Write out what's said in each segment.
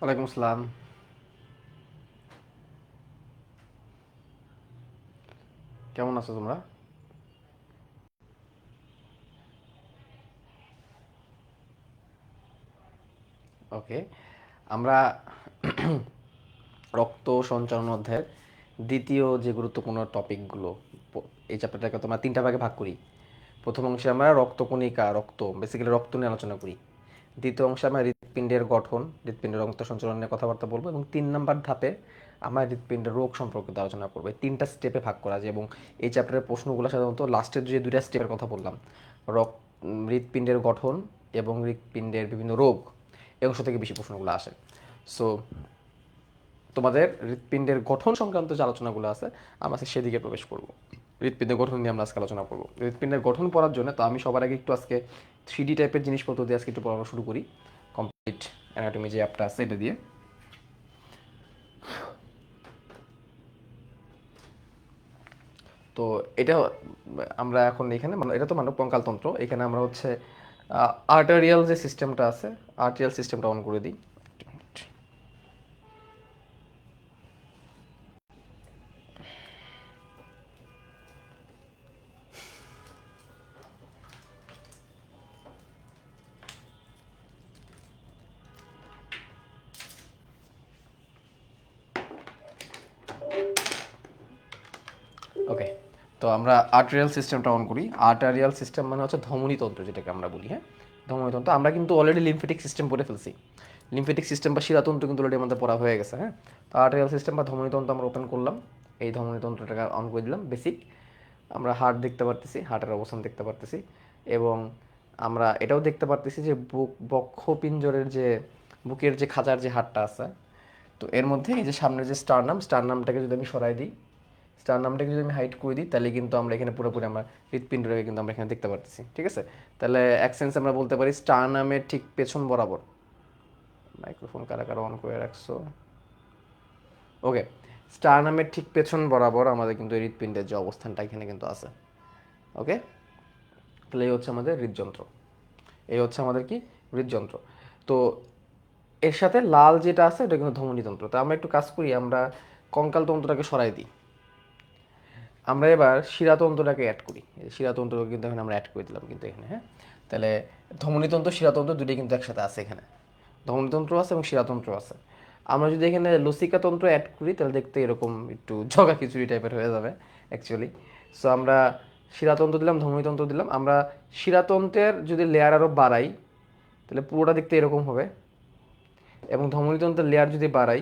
ওয়ালাইকুম আসসালাম। কেমন আছো তোমরা? ওকে, আমরা রক্ত সঞ্চালন অধ্যায়ের দ্বিতীয় যে গুরুত্বপূর্ণ টপিকগুলো, এই চ্যাপ্টারটাকে তোমরা তিনটা ভাগে ভাগ করি। প্রথম অংশে আমরা রক্তকণিকা, বেসিক্যালি রক্ত নিয়ে আলোচনা করি। দ্বিতীয় অংশে আমরা হৃৎপিণ্ডের গঠন, হৃৎপিণ্ডের রক্ত সঞ্চালন নিয়ে কথাবার্তা বলবো, এবং 3 নম্বর ধাপে আমরা হৃৎপিণ্ডের রোগ সম্পর্কিত আলোচনা করবো। এই তিনটা স্টেপে ভাগ করা যায়, এবং এই চ্যাপ্টারের প্রশ্নগুলো সাধারণত লাস্টের যে দুইটা স্টেপের কথা বললাম, রক হৃৎপিণ্ডের গঠন এবং হৃৎপিণ্ডের বিভিন্ন রোগ, এই অংশ থেকে বেশি প্রশ্নগুলো আসে। সো তোমাদের হৃৎপিণ্ডের গঠন সংক্রান্ত যে আলোচনাগুলো আছে, আমরা সেদিকে প্রবেশ করব। হৃৎপিণ্ডের গঠন নিয়ে আমরা আজকে আলোচনা করব। হৃৎপিণ্ডের গঠন পড়ার জন্য তো আমি সবার আগে একটু আজকে 3D টাইপের জিনিসপত্র দিয়ে আজকে একটু পড়ানো শুরু করি। কমপ্লিট অ্যানাটমি যে অ্যাপটা আছে এটা দিয়ে। তো এটা আমরা এখন এখানে এটা তো মানব কঙ্কালতন্ত্র, এখানে আমরা হচ্ছে আর্টারিয়াল যে সিস্টেমটা আছে, আর্টারিয়াল সিস্টেমটা অন করে দিই। ওকে, তো আমরা আর্টারিয়াল সিস্টেমটা অন করি। আর্টারিয়াল সিস্টেম মানে হচ্ছে ধমনীতন্ত্র, যেটাকে আমরা বলি। হ্যাঁ, ধমনীতন্ত্র। আমরা কিন্তু অলরেডি লিমফেটিক সিস্টেম পড়ে ফেলছি। লিমফেটিক সিস্টেম বা শিরাতন্ত্র কিন্তু অলরেডি আমাদের পড়া হয়ে গেছে। হ্যাঁ, তো আর্টারিয়াল সিস্টেম বা ধমনীতন্ত্র আমরা ওপেন করলাম। এই ধমনীতন্ত্রটাকে অন করে দিলাম। বেসিক আমরা হার্ট দেখতে পারতেছি, হার্টের অবস্থান দেখতে পারতেছি, এবং আমরা এটাও দেখতে পারতেছি যে বক্ষপিঞ্জরের যে বুকের যে খাঁচার যে হাড়টা আছে, তো এর মধ্যে এই যে সামনের যে স্টারনামটাকে যদি আমি সরাই দিই, স্টারনামটাকে যদি আমি হাইট করে দিই, তাহলে কিন্তু আমরা এখানে পুরোপুরি আমরা হৃৎপিণ্ডটাকে কিন্তু আমরা এখানে দেখতে পারতেছি। ঠিক আছে, তাহলে এক সেন্স আমরা বলতে পারি স্টারনামের ঠিক পেছন বরাবর। মাইক্রোফোন কারা কারা অন করে রাখছো? ওকে, স্টারনামের ঠিক পেছন বরাবর আমাদের কিন্তু হৃৎপিণ্ডের যে অবস্থানটা এখানে কিন্তু আছে। ওকে, তাহলে এই হচ্ছে আমাদের হৃদযন্ত্র। এই হচ্ছে আমাদের কি হৃদযন্ত্র। তো এর সাথে লাল যেটা আছে এটা কিন্তু ধমনীতন্ত্র। তো আমরা একটু কাজ করি, আমরা কঙ্কালতন্ত্রটাকে সরাই দিই। আমরা এবার শিরাতন্ত্রটাকে অ্যাড করি। শিরাতন্ত্রকে কিন্তু এখানে আমরা অ্যাড করে দিলাম কিন্তু এখানে। হ্যাঁ, তাহলে ধমনীতন্ত্র শিরাতন্ত্র দুটোই কিন্তু একসাথে আছে এখানে। ধমনীতন্ত্র আছে এবং শিরাতন্ত্র আছে। আমরা যদি এখানে লসিকাতন্ত্র অ্যাড করি, তাহলে দেখতে এরকম একটু জগা খিচুড়ি টাইপের হয়ে যাবে অ্যাকচুয়ালি। সো আমরা শিরাতন্ত্র দিলাম, ধমনীতন্ত্র দিলাম। আমরা শিরাতন্ত্রের যদি লেয়ার আরও বাড়াই, তাহলে পুরোটা দেখতে এরকম হবে, এবং ধমনীতন্ত্রের লেয়ার যদি বাড়াই,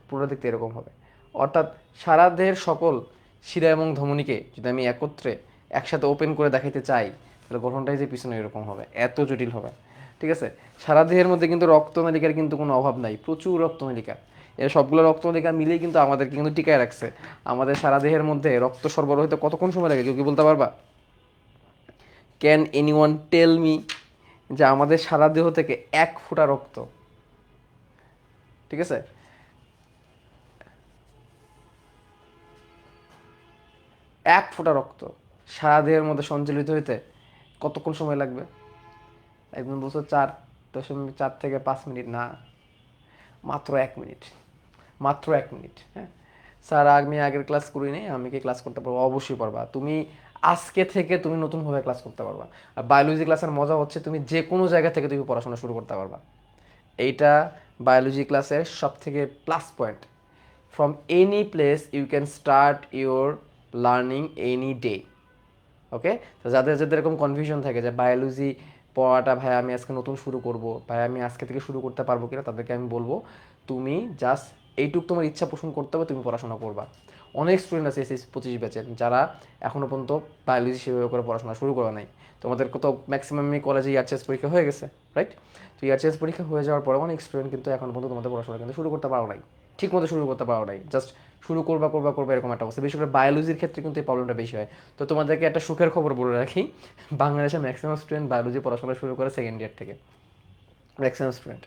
পুরোটা দেখতে এরকম হবে। অর্থাৎ সারা দেহের সকল শিরা এবং ধমনীকে যদি আমি একত্রে একসাথে ওপেন করে দেখাইতে চাই, তাহলে গঠনটাই যে পিছনে এরকম হবে, এত জটিল হবে। ঠিক আছে, সারা দেহের মধ্যে কিন্তু রক্তনালিকার কিন্তু কোনো অভাব নাই, প্রচুর রক্তনালিকা। এর সবগুলো রক্তনালিকা মিলেই কিন্তু আমাদেরকে কিন্তু টিকায় রাখছে। আমাদের সারা দেহের মধ্যে রক্ত সরবরাহ হতে কতক্ষণ সময় লাগে, কেউ কি বলতে পারবা? ক্যান এনিওয়ান টেল মি যে আমাদের সারা দেহ থেকে 1 ফোঁটা রক্ত, ঠিক আছে, 1 ফোঁটা রক্ত সারা দেহের মধ্যে সঞ্চালিত হইতে কতক্ষণ সময় লাগবে? একজন বলছো 4.4 থেকে 5 মিনিট। না, মাত্র 1 মিনিট। মাত্র 1 মিনিট। হ্যাঁ স্যার, আমি আগের ক্লাস করি নি, আমি কি ক্লাস করতে পারবো? অবশ্যই পারবা। তুমি আজকে থেকে তুমি নতুনভাবে ক্লাস করতে পারবা। আর বায়োলজি ক্লাসের মজা হচ্ছে তুমি যে কোনো জায়গা থেকে তুমি পড়াশোনা শুরু করতে পারবা। এইটা বায়োলজি ক্লাসের সব থেকে plus point. From any place you can start your learning any day. Okay, তো যাদের যাদের এরকম কনফিউশন থাকে যে বায়োলজি পড়াটা ভাই আমি আজকে নতুন শুরু করব, ভাই আমি আজকে থেকে শুরু করতে পারবো কিনা, তাদেরকে আমি বলবো তুমি জাস্ট এইটুক তোমার ইচ্ছা পোষণ করতে হবে, তুমি পড়াশোনা করবা। অনেক স্টুডেন্ট আছে এসএস 25 ব্যাচের যারা এখনও পর্যন্ত বায়োলজি সেভাবে করে পড়াশোনা শুরু করা নাই। তোমাদের তো ম্যাক্সিমামই কলেজে ইয়ারচেস পরীক্ষা হয়ে গেছে, রাইট? তো ইয়ারচেস পরীক্ষা হয়ে যাওয়ার পরে অনেক স্টুডেন্ট কিন্তু এখন পর্যন্ত তোমাদের পড়াশোনা কিন্তু শুরু করতে পারো নাই, ঠিক মতো শুরু করতে পারো নাই, জাস্ট শুরু করবা করবা করবা এরকম একটা অবস্থা। বিশেষ করে বায়োলজির ক্ষেত্রে কিন্তু এই প্রবলেমটা বেশি হয়। তো তোমাদেরকে একটা সুখের খবর বলে রাখি, বাংলাদেশের ম্যাক্সিমাম স্টুডেন্ট বায়োলজি পড়াশোনা শুরু করে সেকেন্ড ইয়ার থেকে। ম্যাক্সিমাম স্টুডেন্ট,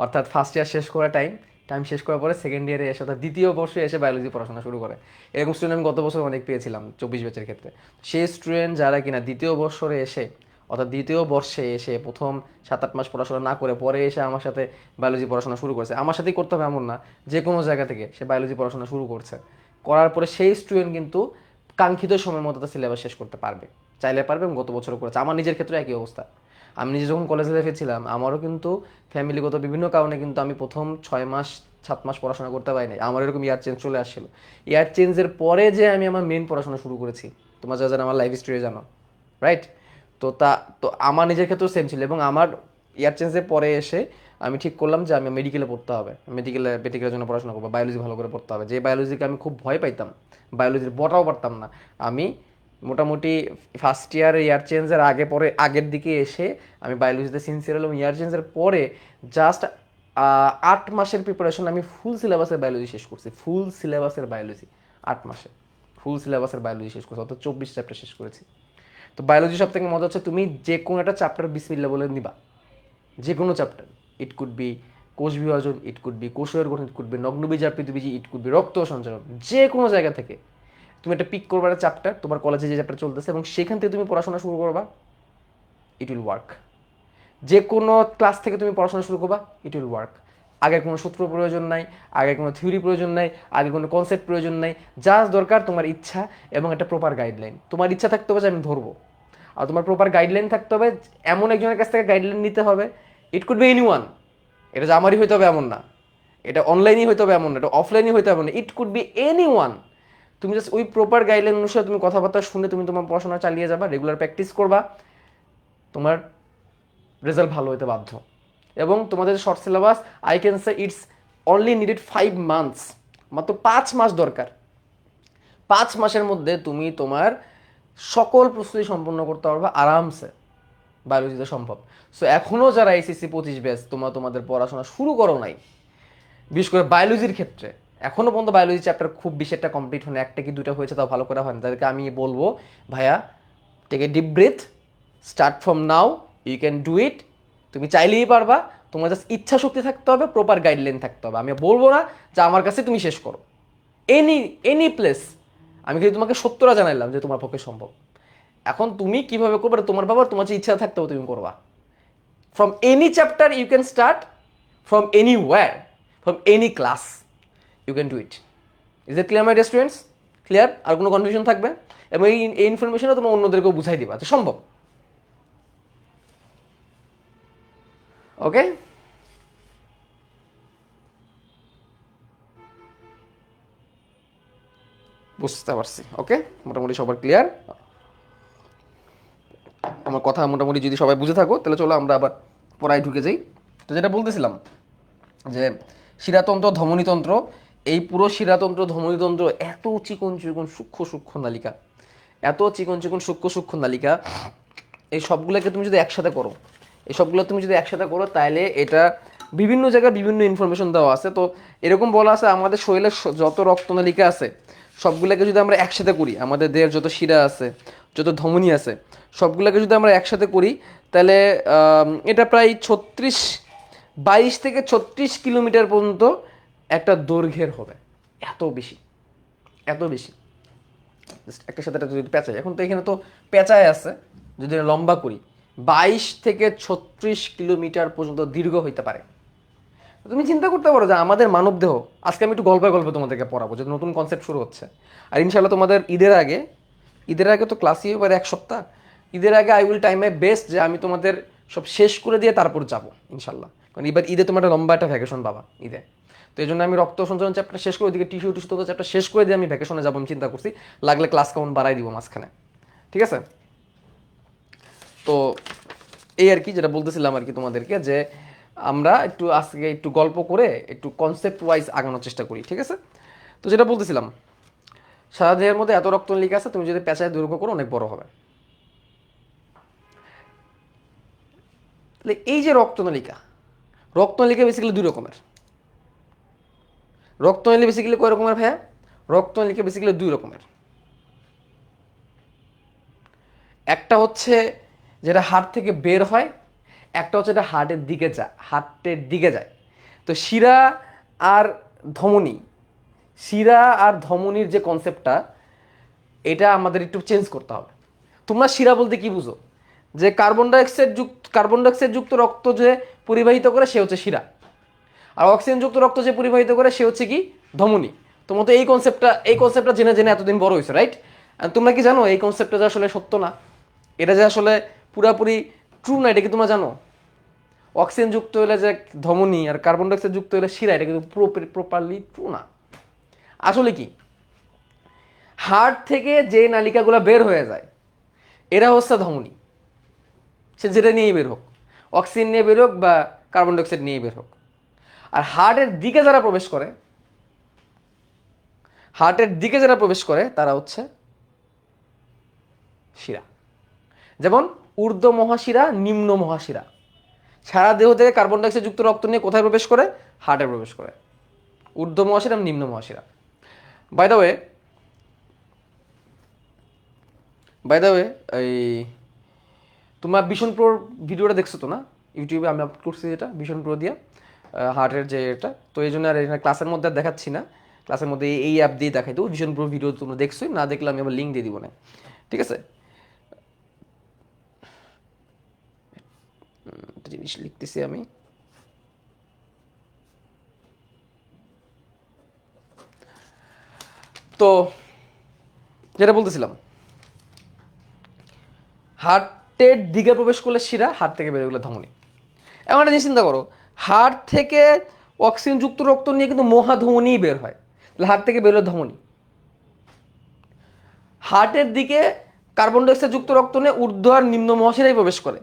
অর্থাৎ ফার্স্ট ইয়ার শেষ করা টাইম টাইম শেষ করার পরে সেকেন্ড ইয়ারে এসে, অর্থাৎ দ্বিতীয় বর্ষে এসে বায়োলজি পড়াশোনা শুরু করে। এরকম স্টুডেন্ট আমি গত বছর অনেক পেয়েছিলাম 24 ব্যাচের ক্ষেত্রে। সেই স্টুডেন্ট যারা কিনা দ্বিতীয় বছরে এসে অর্থাৎ দ্বিতীয় বর্ষে এসে প্রথম 7-8 মাস পড়াশোনা না করে পরে এসে আমার সাথে বায়োলজি পড়াশোনা শুরু করেছে। আমার সাথেই করতে হবে এমন না, যে কোনো জায়গা থেকে সে বায়োলজি পড়াশোনা শুরু করছে, করার পরে সেই স্টুডেন্ট কিন্তু কাঙ্ক্ষিত সময়ের মধ্যে তার সিলেবাস শেষ করতে পারবে, চাইলে পারবে, এবং গত বছরও করেছে। আমার নিজের ক্ষেত্রে একই অবস্থা। আমি নিজে যখন কলেজ লাইফে ছিলাম, আমারও কিন্তু ফ্যামিলিগত বিভিন্ন কারণে কিন্তু আমি প্রথম 6-7 মাস পড়াশোনা করতে পারি নাই। আমার এরকম ইয়ার চেঞ্জ চলে আসছিল। ইয়ার চেঞ্জের পরে যে আমি আমার মেন পড়াশোনা শুরু করেছি, তোমরা যা জানো আমার লাইফ স্টোরি জানো, রাইট? তো তো আমার নিজের ক্ষেত্রেও সেম ছিল, এবং আমার ইয়ার চেঞ্জের পরে এসে আমি ঠিক করলাম যে আমি মেডিকেলে পড়তে হবে, মেডিকেলের জন্য পড়াশোনা করবো, বায়োলজি ভালো করে পড়তে হবে। যে বায়োলজিকে আমি খুব ভয় পাইতাম, বায়োলজির বটাও পারতাম না, আমি মোটামুটি ফার্স্ট ইয়ার চেঞ্জের আগের দিকে এসে আমি বায়োলজিতে সিনসিয়ার হলাম। ইয়ার চেঞ্জের পরে জাস্ট 8 মাসের প্রিপারেশন আমি ফুল সিলেবাসের বায়োলজি শেষ করছি, ফুল সিলেবাসের বায়োলজি 8 মাসে ফুল সিলেবাসের বায়োলজি শেষ করছি, অর্থাৎ 24 চ্যাপ্টার শেষ করেছি। তো বায়োলজি সব থেকে মজা হচ্ছে তুমি যে কোনো একটা চ্যাপ্টার বিসমিল্লাহ বলে নিবা, যে কোনো চ্যাপ্টার। ইট কুড বি কোষ বিভাজন, ইট কুড বি কোষের গঠন, ইট কুড বি নগ্নবীজ আর পৃথিবীজি, ইট কুড বি রক্ত সঞ্চালন, যে কোনো জায়গা থেকে তুমি একটা পিক করবা একটা চ্যাপ্টার, তোমার কলেজে যে চ্যাপ্টার চলতেছে, এবং সেখান থেকে তুমি পড়াশোনা শুরু করবা, ইট উইল ওয়ার্ক। যে কোনো ক্লাস থেকে তুমি পড়াশোনা শুরু করবা, ইট উইল ওয়ার্ক। আগের কোনো সূত্র প্রয়োজন নাই, আগের কোনো থিওরি প্রয়োজন নাই, আগের কোনো কনসেপ্ট প্রয়োজন নাই, জাস্ট দরকার তোমার ইচ্ছা এবং একটা প্রপার গাইডলাইন। তোমার ইচ্ছা থাকতে হবে যে আমি ধরবো, আর তোমার প্রপার গাইডলাইন থাকতে হবে, এমন একজনের কাছ থেকে গাইডলাইন নিতে হবে। ইট কুড বি এনিওয়ান, এটা যে আমারই হইতে হবে এমন না, এটা অনলাইনই হইতে হবে এমন না, এটা অফলাইনই হইতে হবে না, ইট কুড বি এনিওয়ান। তুমি জাস্ট ওই প্রপার গাইডলাইন অনুসারে তুমি কথাবার্তা শুনে তুমি তোমার পড়াশোনা চালিয়ে যাবা, রেগুলার প্র্যাকটিস করবা, তোমার রেজাল্ট ভালো হতে বাধ্য। এবং তোমাদের short syllabus, I can say it's only needed 5 months, মাত্র 5 মাস দরকার। 5 মাসের মধ্যে তুমি তোমার সকল প্রস্তুতি সম্পন্ন করতে পারবে আরামসে, বায়োলজিতে সম্ভব। সো এখনও যারা এইচএসসি 25 ব্যাচ তোমাদের পড়াশোনা শুরু করো নাই, বিশেষ করে বায়োলজির ক্ষেত্রে, এখনও পর্যন্ত বায়োলজি চ্যাপ্টার খুব বেশি একটা কমপ্লিট হয় না, একটা কি দুটা হয়েছে, তাও ভালো করে হয় না, তাদেরকে আমি বলবো ভাইয়া take a deep breath, start from now, you can do it. তুমি চাইলেই পারবা, তোমার জাস্ট ইচ্ছা শক্তি থাকতে হবে, প্রপার গাইডলাইন থাকতে হবে। আমি বলবো না যে আমার কাছে তুমি শেষ করো, এনি এনি প্লেস, আমি কিন্তু তোমাকে সত্যটা জানাইলাম যে তোমার পক্ষে সম্ভব। এখন তুমি কিভাবে করবে তোমার ব্যাপার, তোমার যে ইচ্ছা থাকতে হবে তুমি করবা। From any chapter you can start, from anywhere, from any class you can do it. Is it clear my dear students? Clear? আর কোনো কনফিউশন থাকবে? এবং এই ইনফরমেশনও তোমার অন্যদেরকেও বুঝাই দিবা যে সম্ভব। ওকে, বুঝতে পারছি। ওকে, মোটামুটি সবার ক্লিয়ার? আমার কথা মোটামুটি যদি সবাই বুঝে থাকো, তাহলে চলো আমরা আবার পড়ায় ঢুকে যাই। তো যেটা বলতেছিলাম যে শিরাতন্ত্র, ধমনীতন্ত্র, এই পুরো শিরাতন্ত্র ধমনীতন্ত্র এত চিকন চিকন সূক্ষ্ম সূক্ষ্ম নালিকা, এত চিকন চিকন সূক্ষ্ম সূক্ষ্ম নালিকা, এই সবগুলোকে তুমি যদি একসাথে করো, এই সবগুলো তুমি যদি একসাথে করো, তাহলে এটা বিভিন্ন জায়গায় বিভিন্ন ইনফরমেশন দেওয়া আছে। তো এরকম বলা আছে আমাদের শরীরে যত রক্তনালিকা আছে সবগুলোকে যদি আমরা একসাথে করি, আমাদের দেহের যত শিরা আছে, যত ধমনী আছে, সবগুলোকে যদি আমরা একসাথে করি, তাহলে এটা প্রায় 22 থেকে 36 কিলোমিটার পর্যন্ত একটা দৈর্ঘ্যের হবে। এত বেশি, এত বেশি। একটা সাথে একটা যদি পেঁচাই, এখন তো এখানে তো পেঁচায় আছে, যদি লম্বা করি 22 থেকে 36 কিলোমিটার পর্যন্ত দীর্ঘ হইতে পারে। তুমি চিন্তা করতে পারো যে আমাদের মানব দেহ, আজকে আমি একটু গল্পে গল্পে তোমাদেরকে পড়াবো, যে নতুন কনসেপ্ট শুরু হচ্ছে। আর ইনশাল্লাহ তোমাদের ঈদের আগে তো ক্লাসই এবার 1 সপ্তাহ, ঈদের আগে I will time my best যে আমি তোমাদের সব শেষ করে দিয়ে তারপর যাবো ইনশাল্লাহ। কারণ এবার ঈদে তোমার একটা লম্বা একটা ভ্যাকেশন পাবা ঈদে। তো এই জন্য আমি রক্ত সঞ্চালন চ্যাপ্টার শেষ করে, ওদিকে টিস্যু চ্যাপ্টার শেষ করে দিয়ে আমি ভ্যাকেশনে যাবো, আমি চিন্তা করছি। লাগলে ক্লাস কাউন্ট বাড়াই দিব মাঝখানে, ঠিক আছে? তো এই আর কি, যেটা বলতেছিলাম আর কি তোমাদেরকে, যে আমরা একটু আজকে একটু গল্প করে একটু কনসেপ্ট ওয়াইজ আগানোর চেষ্টা করি, ঠিক আছে? তো যেটা বলতেছিলাম, সারা দেহের মধ্যে এত রক্তনালিকা আছে, তুমি যদি পেঁচায় দৈর্ঘ্য করো অনেক বড় হবে। তাহলে এই যে রক্তনালিকা, রক্তনালিকা বেসিক্যালি 2 রকমের। রক্তনালী বেসিক্যালি কয় রকমের ভাইয়া? রক্তনালিকা বেসিক্যালি 2 রকমের। একটা হচ্ছে যেটা হার্ট থেকে বের হয়, একটা হচ্ছে এটা হার্টের দিকে যায়। তো শিরা আর ধমনী, শিরা আর ধমনীর যে কনসেপ্টটা, এটা আমাদের একটু চেঞ্জ করতে হবে। তোমরা শিরা বলতে কি বুঝো? যে কার্বন ডাইঅক্সাইড যুক্ত রক্ত যে পরিবাহিত করে সে হচ্ছে শিরা, আর অক্সিজেন যুক্ত রক্ত যে পরিবাহিত করে সে হচ্ছে কি ধমনী। তোমার তো এই কনসেপ্টটা জেনে জেনে এতদিন বড় হয়েছে, রাইট? আর তোমরা কি জানো এই কনসেপ্টটা যে আসলে সত্য না, এটা যে আসলে পুরাপুরি ট্রু না, এটা কি তোমরা জানো? অক্সিজেন যুক্ত হলে যে ধমনী আর কার্বন ডাইঅক্সাইড যুক্ত হলে শিরা, এটা কিন্তু প্রপারলি ট্রু না। আসলে কি, হার্ট থেকে যে নালিকাগুলো বের হয়ে যায় এরা হচ্ছে ধমনী, সে যেটা নিয়েই বের হোক, অক্সিজেন নিয়ে বের হোক বা কার্বন ডাইঅক্সাইড নিয়ে বের হোক। আর হার্টের দিকে যারা প্রবেশ করে তারা হচ্ছে শিরা। যেমন ঊর্ধ্ব মহাশিরা, নিম্ন মহাশিরা। সারা দেহ থেকে কার্বন ডাইঅক্সাইড যুক্ত রক্ত নিয়ে কোথায় প্রবেশ করে? হার্টে প্রবেশ করে। ঊর্ধ্ব মহাশিরা, নিম্ন মহাশিরা। বাই দ্য ওয়ে এই তোমরা ভিশন প্রোর ভিডিওটা দেখছো তো না? ইউটিউবে আমি আপলোড করছি যেটা ভিশন প্রো দিয়া হার্টের যে এটা, তো এই জন্য আর এখানে ক্লাসের মধ্যে আর দেখাচ্ছি না, ক্লাসের মধ্যে এই অ্যাপ দিয়ে দেখাই দেবো। ভিশন প্রো ভিডিও তোমরা দেখছোই, না দেখলে আমি আবার লিঙ্ক দিয়ে দিব না, ঠিক আছে? একটা জিনিস লিখতেছি আমি। তো যেটা বলতেছিলাম, হার্টের দিকে প্রবেশ করলে শিরা, হার্ট থেকে বের হলে ধমনী। এমন একটা জিনিস চিন্তা করো, হার্ট থেকে অক্সিজেন যুক্ত রক্ত নিয়ে কিন্তু মহাধমনী বের হয়, তাহলে হার্ট থেকে বের হলে ধমনী। হার্টের দিকে কার্বন ডাইঅক্সাইড যুক্ত রক্ত নিয়ে ঊর্ধ্ব আর নিম্ন মহাশিরায় প্রবেশ করে,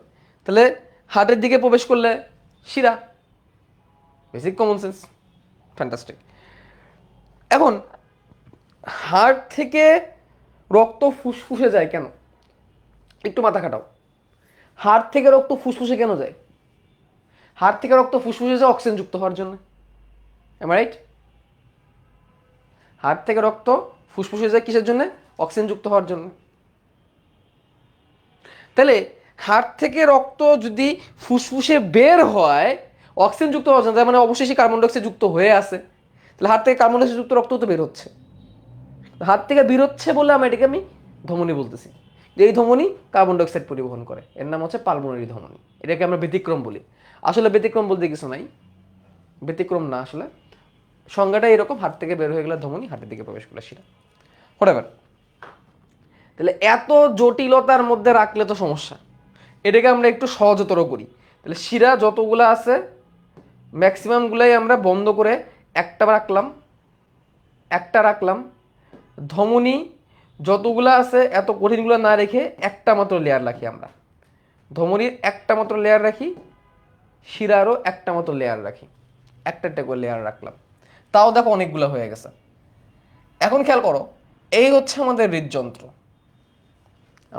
তাহলে হার্টের দিকে প্রবেশ করলে শিরা। Basic common sense, fantastic. এখন হার্ট থেকে রক্ত ফুসফুসে যায় কেন? একটু মাথা খাটাও। হার্ট থেকে রক্ত ফুসফুসে কেন যায়? হার্ট থেকে রক্ত ফুসফুসে যায় অক্সিজেন যুক্ত হওয়ার জন্য, এম আই রাইট? হার্ট থেকে রক্ত ফুসফুসে যায় কিসের জন্য? অক্সিজেন যুক্ত হওয়ার জন্য। তাহলে হার্ট থেকে রক্ত যদি ফুসফুসে বের হয় অক্সিজেন যুক্ত হওয়ার জন্য, তার মানে অবশ্যই সে কার্বন ডাইঅক্সাইড যুক্ত হয়ে আছে, তাহলে হার্ট থেকে কার্বন ডাইঅক্সাইড যুক্ত রক্ত তো বের হচ্ছে। হাত থেকে বেরোচ্ছে বলে এটাকে আমি ধমনী বলতেছি, যে এই ধমনী কার্বন ডাইঅক্সাইড পরিবহন করে, এর নাম হচ্ছে পালমোনারি ধমনী। এটাকে আমরা ব্যতিক্রম বলি। আসলে ব্যতিক্রম বলতে কিছু নাই, ব্যতিক্রম না, আসলে সংজ্ঞাটা এরকম, হাত থেকে বের হয়ে গেলে ধমনী, হাতের দিকে প্রবেশ করলে শিরা, হোয়াটএভার। তাহলে এত জটিলতার মধ্যে রাখলে তো সমস্যা, এটাকে আমরা একটু সহজতর করি। তাহলে শিরা যতগুলো আছে ম্যাক্সিমামগুলাই আমরা বন্ধ করে একটা রাখলাম। ধমনী যতগুলো আছে এত কঠিনগুলো না রেখে একটা মাত্র লেয়ার রাখি আমরা, ধমনীর একটা মাত্র লেয়ার রাখি, শিরারও একটা মাত্র লেয়ার রাখি, একটা করে লেয়ার রাখলাম, তাও দেখো অনেকগুলো হয়ে গেছে। এখন খেয়াল করো, এই হচ্ছে আমাদের হৃদযন্ত্র,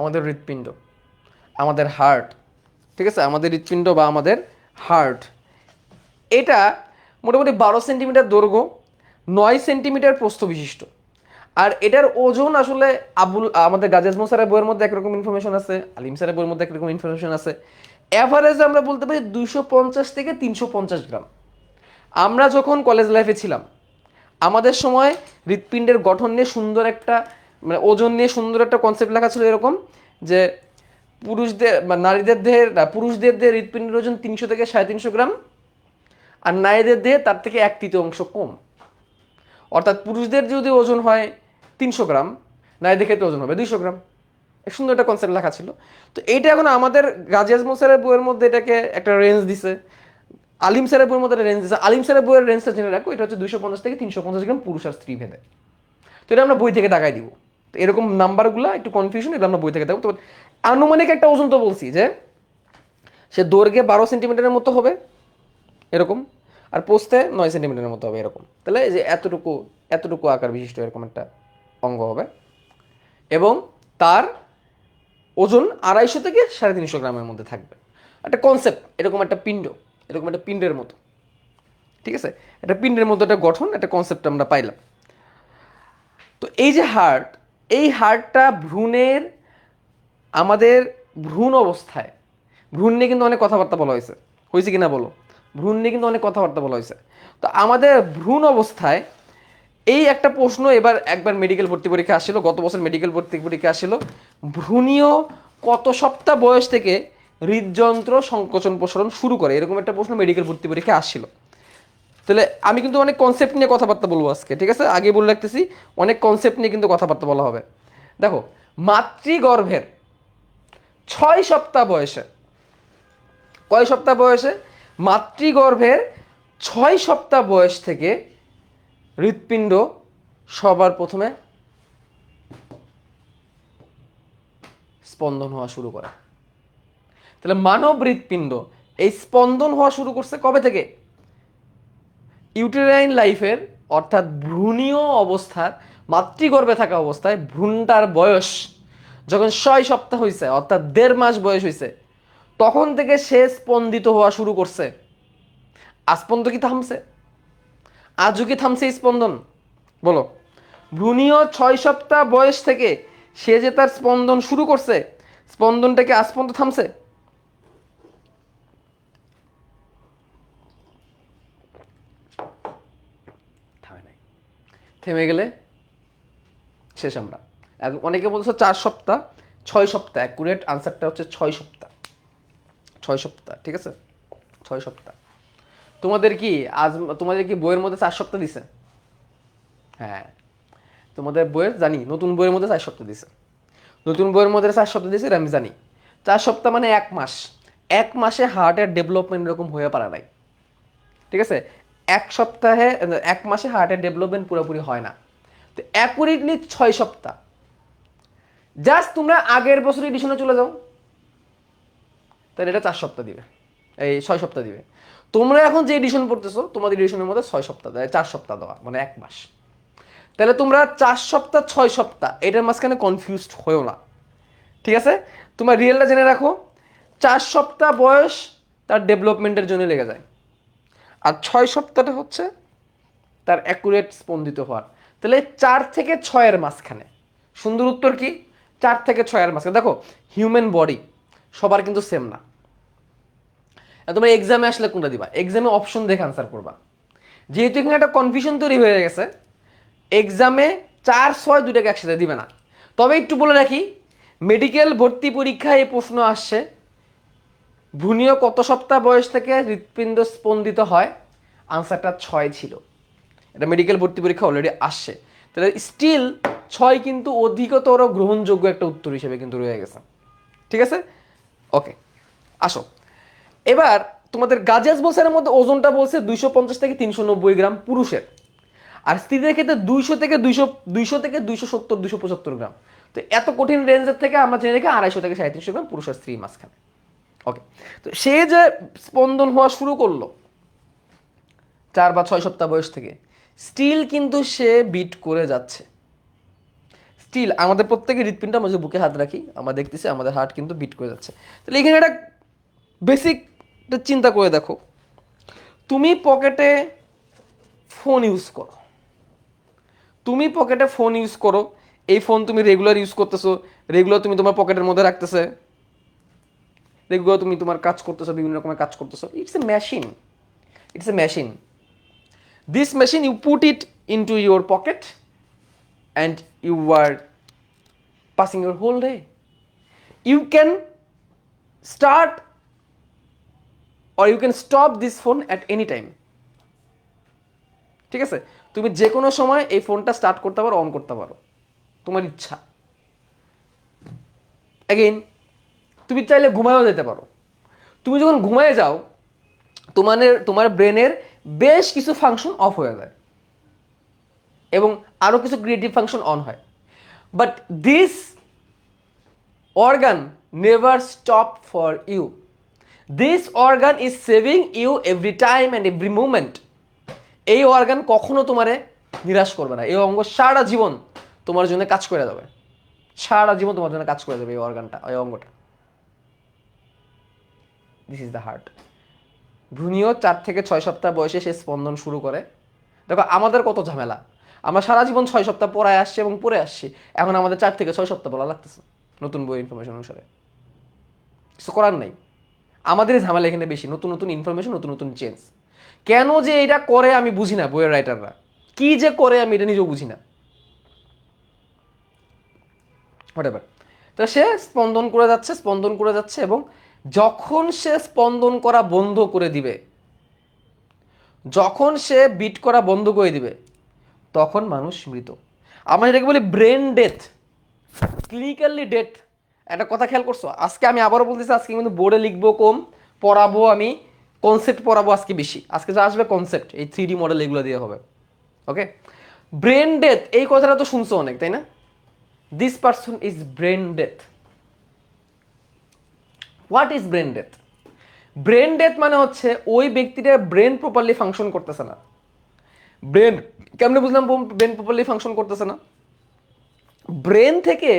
আমাদের হৃৎপিণ্ড, আমাদের হার্ট, ঠিক আছে? আমাদের হৃৎপিণ্ড বা আমাদের হার্ট, এটা মোটামুটি 12 সেন্টিমিটার দৈর্ঘ্য, 9 সেন্টিমিটার প্রস্থ বিশিষ্ট। আর এটার ওজন আসলে আমাদের গাজী আজমল স্যারের বইয়ের মধ্যে একরকম ইনফরমেশন আছে, আলিম স্যারের বইয়ের মধ্যে একরকম ইনফরমেশন আছে। অ্যাভারেজ আমরা বলতে পারি 250 থেকে 350 গ্রাম। আমরা যখন কলেজ লাইফে ছিলাম আমাদের সময় হৃৎপিণ্ডের গঠন নিয়ে সুন্দর একটা, মানে ওজন নিয়ে সুন্দর একটা কনসেপ্ট লেখা ছিল এরকম, যে পুরুষদের দেহে হৃৎপিণ্ডের ওজন 300 থেকে 350 গ্রাম, আর নারীদের দেহে তার থেকে 1/3 কম। অর্থাৎ পুরুষদের যদি ওজন হয় 300 গ্রাম, নারীদের ক্ষেত্রে ওজন হবে 200 গ্রাম। এক সুন্দর একটা কনসেপ্ট লেখা ছিল। তো এইটা এখন আমাদের গাজী আজমল স্যারের বইয়ের মধ্যে এটাকে একটা রেঞ্জ দিছে, আলিম স্যারের বইয়ের মধ্যে রেঞ্জ দিছে। আলিম স্যারের বইয়ের রেঞ্জটা জেনে রাখো, এটা হচ্ছে 250 থেকে 350 গ্রাম পুরুষ আর স্ত্রী ভেদে। তো এটা আমরা বই থেকে দাগাই দিব। তো এরকম নাম্বারগুলো একটু কনফিউশন, এগুলো আমরা বই থেকে দেবো। তো আনুমানিক একটা ওজন তো বলছি, যে সে দৈর্ঘ্যে 12 সেন্টিমিটারের মতো হবে এরকম, আর পোস্তে 9 সেন্টিমিটারের মতো হবে এরকম। তাহলে এই যে এতটুকু আকার বিশিষ্ট এরকম একটা অঙ্গ হবে, এবং তার ওজন 250 থেকে 350 গ্রামের মধ্যে থাকবে। একটা কনসেপ্ট, এরকম একটা পিণ্ডের মতো, ঠিক আছে? একটা পিণ্ডের মতো একটা গঠন, একটা কনসেপ্ট আমরা পাইলাম। তো এই যে হার্ট, এই হার্টটা আমাদের ভ্রূণ অবস্থায়, ভ্রূণ নিয়ে কিন্তু অনেক কথাবার্তা বলা হয়েছে কিনা বলো? ভ্রূণ নিয়ে কিন্তু অনেক কথাবার্তা বলা হয়েছে। তো আমাদের ভ্রূণ অবস্থায় এই একটা প্রশ্ন একবার মেডিকেল ভর্তি পরীক্ষা আসছিল, গত বছর মেডিকেল ভর্তি পরীক্ষা আসছিল, ভ্রূণীয় কত সপ্তাহ বয়স থেকে হৃদযন্ত্র সংকোচন প্রসারণ শুরু করে? এরকম একটা প্রশ্ন মেডিকেল ভর্তি পরীক্ষায় আসছিল। তাহলে আমি কিন্তু অনেক কনসেপ্ট নিয়ে কথাবার্তা বলবো আজকে, ঠিক আছে? আগে বলে রাখতেছি, অনেক কনসেপ্ট নিয়ে কিন্তু কথাবার্তা বলা হবে। দেখো, মাতৃগর্ভের 6 সপ্তাহ বয়সে, কয় সপ্তাহ বয়সে? মাতৃগর্ভের 6 সপ্তাহ বয়স থেকে হৃৎপিণ্ড সবার প্রথমে স্পন্দন হওয়া শুরু করে। তাহলে মানব হৃৎপিণ্ড এই স্পন্দন হওয়া শুরু করছে কবে থেকে? ইউটেরাইন লাইফের, অর্থাৎ ভ্রূণীয় অবস্থার, মাতৃগর্ভে থাকা অবস্থায় ভ্রূণটার বয়স যখন 6 সপ্তাহ হয়েছে, অর্থাৎ 1.5 মাস বয়স হয়েছে, তখন থেকে সে স্পন্দিত হওয়া শুরু করছে। আজ পর্যন্ত কি থামছে? আজও কি থামছে স্পন্দন? বলো। ভ্রূণীয় 6 সপ্তাহ বয়স থেকে সে যে তার স্পন্দন শুরু করছে, স্পন্দনটাকে আজ পর্যন্ত থামছে? থামে নাই। থেমে গেলে শেষ আমরা। অনেকে বলছো 4 সপ্তাহ, 6 সপ্তাহ, অ্যাকুরেট আনসারটা হচ্ছে 6 সপ্তাহ। 6 সপ্তাহ, ঠিক আছে? 6 সপ্তাহ। তোমাদের কি তোমাদের কি বইয়ের মধ্যে 4 সপ্তাহ দিছে? হ্যাঁ, তোমাদের বইয়ের জানি, নতুন বইয়ের মধ্যে 4 সপ্তাহ দিছে। নতুন বইয়ের মধ্যে 4 সপ্তাহ দিছে, এটা আমি জানি। 4 সপ্তাহ মানে 1 মাস। 1 মাসে হার্টের ডেভেলপমেন্ট এরকম হয়ে পারা নাই, ঠিক আছে? 1 সপ্তাহে, 1 মাসে হার্টের ডেভেলপমেন্ট পুরোপুরি হয় না। তো অ্যাকুরেটলি 6 সপ্তাহ। জাস্ট তোমরা আগের বছর এডিশনে চলে যাও, তাহলে এটা 4 সপ্তাহ দিবে, এই 6 সপ্তাহ দিবে। তোমরা এখন যে এডিশন পড়তেছো, তোমাদের এডিশনের মধ্যে 6 সপ্তাহ দেয়, 4 সপ্তাহ দেওয়া মানে 1 মাস। তাহলে তোমরা 4 সপ্তাহ 6 সপ্তাহ এটার মাঝখানে কনফিউজড হয়েও না, ঠিক আছে? তোমরা রিয়েলটা জেনে রাখো, 4 সপ্তাহ বয়স তার ডেভেলপমেন্টের জন্য লেগে যায়, আর 6 সপ্তাহটা হচ্ছে তার অ্যাকুরেট স্পন্দিত হওয়ার। তাহলে 4 থেকে 6-এর মাঝখানে। সুন্দর উত্তর কি? 4 থেকে 6-এর মাঝখানে। দেখো, হিউম্যান বডি সবার কিন্তু সেম না। তোমরা এক্সামে আসলে কোনটা দিবা? এক্সামে অপশন দেখে আনসার করবা। যেহেতু এখানে একটা কনফিউশন তৈরি হয়ে গেছে, এক্সামে 4-6 দুটাকে একসাথে দিবে না। তবে একটু বলে রাখি, মেডিকেল ভর্তি পরীক্ষায় এই প্রশ্ন আসছে, ভ্রূণীয় কত সপ্তাহ বয়স থেকে হৃৎপিণ্ড স্পন্দিত হয়? আনসারটা 6 ছিল। এটা মেডিকেল ভর্তি পরীক্ষা অলরেডি আসছে। তাহলে স্টিল 6 কিন্তু অধিকতর গ্রহণযোগ্য একটা উত্তর হিসেবে কিন্তু রয়ে গেছে, ঠিক আছে? ওকে, আসো এবার। তোমাদের গাজিয়াস বলসের মধ্যে ওজনটা বলছে 250 থেকে 390 গ্রাম পুরুষের, আর স্ত্রীদের ক্ষেত্রে 200 থেকে 270, 275 গ্রাম। তো এত কঠিন রেঞ্জের থেকে আমরা জেনে রেখে 250 থেকে 350 গ্রাম পুরুষ আর স্ত্রীর মাঝখানে। ওকে, তো সে যে স্পন্দন হওয়া শুরু করলো 4 বা 6 সপ্তাহ বয়স থেকে, স্টিল কিন্তু সে বিট করে যাচ্ছে। স্টিল আমাদের প্রত্যেকের হৃৎপিণ্ড, আমরা যে বুকে হাত রাখি, আমরা দেখতেছি আমাদের হার্ট কিন্তু বিট করে যাচ্ছে। তাহলে এখানে একটা বেসিক চিন্তা করে দেখো, তুমি পকেটে ফোন ইউজ করো, তুমি পকেটে ফোন ইউজ করো, এই ফোন তুমি রেগুলার ইউজ করতেছো, রেগুলার তুমি তোমার পকেটের মধ্যে রাখতেছে, রেগুলার তুমি তোমার কাজ করতেছো, বিভিন্ন রকমের কাজ করতেছো। It's a machine, it's a machine. This machine you put it into your pocket and you are passing your whole day. You can start or you can stop this phone at any time. ঠিক আছে? তুমি যে কোনো সময় এই ফোনটা start করতে পারো, অন করতে পারো, তোমার ইচ্ছা। অ্যাগেইন, তুমি চাইলে ঘুমায়ও যেতে পারো। তুমি যখন ঘুমায় যাও, তোমার ব্রেনের বেশ কিছু ফাংশন অফ হয়ে যায় এবং আরও কিছু ক্রিয়েটিভ ফাংশন অন হয়। But this organ never stop for you. This organ is saving you every time and every moment. এই অর্গান কখনো তোমারে নিরাশ করবে না। এই অঙ্গ সারা জীবন তোমার জন্য কাজ করে যাবে, সারা জীবন তোমার জন্য কাজ করে যাবে এই অর্গানটা, এই অঙ্গটা। This is the heart. ভ্রূণীয় 4 থেকে 6 সপ্তাহ বয়সে সে স্পন্দন শুরু করে। দেখো আমাদের কত ঝামেলা, আমরা সারা জীবন 6 সপ্তাহ পড়ায় আসছি এবং পড়ে আসছি, এখন আমাদের 4 থেকে 6 সপ্তাহ বলা লাগতেছে নতুন বই ইনফরমেশন অনুসারে। কিছু করার নাই, আমাদের ঝামেলা এখানে বেশি। নতুন নতুন ইনফরমেশন, নতুন নতুন চেঞ্জ। কেন যে এটা করে আমি বুঝি না, বইয়ের রাইটাররা কি যে করে আমি এটা নিজেও বুঝি না। হোয়াটএভার। তো সে স্পন্দন করে যাচ্ছে, স্পন্দন করে যাচ্ছে, এবং যখন সে স্পন্দন করা বন্ধ করে দিবে, যখন সে বিট করা বন্ধ করে দিবে, তখন মানুষ মৃত। আমরা যেটাকে বলি ব্রেন ডেথ, ক্লিনিক্যালি ডেথ। একটা কথা খেয়াল করছো, আজকে আমি আবারও বলতেছি, আজকে কিন্তু বোর্ডে লিখবো কম, পড়াবো আমি, কনসেপ্ট পড়াবো আজকে বেশি। আজকে যা আসবে কনসেপ্ট, এই 3D মডেল এগুলো দিয়ে হবে। ওকে, ব্রেন ডেথ এই কথাটা তো শুনছো অনেক, তাই না? This person is brain death. What is brain death? Brain death মানে হচ্ছে ওই ব্যক্তিটার ব্রেন প্রপারলি ফাংশন করতেছে না। ব্রেন কেমনে বুঝলাম ব্রেন প্রপারলি ফাংশন করতেছে না? ব্রেন থেকে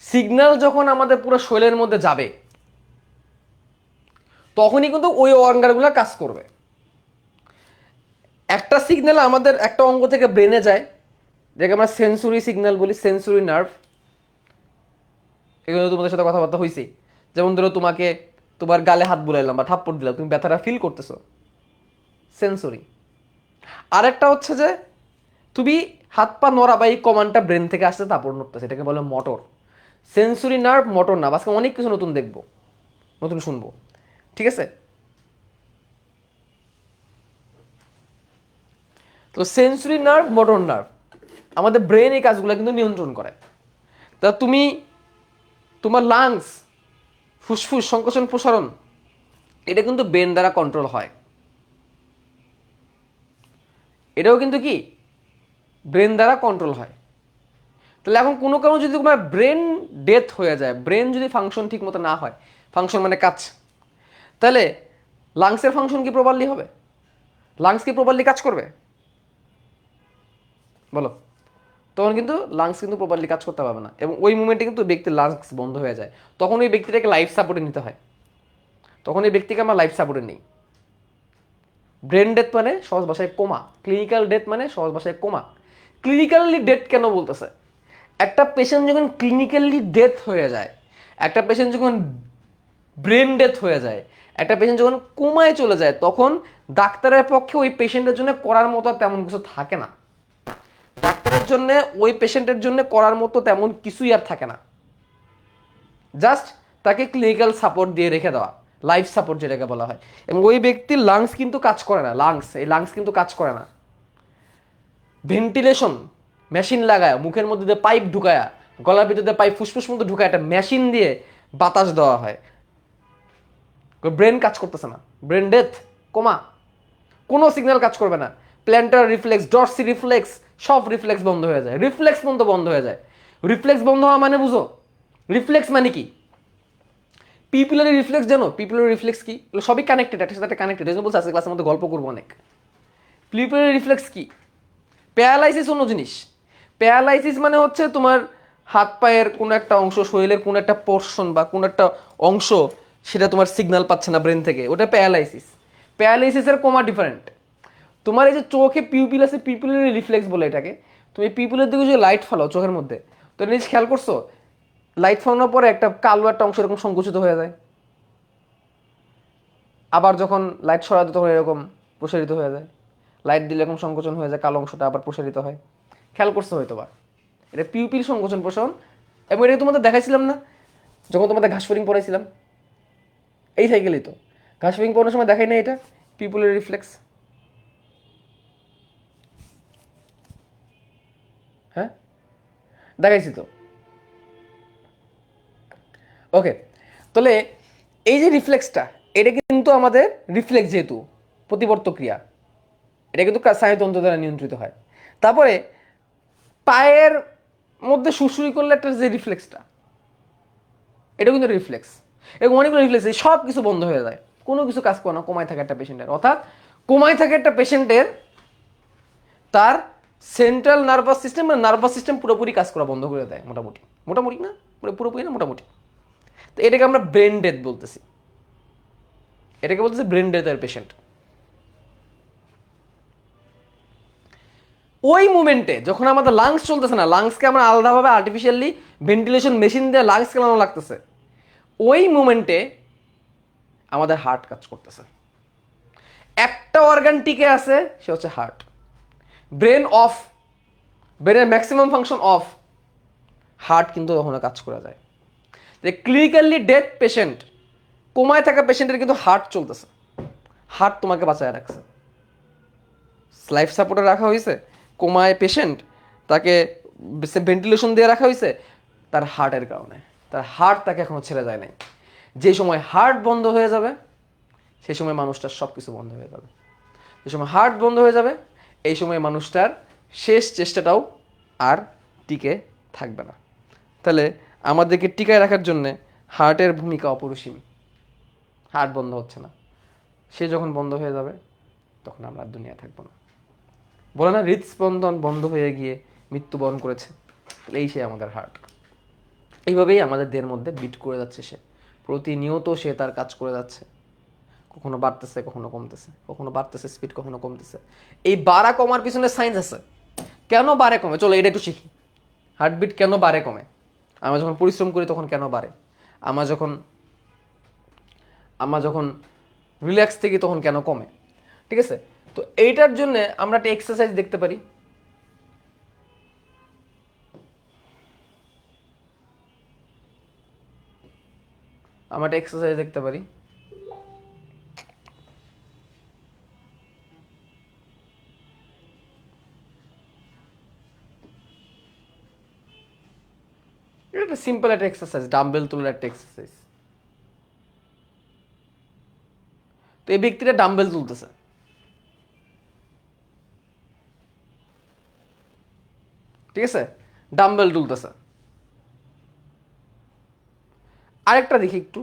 সিগন্যাল যখন আমাদের পুরো শরীরের মধ্যে যাবে, তখনই কিন্তু ওই অঙ্গগুলো কাজ করবে। একটা সিগন্যাল আমাদের একটা অঙ্গ থেকে ব্রেনে যায়, যেটাকে আমরা সেন্সরি সিগন্যাল বলি, সেন্সরি নার্ভ। এগুলো তোমাদের সাথে কথাবার্তা হয়েছে। যেমন ধরো তোমাকে তোমার গালে হাত বুলাইলাম বা থাপ্পড় দিলাম, তুমি ব্যথাটা ফিল করতেছো, সেন্সরি। আরেকটা হচ্ছে যে তুমি হাত পা নড়া বা এই কমান্ডটা ব্রেন থেকে আসতে তারপর নড়তেছে, এটাকে বলে motor. Sensory nerve, motor nerve, আজকে অনেক কিছু নতুন দেখবো, নতুন শুনবো, ঠিক আছে? তো সেন্সরি নার্ভ, মোটর নার্ভ, আমাদের ব্রেন এই কাজগুলো কিন্তু নিয়ন্ত্রণ করে। তা তুমি তোমার লাংস, ফুসফুস, সংকোচন প্রসারণ, এটা কিন্তু ব্রেন দ্বারা কন্ট্রোল হয়। এটাও কিন্তু কি ব্রেন দ্বারা কন্ট্রোল হয়। তাহলে এখন কোনো কারণে যদি তোমার ব্রেন ডেথ হয়ে যায়, ব্রেন যদি ফাংশন ঠিক মতো না হয়, ফাংশন মানে কাজ, তাহলে লাংসের ফাংশন কি প্রপারলি হবে? লাংস কি প্রপারলি কাজ করবে? বলো। তখন কিন্তু লাংস কিন্তু প্রপারলি কাজ করতে পারবে না, এবং ওই মুমেন্টে কিন্তু ব্যক্তির লাংস বন্ধ হয়ে যায়। তখন ওই ব্যক্তিটাকে লাইফ সাপোর্টে নিতে হয়, তখন এই ব্যক্তিকে আমরা লাইফ সাপোর্টে নিই। ব্রেন ডেথ মানে সহজ ভাষায় কোমা, ক্লিনিক্যাল ডেথ মানে সহজ ভাষায় কোমা। ক্লিনিক্যালি ডেথ কেন বলতেছে? একটা পেশেন্ট যখন ক্লিনিক্যালি ডেথ হয়ে যায়, একটা পেশেন্ট যখন ব্রেন ডেথ হয়ে যায়, একটা পেশেন্ট যখন কোমায় চলে যায়, তখন ডাক্তারের পক্ষে ওই পেশেন্টের জন্য করার মতো তেমন কিছু থাকে না। ডাক্তারের জন্য ওই পেশেন্টের জন্য করার মতো তেমন কিছুই আর থাকে না। জাস্ট তাকে ক্লিনিক্যাল সাপোর্ট দিয়ে রেখে দেওয়া, লাইফ সাপোর্ট যেটাকে বলা হয়। এবং ওই ব্যক্তির লাংস কিন্তু কাজ করে না, লাংস কিন্তু কাজ করে না। ভেন্টিলেশন মেশিন লাগায়, মুখের মধ্যে দিয়ে পাইপ ঢুকায়া, গলার ভিতরে পাইপ ফুসফুস মধ্যে ঢুকায়, একটা মেশিন দিয়ে বাতাস দেওয়া হয়। ব্রেন কাজ করতেছে না, ব্রেন ডেথ, কোমা, কোনো সিগন্যাল কাজ করবে না। প্ল্যান্টার রিফ্লেক্স, ডরসি রিফ্লেক্স, সব রিফ্লেক্স বন্ধ হয়ে যায়, রিফ্লেক্স বন্ধ হয়ে যায়। রিফ্লেক্স বন্ধ হওয়া মানে বুঝো, রিফ্লেক্স মানে কি? পিপুলারি রিফ্লেক্স জানো? পিপুলারি রিফ্লেক্স কি? এগুলো সবই কানেক্টেড, একটা সাথে কানেক্টেড। এই জন্য বলছি আজকে ক্লাসের মধ্যে গল্প করবো অনেক। পিপুলারি রিফ্লেক্স কি? প্যারালাইসিস অন্য জিনিস। প্যারালাইসিস মানে হচ্ছে তোমার হাত পায়ের কোনো একটা অংশ, শরীরের কোনো একটা পোর্শন বা কোনো একটা অংশ, সেটা তোমার সিগন্যাল পাচ্ছে না ব্রেন থেকে, ওটা প্যারালাইসিস। প্যারালাইসিসের coma different. তোমার এই যে চোখে পিউপিল আছে, পিপুলারি রিফ্লেক্স বলে এটাকে। তুমি পিপুলের দিকে যদি লাইট ফেলো চোখের মধ্যে, তো নিজ খেয়াল করছো লাইট ফেলানোর পরে একটা কালো একটা অংশ এরকম সংকুচিত হয়ে যায়, আবার যখন লাইট সরাতে তখন এরকম প্রসারিত হয়ে যায়। লাইট দিলে এরকম সংকোচন হয়ে যায়, কালো অংশটা আবার প্রসারিত হয়। খেয়াল করছো হয়তো বা, এটা পিউপিল সংকোচন প্রসারণ। এবং এটা তোমাদের দেখাইছিলাম না যখন তোমাদের ঘাস ফিরিং পড়াইছিলাম? এই সাইকেলই তো, ঘাস ফিরিং পড়ানোর সময় দেখাই না এটা পিপুলার রিফ্লেক্স? হ্যাঁ, দেখাইছি তো। ওকে, তাহলে এই যে রিফ্লেক্সটা, এটা কিন্তু আমাদের রিফ্লেক্স, যেহেতু প্রতিবর্ত ক্রিয়া, এটা কিন্তু স্নায়ুতন্ত্র দ্বারা নিয়ন্ত্রিত হয়। তারপরে পায়ের মধ্যে সুড়সুড়ি করলে একটা যে রিফ্লেক্সটা, এটা কিন্তু রিফ্লেক্স। এবং অনেকগুলো রিফ্লেক্স, সব কিছু বন্ধ হয়ে যায়, কোনো কিছু কাজ করে না কোমায় থাকে একটা পেশেন্টের। অর্থাৎ কোমায় থাকে একটা পেশেন্টের, তার সেন্ট্রাল নার্ভাস সিস্টেম বা নার্ভাস সিস্টেম পুরোপুরি কাজ করা বন্ধ করে দেয়, মোটামুটি। মোটামুটি না, পুরোপুরি না, মোটামুটি। তো এটাকে আমরা ব্রেন ডেথ বলতেছি, এটাকে বলতেছি ব্রেন ডেথের পেশেন্ট। ওই মুমেন্টে যখন আমাদের লাংস চলতেছে না, লাংসকে আমরা আলাদাভাবে আর্টিফিশিয়ালি ভেন্টিলেশন মেশিন দিয়ে লাংস চালানো লাগতেছে, ওই মুমেন্টে আমাদের হার্ট কাজ করতেছে। একটা অর্গান টিকে আছে, সে হচ্ছে হার্ট। ব্রেন অফ, ব্রেনের ম্যাক্সিমাম ফাংশন অফ, হার্ট কিন্তু তখন কাজ করা যায়। ক্লিনিক্যালি ডেথ পেশেন্ট, কোমায় থাকা পেশেন্টের কিন্তু হার্ট চলতেছে, হার্ট তোমাকে বাঁচায় রাখছে, লাইফ সাপোর্টে রাখা হয়েছে, কোমায় পেশেন্ট তাকে ভেন্টিলেশন দিয়ে রাখা হয়েছে তার হার্টের কারণে, তার হার্ট তাকে এখনো ছেড়ে যায় নাই। যে সময় হার্ট বন্ধ হয়ে যাবে সেই সময় মানুষটার সব কিছু বন্ধ হয়ে যাবে। যে সময় হার্ট বন্ধ হয়ে যাবে এই সময় মানুষটার শেষ চেষ্টাটাও আর টিকে থাকবে না। তাহলে আমাদেরকে টিকায় রাখার জন্যে হার্টের ভূমিকা অপরিসীম। হার্ট বন্ধ হচ্ছে না, সে যখন বন্ধ হয়ে যাবে তখন আমরা আর দুনিয়া থাকবো না। বলে না হৃদস্পন্দন বন্ধ হয়ে গিয়ে মৃত্যুবরণ করেছে, এই সে আমাদের হার্ট। এইভাবেই আমাদের দেহের মধ্যে বিট করে যাচ্ছে, সে প্রতিনিয়ত সে তার কাজ করে যাচ্ছে, কখনো বাড়তেছে কখনো কমতেছে, কখনো বাড়তেছে স্পিড কখনো কমতেছে। এই বাড়া কমার পিছনে সায়েন্স আছে, কেন বাড়ে কমে, চলো এটা একটু শিখি। হার্টবিট কেন বাড়ে কমে, আমরা যখন পরিশ্রম করি তখন কেন বাড়ে, আমরা যখন রিল্যাক্স থাকি তখন কেন কমে, ঠিক আছে? তো এইটার জন্য আমরা একটা এক্সারসাইজ দেখতে পারি। আমরা একটা এক্সারসাইজ দেখতে পারি। এটা একটা সিম্পল একটা এক্সারসাইজ, ডাম্বেল তোলার একটা এক্সারসাইজ। তো এই ব্যক্তিটা ডাম্বেল তুলতেছে, ঠিক আছে, ডাম্বেল তুলতেছে। আরেকটা দেখি একটু,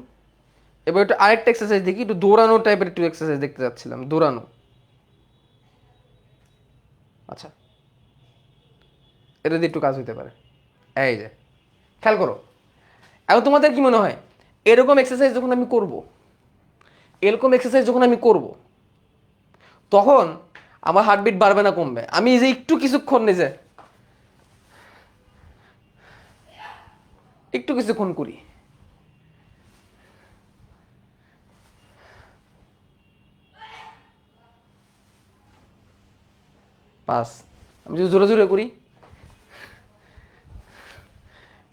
এবার একটু আরেকটা এক্সারসাইজ দেখি, একটু দৌড়ানো টাইপের একটু এক্সারসাইজ দেখতে যাচ্ছিলাম, দৌড়ানো। আচ্ছা, এটা দিয়ে একটু কাজ হইতে পারে। এই যে খেয়াল করো, এখন তোমাদের কি মনে হয় এরকম এক্সারসাইজ যখন আমি করব, এরকম এক্সারসাইজ যখন আমি করব তখন আমার হার্টবিট বাড়বে না কমবে? আমি যে একটু কিছুক্ষণ নিজে একটু কিছুক্ষণ করি, পাস, আমি যদি জোরে জোরে করি,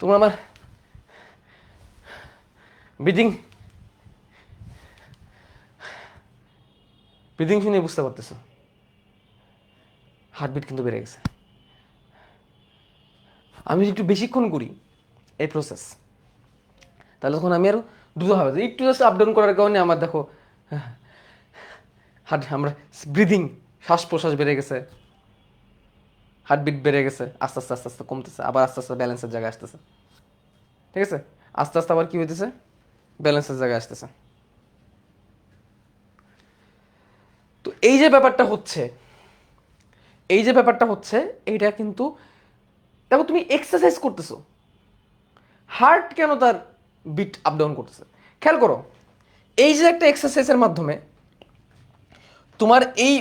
তোমরা আমার ব্রিদিং ব্রিদিং শুনে বুঝতে পারতেছো হার্টবিট কিন্তু বেড়ে গেছে। আমি যদি একটু বেশিক্ষণ করি এই প্রসেস, তাহলে তখন আমি আরো দ্রুত হবে, একটু জাস্ট আপ ডাউন করার কারণে আমার দেখো আমরা ব্রিদিং, শ্বাস প্রশ্বাস বেড়ে গেছে, হার্টবিট বেড়ে গেছে, আস্তে আস্তে আস্তে আস্তে কমতেছে, আবার আস্তে আস্তে ব্যালেন্সের জায়গায় আসতেছে, ঠিক আছে? আস্তে আস্তে আবার কি হইতেছে, ব্যালেন্সের জায়গায় আসতেছে। তো এই যে ব্যাপারটা হচ্ছে, এইটা কিন্তু দেখো তুমি এক্সারসাইজ করতেছো, হার্ট কেন তার বিট আপ ডাউন করতেছে, খেয়াল করো। এই যে একটা এক্সারসাইজের মাধ্যমে তোমার এই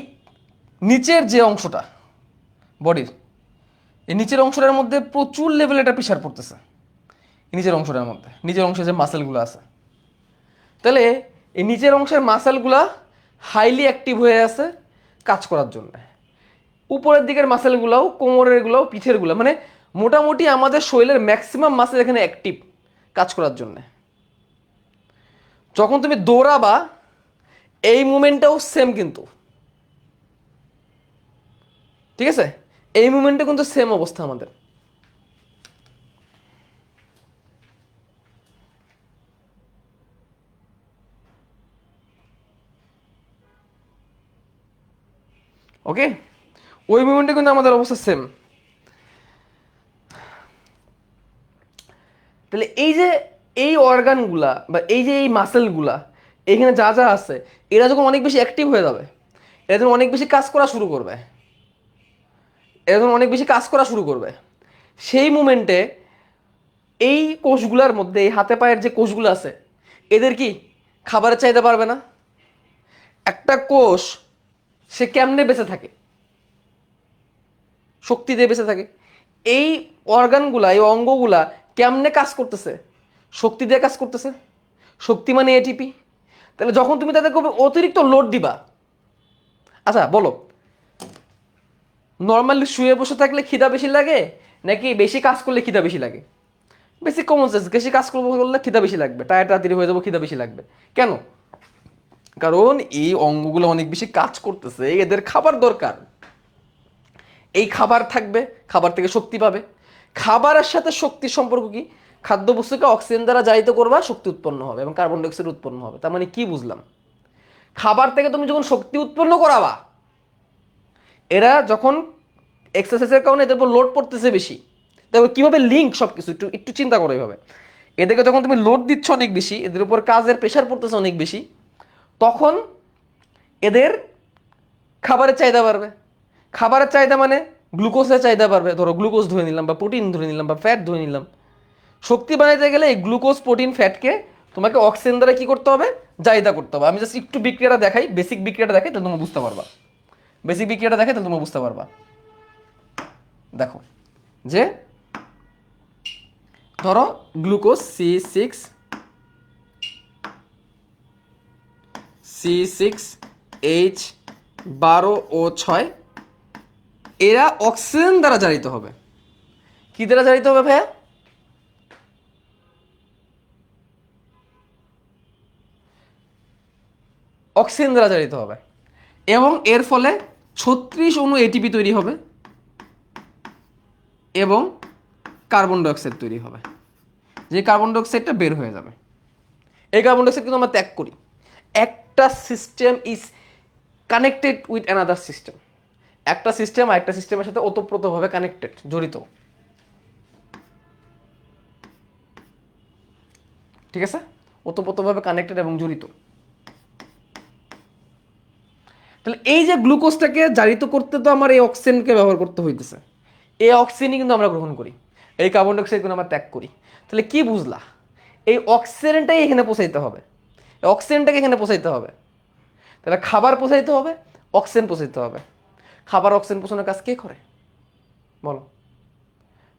নিচের যে অংশটা বডির, এই নিচের অংশটার মধ্যে প্রচুর লেভেলে একটা প্রেশার পড়তেছে, নিচের অংশটার মধ্যে, নিচের অংশে যে মাসেলগুলো আছে, তাহলে এই নিচের অংশের মাসেলগুলা হাইলি অ্যাক্টিভ হয়ে আছে কাজ করার জন্য, উপরের দিকের মাসেলগুলাও, কোমরেরগুলাও, পিঠেরগুলো, মানে মোটামুটি আমাদের শরীরের ম্যাক্সিমাম মাসেল এখানে অ্যাক্টিভ কাজ করার জন্য। যখন তুমি দৌড়াবা এই মুভমেন্টটাও সেম কিন্তু, ঠিক আছে, এই মুভমেন্টে কিন্তু সেম অবস্থা আমাদের। ওকে, ওই মুভমেন্টে কিন্তু আমাদের অবস্থা সেম। তাহলে এই যে এই অর্গানগুলা বা এই যে এই মাসেলগুলা এখানে যা যা আছে, এরা যখন অনেক বেশি অ্যাক্টিভ হয়ে যাবে, এরা যখন অনেক বেশি কাজ করা শুরু করবে, সেই মুমেন্টে এই কোষগুলার মধ্যে, এই হাতে পায়ের যে কোষগুলো আছে, এদের কি খাবারের চাইতে পারবে না? একটা কোষ সে কেমনে বেঁচে থাকে, শক্তি দিয়ে বেঁচে থাকে। এই অর্গানগুলা, এই অঙ্গগুলা কেমনে কাজ করতেছে, শক্তি দিয়ে কাজ করতেছে, শক্তি মানে এটিপি। তাহলে যখন তুমি তাদেরকে অতিরিক্ত লোড দিবা, আচ্ছা বলো, নর্মালি শুয়ে বসে থাকলে খিদা বেশি লাগে নাকি বেশি কাজ করলে খিদা বেশি লাগে? বেশি কমন সেন্স, বেশি কাজ করবো করলে খিদা বেশি লাগবে, টায়ার তাড়াতাড়ি হয়ে যাবো, খিদা বেশি লাগবে। কেন? কারণ এই অঙ্গগুলো অনেক বেশি কাজ করতেছে, এদের খাবার দরকার। এই খাবার থাকবে, খাবার থেকে শক্তি পাবে। খাবারের সাথে শক্তির সম্পর্ক কি? খাদ্যবস্তুকে অক্সিজেন দ্বারা জারিত করবা, শক্তি উৎপন্ন হবে এবং কার্বন ডাইঅক্সাইড উৎপন্ন হবে। তার মানে কি বুঝলাম? খাবার থেকে তুমি যখন শক্তি উৎপন্ন করাবা, এরা যখন এক্সারসাইজের কারণে এদের উপর লোড পড়তেছে বেশি, তারপর কীভাবে লিঙ্ক সব কিছু একটু একটু চিন্তা করো এইভাবে। এদেরকে যখন তুমি লোড দিচ্ছ অনেক বেশি, এদের উপর কাজের প্রেশার পড়তেছে অনেক বেশি, তখন এদের খাবারের চাহিদা বাড়বে। খাবারের চাহিদা মানে গ্লুকোজের চাহিদা বাড়বে। ধরো গ্লুকোজ ধরে নিলাম, বা প্রোটিন ধরে নিলাম, বা ফ্যাট ধরে নিলাম। শক্তি বানাইতে গেলে এই গ্লুকোজ, প্রোটিন, ফ্যাটকে তোমাকে অক্সিজেন দ্বারা কি করতে হবে? জাহিদা করতে হবে। আমি জাস্ট একটু বিক্রিয়াটা দেখাই, বেসিক বিক্রিয়াটা দেখাই, তাহলে তোমরা বুঝতে পারবা। বেসিক বিক্রিয়াটা দেখাই, তাহলে তোমরা বুঝতে পারবা। দেখো যে ধরো গ্লুকোজ C6H12O6, এরা অক্সিজেন দ্বারা জারিত হবে। কি দ্বারা জারিত হবে ভাইয়া? অক্সিজেন দ্বারা জারিত হবে। এবং এর ফলে 36 অণু এটিপি তৈরি হবে এবং কার্বন ডাইঅক্সাইড তৈরি হবে। যে কার্বন ডাইঅক্সাইডটা বের হয়ে যাবে, এই কার্বন ডাইঅক্সাইড কিন্তু আমরা ত্যাগ করি। একটা system is connected with another system. একটা সিস্টেম আর একটা সিস্টেমের সাথে ওতপ্রোতভাবে কানেক্টেড, জড়িত। ঠিক আছে? ওতপ্রোতভাবে কানেক্টেড এবং জড়িত। তাহলে এই যে গ্লুকোজটাকে জারিত করতে তো আমার এই অক্সিজেনকে ব্যবহার করতে হইতেছে। এই অক্সিজেনই কিন্তু আমরা গ্রহণ করি, এই কার্বন ডাইঅক্সাইড কিন্তু আমরা ত্যাগ করি। তাহলে কি বুঝলা? এই অক্সিজেনটাই এখানে পৌঁছাইতে হবে, এই অক্সিজেনটাকে এখানে পৌঁছাইতে হবে। তাহলে খাবার পৌঁছাইতে হবে, অক্সিজেন পৌঁছাইতে হবে। খাবার অক্সিজেন পৌঁছানোর কাজ কে করে বলো?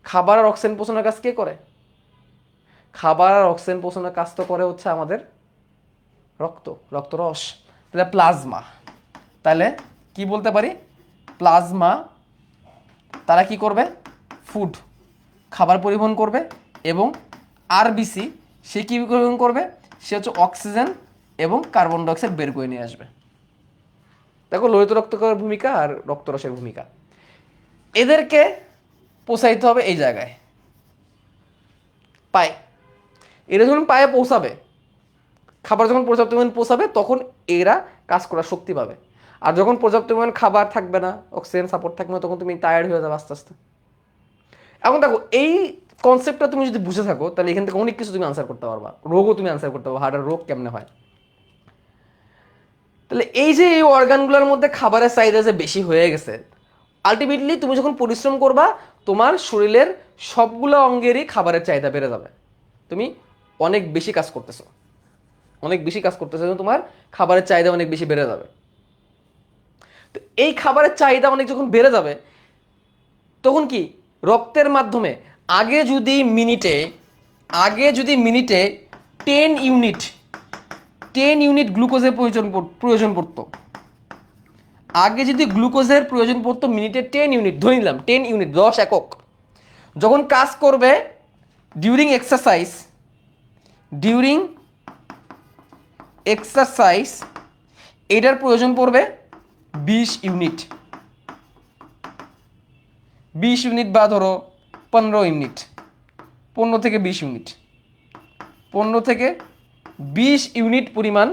খাবার আর অক্সিজেন পৌঁছানোর কাজ কে করে? খাবার আর অক্সিজেন পৌঁছানোর কাজ তো করে হচ্ছে আমাদের রক্ত, রক্তরস, তাহলে প্লাজমা। তাহলে কি বলতে পারি? প্লাজমা তারা কি করবে? ফুড, খাবার পরিবহন করবে। এবং আরবিসি সে কি পরিবহন করবে? সে হচ্ছে অক্সিজেন এবং কার্বন ডাইঅক্সাইড বের করে নিয়ে আসবে। দেখো লোহিত রক্তকণের ভূমিকা আর রক্তরসের ভূমিকা। এদেরকে পৌঁছাইতে হবে এই জায়গায়, পায়ে। এরা যখন পায়ে পৌঁছাবে, খাবার যখন পর্যাপ্ত পরিমাণ পৌঁছাবে, তখন এরা কাজ করার শক্তি পাবে। আর যখন পর্যাপ্ত পরিমাণ খাবার থাকবে না, অক্সিজেন সাপোর্ট থাকবে না, তখন তুমি টায়ার্ড হয়ে যাবে আস্তে আস্তে। এখন দেখো এই কনসেপ্টটা তুমি যদি বুঝে থাকো, তাহলে এখান থেকে অনেক কিছু তুমি আনসার করতে পারবা। রোগও তুমি আনসার করতে পারবা, হার্টের রোগ কেমনে হয়। তাহলে এই যে এই অর্গানগুলোর মধ্যে খাবারের চাহিদা যে বেশি হয়ে গেছে, আলটিমেটলি তুমি যখন পরিশ্রম করবা, তোমার শরীরের সবগুলো অঙ্গেরই খাবারের চাহিদা বেড়ে যাবে। তুমি অনেক বেশি কাজ করতেছো, অনেক বেশি কাজ করতেছো, তোমার খাবারের চাহিদা অনেক বেশি বেড়ে যাবে। তো এই খাবারের চাহিদা অনেক যখন বেড়ে যাবে, তখন কি রক্তের মাধ্যমে আগে যদি মিনিটে 10 ইউনিট গ্লুকোজের প্রয়োজন পড়তো, আগে যদি গ্লুকোজের প্রয়োজন পড়তো মিনিটে 10 ইউনিট, ধরে নিলাম 10 ইউনিট, 10 একক, যখন কাজ করবে ডিউরিং এক্সারসাইজ এটার প্রয়োজন পড়বে 20 ইউনিট, 20 ইউনিট বা ধরো 15 ইউনিট, 15 থেকে 20 ইউনিট, 15 থেকে 20 ইউনিট পরিমাণ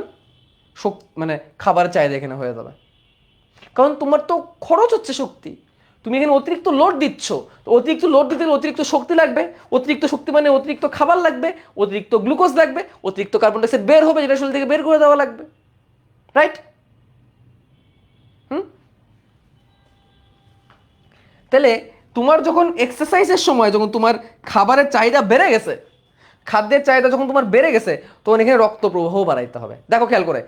মানে খাবারের চাহিদা এখানে হয়ে যাবে। কারণ তোমার তো খরচ হচ্ছে শক্তি, তুমি এখানে অতিরিক্ত লোড দিচ্ছ। তো অতিরিক্ত লোড দিতে অতিরিক্ত শক্তি লাগবে, অতিরিক্ত শক্তি মানে অতিরিক্ত খাবার লাগবে, অতিরিক্ত গ্লুকোজ লাগবে, অতিরিক্ত কার্বন ডাইঅক্সাইড বের হবে, যেটা শরীর থেকে বের করে দেওয়া লাগবে। রাইট? তাহলে তোমার যখন এক্সারসাইজের সময় যখন তোমার খাবারের চাহিদা বেড়ে গেছে, খাদ্যের চাহিদা যখন তোমার বেড়ে গেছে, তখন এখানে রক্ত প্রবাহ বাড়াইতে হবে। দেখো খেয়াল করে,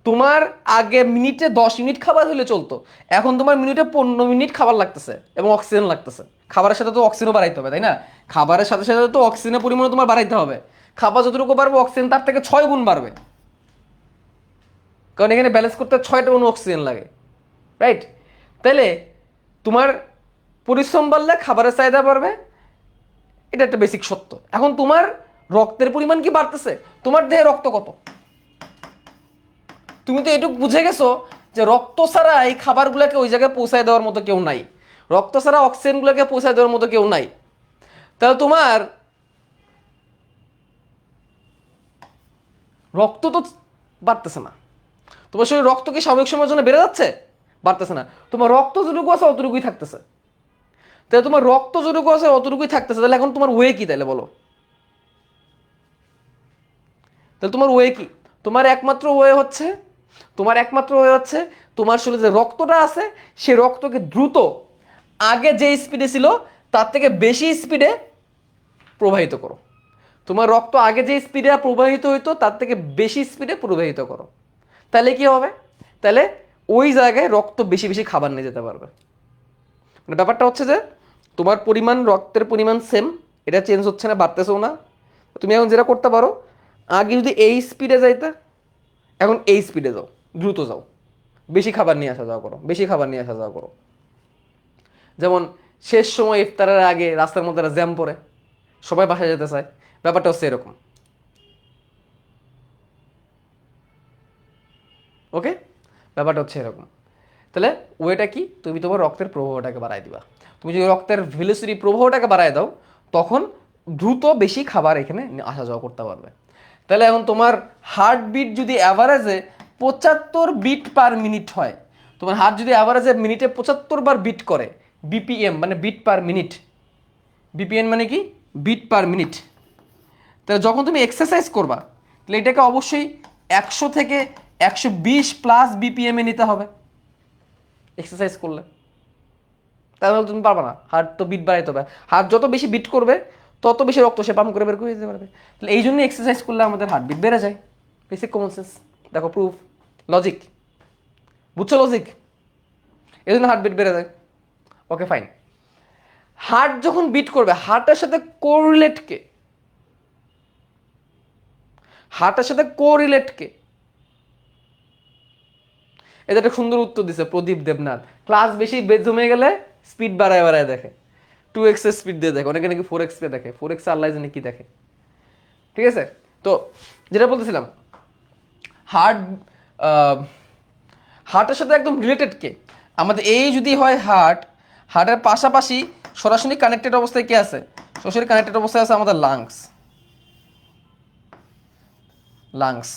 তোমার আগে মিনিটে 10 ইউনিট খাবার হলে চলতো, এখন তোমার মিনিটে 15 মিনিট খাবার লাগতেছে এবং অক্সিজেন লাগতেছে। খাবারের সাথে তো অক্সিজেনও বাড়াইতে হবে, তাই না? খাবারের সাথে সাথে তো অক্সিজেনের পরিমাণও তোমার বাড়াইতে হবে। খাবার যতটুকু বাড়বে, অক্সিজেন তার থেকে 6 গুণ বাড়বে, কারণ এখানে ব্যালেন্স করতে 6টা অণু অক্সিজেন লাগে। রাইট? তাহলে তোমার পরিশ্রম বাড়লে খাবারের চাহিদা বাড়বে, এটা একটা বেসিক সত্য। এখন তোমার রক্তের পরিমাণ কি বাড়তেছে? তোমার দেহে রক্ত কত? তুমি তো এটুকু বুঝে গেছো যে রক্ত ছাড়া এই খাবারগুলোকে ওই জায়গায় পৌঁছায় দেওয়ার মতো কেউ নাই, রক্ত ছাড়া অক্সিজেনগুলোকে পৌঁছায় দেওয়ার মতো কেউ নাই। তাহলে তোমার রক্ত তো বাড়তেছে না। তোমার শরীরে রক্ত কি সাময়িক সময়ের জন্য বেড়ে যাচ্ছে? বাড়তেছে না। তোমার রক্ত যতটুকু আছে অতটুকুই থাকতেছে। তাহলে তোমার রক্ত যতটুকু আছে অতটুকুই থাকতেছে, তাহলে এখন তোমার ওয়ে কি তাহলে বলো? তাহলে তোমার ওয়ে কি? তোমার একমাত্র ওয়ে হচ্ছে তোমার শরীরে যে রক্তটা আছে সেই রক্তকে দ্রুত আগে যে স্পিডে ছিল তার থেকে বেশি স্পিডে প্রবাহিত করো। তোমার রক্ত আগে যে স্পিডে প্রবাহিত হইতো তার থেকে বেশি স্পিডে প্রবাহিত করো। তাহলে কি হবে? তাহলে ওই জায়গায় রক্ত বেশি বেশি খাবার নিয়ে যেতে পারবে। মানে ব্যাপারটা হচ্ছে যে তোমার পরিমাণ, রক্তের পরিমাণ সেম, এটা চেঞ্জ হচ্ছে না, বাড়তেছেও না। তুমি এখন যেটা করতে পারো, আগে যদি এই স্পিডে যাইতে, এখন এই স্পিডে যাও, দ্রুত যাও, বেশি খাবার নিয়ে আসা যাওয়া করো, বেশি খাবার নিয়ে আসা যাওয়া করো। যেমন শেষ সময় ইফতারের আগে রাস্তার মধ্যে একটা জ্যাম পড়ে, সবাই বাসায় যেতে চায়, ব্যাপারটা হচ্ছে এরকম। ওকে, ব্যাপারটা হচ্ছে এরকম। তাহলে ওয়েটা কি? তুমি তোমার রক্তের প্রবাহটাকে বাড়াই দিবা। তুমি যদি রক্তের ভেলোসিটি, প্রবাহটাকে বাড়ায় দাও, তখন দ্রুত বেশি খাবার এখানে আসা যাওয়া করতে পারবে। তাহলে এখন তোমার হার্টবিট যদি অ্যাভারেজে 75 বিট পার মিনিট হয়, তোমার হার্ট যদি অ্যাভারেজে মিনিটে 75 বার বিট করে, বিপিএম মানে বিট পার মিনিট, বিপিএম মানে কি? Beat per minute. তাহলে যখন তুমি এক্সারসাইজ করবা, তাহলে এটাকে অবশ্যই 100 থেকে 120 প্লাস বিপিএম এ নিতে হবে এক্সারসাইজ করলে। তাহলে তুমি পারবে না, হার্ট তো বিট বাড়াইতে হবে। হার্ট যত বেশি বিট করবে তত বেশি রক্ত সে পাম্প করে বের করে দিতে পারবে। তাহলে এই জন্য এক্সারসাইজ করলে আমাদের হার্ট বিট বেড়ে যায়। বেসিক কমন সেন্স, দেখো প্রুফ, লজিক, বুঝছো লজিক? এই জন্য হার্ট বিট বেড়ে যায়। Okay fine. হার্ট যখন বিট করবে, হার্টের সাথে কোরিলেট কে? হার্টের সাথে কোরিলেট কে? এটা একটা সুন্দর উত্তর দিছে প্রদীপ দেবনাথ। ক্লাস বেশি জমে গেলে স্পিড বাড়ায় বাড়ায় দেখে, 2x এর স্পিড দিয়ে দেখে, অনেকে নাকি 4x এ দেখে, 4x আল্লাহ জানে কি দেখে। ঠিক আছে, তো যেটা বলতেছিলাম, হার্ট হার্টের সাথে একদম রিলেটেড কে? আমাদের এই যদি হয় হার্ট, হার্টের পাশাপাশি সরাসরি কানেক্টেড অবস্থায় কে আছে? সরাসরি কানেক্টেড অবস্থায় আছে আমাদের লাংস। লাংস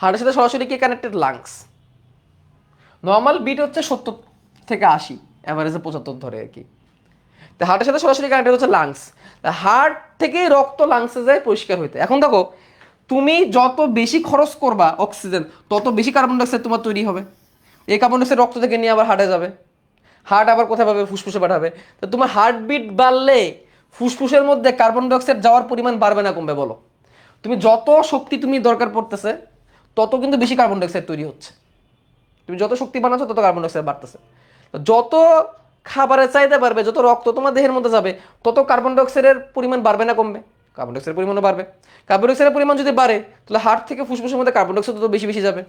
হার্টের সাথে সরাসরি কে কানেক্টেড? লাংস। নর্মাল বিট হচ্ছে 70 থেকে 80, অ্যাভারেজে 75 ধরে আর কি। তো হার্টের সাথে সরাসরি কানেক্টেড হচ্ছে লাংস। হার্ট থেকে রক্ত লাংসে যায় পরিষ্কার হইতে। এখন দেখো, তুমি যত বেশি খরচ করবা অক্সিজেন, তত বেশি কার্বন ডাইঅক্সাইড তোমার তৈরি হবে। এই কার্বন ডাইঅক্সাইড রক্ত থেকে নিয়ে আবার হার্টে যাবে, হার্ট আবার কোথায় পাবে? ফুসফুসে পাঠাবে। তো তোমার হার্টবিট বাড়লে ফুসফুসের মধ্যে কার্বন ডাইঅক্সাইড যাওয়ার পরিমাণ বাড়বে না কমবে বলো? তুমি যত শক্তি তুমি দরকার পড়তেছে তত কিন্তু বেশি কার্বন ডাইঅক্সাইড তৈরি হচ্ছে। তুমি যত শক্তি বানাচ্ছ তত কার্বন ডাইঅক্সাইড বাড়তেছে। যত খাবারের চাহিদা বাড়বে, যত রক্ত তোমার দেহের মধ্যে যাবে, তত কার্বন ডাইঅক্সাইডের পরিমাণ বাড়বে না কমবে? কার্বন ডাইঅক্সাইডের পরিমাণও বাড়বে। কার্বন ডাইঅক্সাইডের পরিমাণ যদি বাড়ে, তাহলে হার্ট থেকে ফুসফুসের মধ্যে কার্বন ডাইঅক্সাইড তো বেশি বেশি যাবে।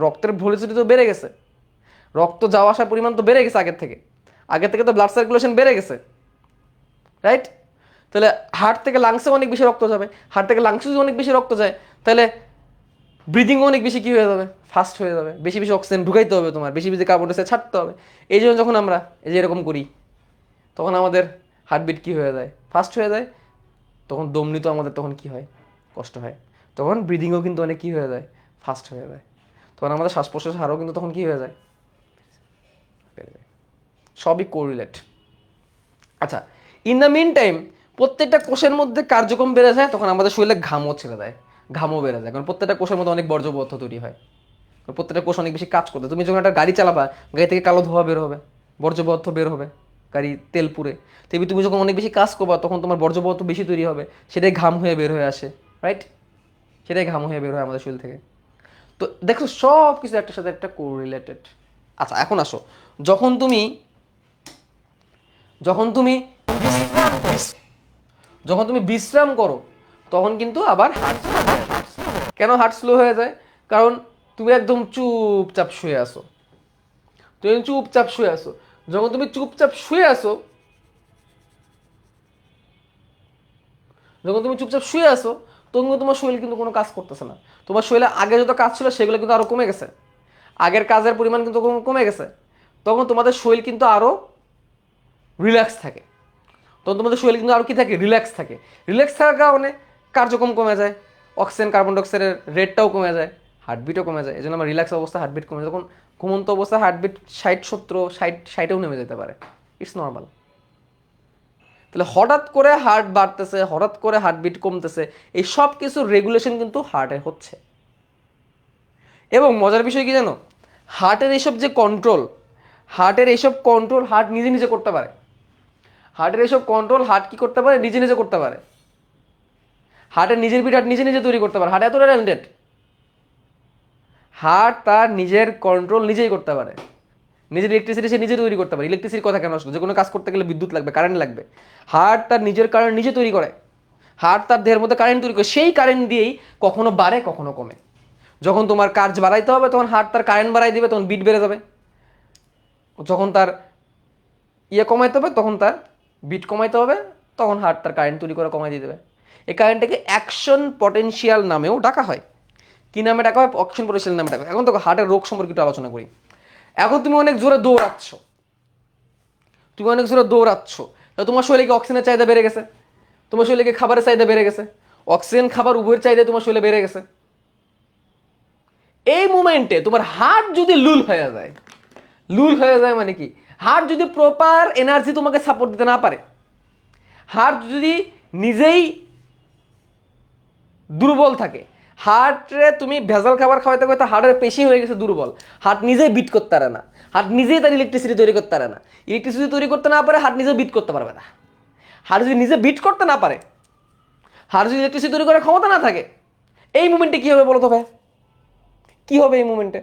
রক্তের ভলিউম তো বেড়ে গেছে, রক্ত যাওয়া আসার পরিমাণ তো বেড়ে গেছে আগের থেকে তো ব্লাড সার্কুলেশন বেড়ে গেছে, রাইট? তাহলে হার্ট থেকে লাংসে অনেক বেশি রক্ত যাবে। হার্ট থেকে লাংসে যদি অনেক বেশি রক্ত যায়, তাহলে ব্রিদিংও অনেক বেশি কী হয়ে যাবে? ফাস্ট হয়ে যাবে। বেশি বেশি অক্সিজেন ঢুকাইতে হবে তোমার, বেশি বেশি কার্বন ডাইঅক্সাইড ছাড়তে হবে। এই জন্য যখন আমরা এই যে এরকম করি, তখন আমাদের হার্টবিট কী হয়ে যায়? ফাস্ট হয়ে যায়। তখন দম নিতে আমাদের তখন কী হয়? কষ্ট হয়। তখন ব্রিদিংও কিন্তু অনেক কী হয়ে যায়? ফাস্ট হয়ে যায়। তখন আমাদের শ্বাস প্রশ্বাসের হারও কিন্তু তখন কী হয়ে যায়? বেড়ে যায়। সবই কোরিলেট। আচ্ছা, ইন দ্য মিন টাইম প্রত্যেকটা কোষের মধ্যে কার্যক্রম বেড়ে যায়, তখন আমাদের শরীরে ঘামও ছেড়ে দেয়, ঘামও বেড়ে যায়। কারণ প্রত্যেকটা কোষের মধ্যে অনেক বর্জ্য পদার্থ তৈরি হয়, প্রত্যেকটা কোষ অনেক বেশি কাজ করতে। তুমি যখন একটা গাড়ি চালাবা, গাড়ি থেকে কালো ধোঁয়া বের হবে, বর্জ্য পদার্থ বের হবে, গাড়ি তেল পুড়ে। তুমি যখন অনেক বেশি কাজ করবা, তখন তোমার বর্জ্য পদার্থ বেশি তৈরি হবে, সেটাই ঘাম হয়ে বের হয়ে আসে, রাইট? সেটাই ঘাম হয়ে বের হয় আমাদের শরীর থেকে। তো দেখো, সব কিছু একটার সাথে একটা কোরিলেটেড। আচ্ছা, এখন আসো, যখন তুমি যখন তুমি যখন তুমি বিশ্রাম করো, তখন কিন্তু আবার হার্ট স্লো হয়ে যায়। কেন হার্ট স্লো হয়ে যায়? কারণ তুমি একদম চুপচাপ শুয়ে আসো। যখন তুমি চুপচাপ শুয়ে আসো, যখন তুমি চুপচাপ শুয়ে আসো তখন কিন্তু তোমার শরীর কিন্তু কোনো কাজ করতেছে না, তোমার শরীরে আগে যত কাজ ছিল সেগুলো কিন্তু আরো কমে গেছে, আগের কাজের পরিমাণ কিন্তু কমে গেছে, তখন তোমাদের শরীর কিন্তু আরো রিল্যাক্স থাকে, তখন তোমাদের শরীর কিন্তু আরো কি থাকে, রিল্যাক্স থাকে, রিল্যাক্স থাকার কারণে কার্যক্রম কমে যায়, অক্সিজেন কার্বন ডাইঅক্সাইডের রেটটাও কমে যায়, হার্টবিটও কমে যায়, এই জন্য আমার রিল্যাক্স অবস্থা হার্টবিট কমে যায়, যখন ঘুমন্ত অবস্থায় হার্টবিট 60 70 60-60-এও নেমে যেতে পারে, ইটস নর্মাল। তাহলে হঠাৎ করে হার্ট বাড়তেছে, হঠাৎ করে হার্টবিট কমতেছে, এই সব কিছু রেগুলেশন কিন্তু হার্টে হচ্ছে। এবং মজার বিষয় কি জানো, হার্টের এইসব যে কন্ট্রোল, হার্টের এইসব কন্ট্রোল হার্ট নিজে নিজে করতে পারে, হার্টের এইসব কন্ট্রোল হার্ট কি করতে পারে, নিজে নিজে করতে পারে, হার্টের নিজের বিট হার্ট নিজে নিজে তৈরি করতে পারে, হার্ট এতটা ট্যালেন্টেড, হার্ট তার নিজের কন্ট্রোল নিজেই করতে পারে, নিজের ইলেকট্রিসিটি সে নিজে তৈরি করতে পারে। ইলেকট্রিসিটির কথা কেন আসলো, যে কোনো কাজ করতে গেলে বিদ্যুৎ লাগবে, কারেন্ট লাগবে, হার্ট তার নিজের কারেন্ট নিজে তৈরি করে, হার্ট তার দেহের মধ্যে কারেন্ট তৈরি করে, সেই কারেন্ট দিয়েই কখনো বাড়ে কখনো কমে। যখন তোমার কাজ বাড়াইতে হবে তখন হার্ট তার কারেন্ট বাড়াই দিবে, তখন বিট বেড়ে যাবে, যখন তার কমাইতে হবে তখন তার বিট কমাইতে হবে, তখন হার্ট তার কারেন্ট তৈরি করে কমাই দিয়ে দেবে। এই কারেন্টটাকে অ্যাকশন পটেনশিয়াল নামেও ডাকা হয়। কি নামে ডাকা হয়, অ্যাকশন পটেনশিয়াল নামে ডাকা হয়। এখন তো হার্টের রোগ সম্পর্কে একটু আলোচনা করি। এখন তুমি অনেক জোরে দৌড়াচ্ছ, তুমি অনেক জোরে দৌড়াচ্ছ, তোমার শরীরে কি অক্সিজেনের চাহিদা বেড়ে গেছে, তোমার শরীরে কি খাবারের চাহিদা বেড়ে গেছে, অক্সিজেন খাবার উভয়ের চাহিদা তোমার শরীরে বেড়ে গেছে। এই মুমেন্টে তোমার হার্ট যদি লুল হয়ে যায়, লুল হয়ে যায় মানে কি, হার্ট যদি প্রপার এনার্জি তোমাকে সাপোর্ট দিতে না পারে, হার্ট যদি নিজেই দুর্বল থাকে, হার্টে তুমি ভেজাল খাবার খাওয়াইতে খাওয়াইতে হার্টের পেশি হয়ে গেছে দুর্বল, হার্ট নিজেই বিট করতে পারে না, হার্ট নিজেই তার ইলেকট্রিসিটি তৈরি করতে পারে না, ইলেকট্রিসিটি তৈরি করতে না পারে হার্ট নিজে বিট করতে পারবে না, হার্ট যদি নিজে বিট করতে না পারে, হার্ট যদি ইলেকট্রিসিটি তৈরি করার ক্ষমতা না থাকে, এই মুমেন্টে কি হবে বলো তো ভাই, কি হবে এই মুমেন্টে?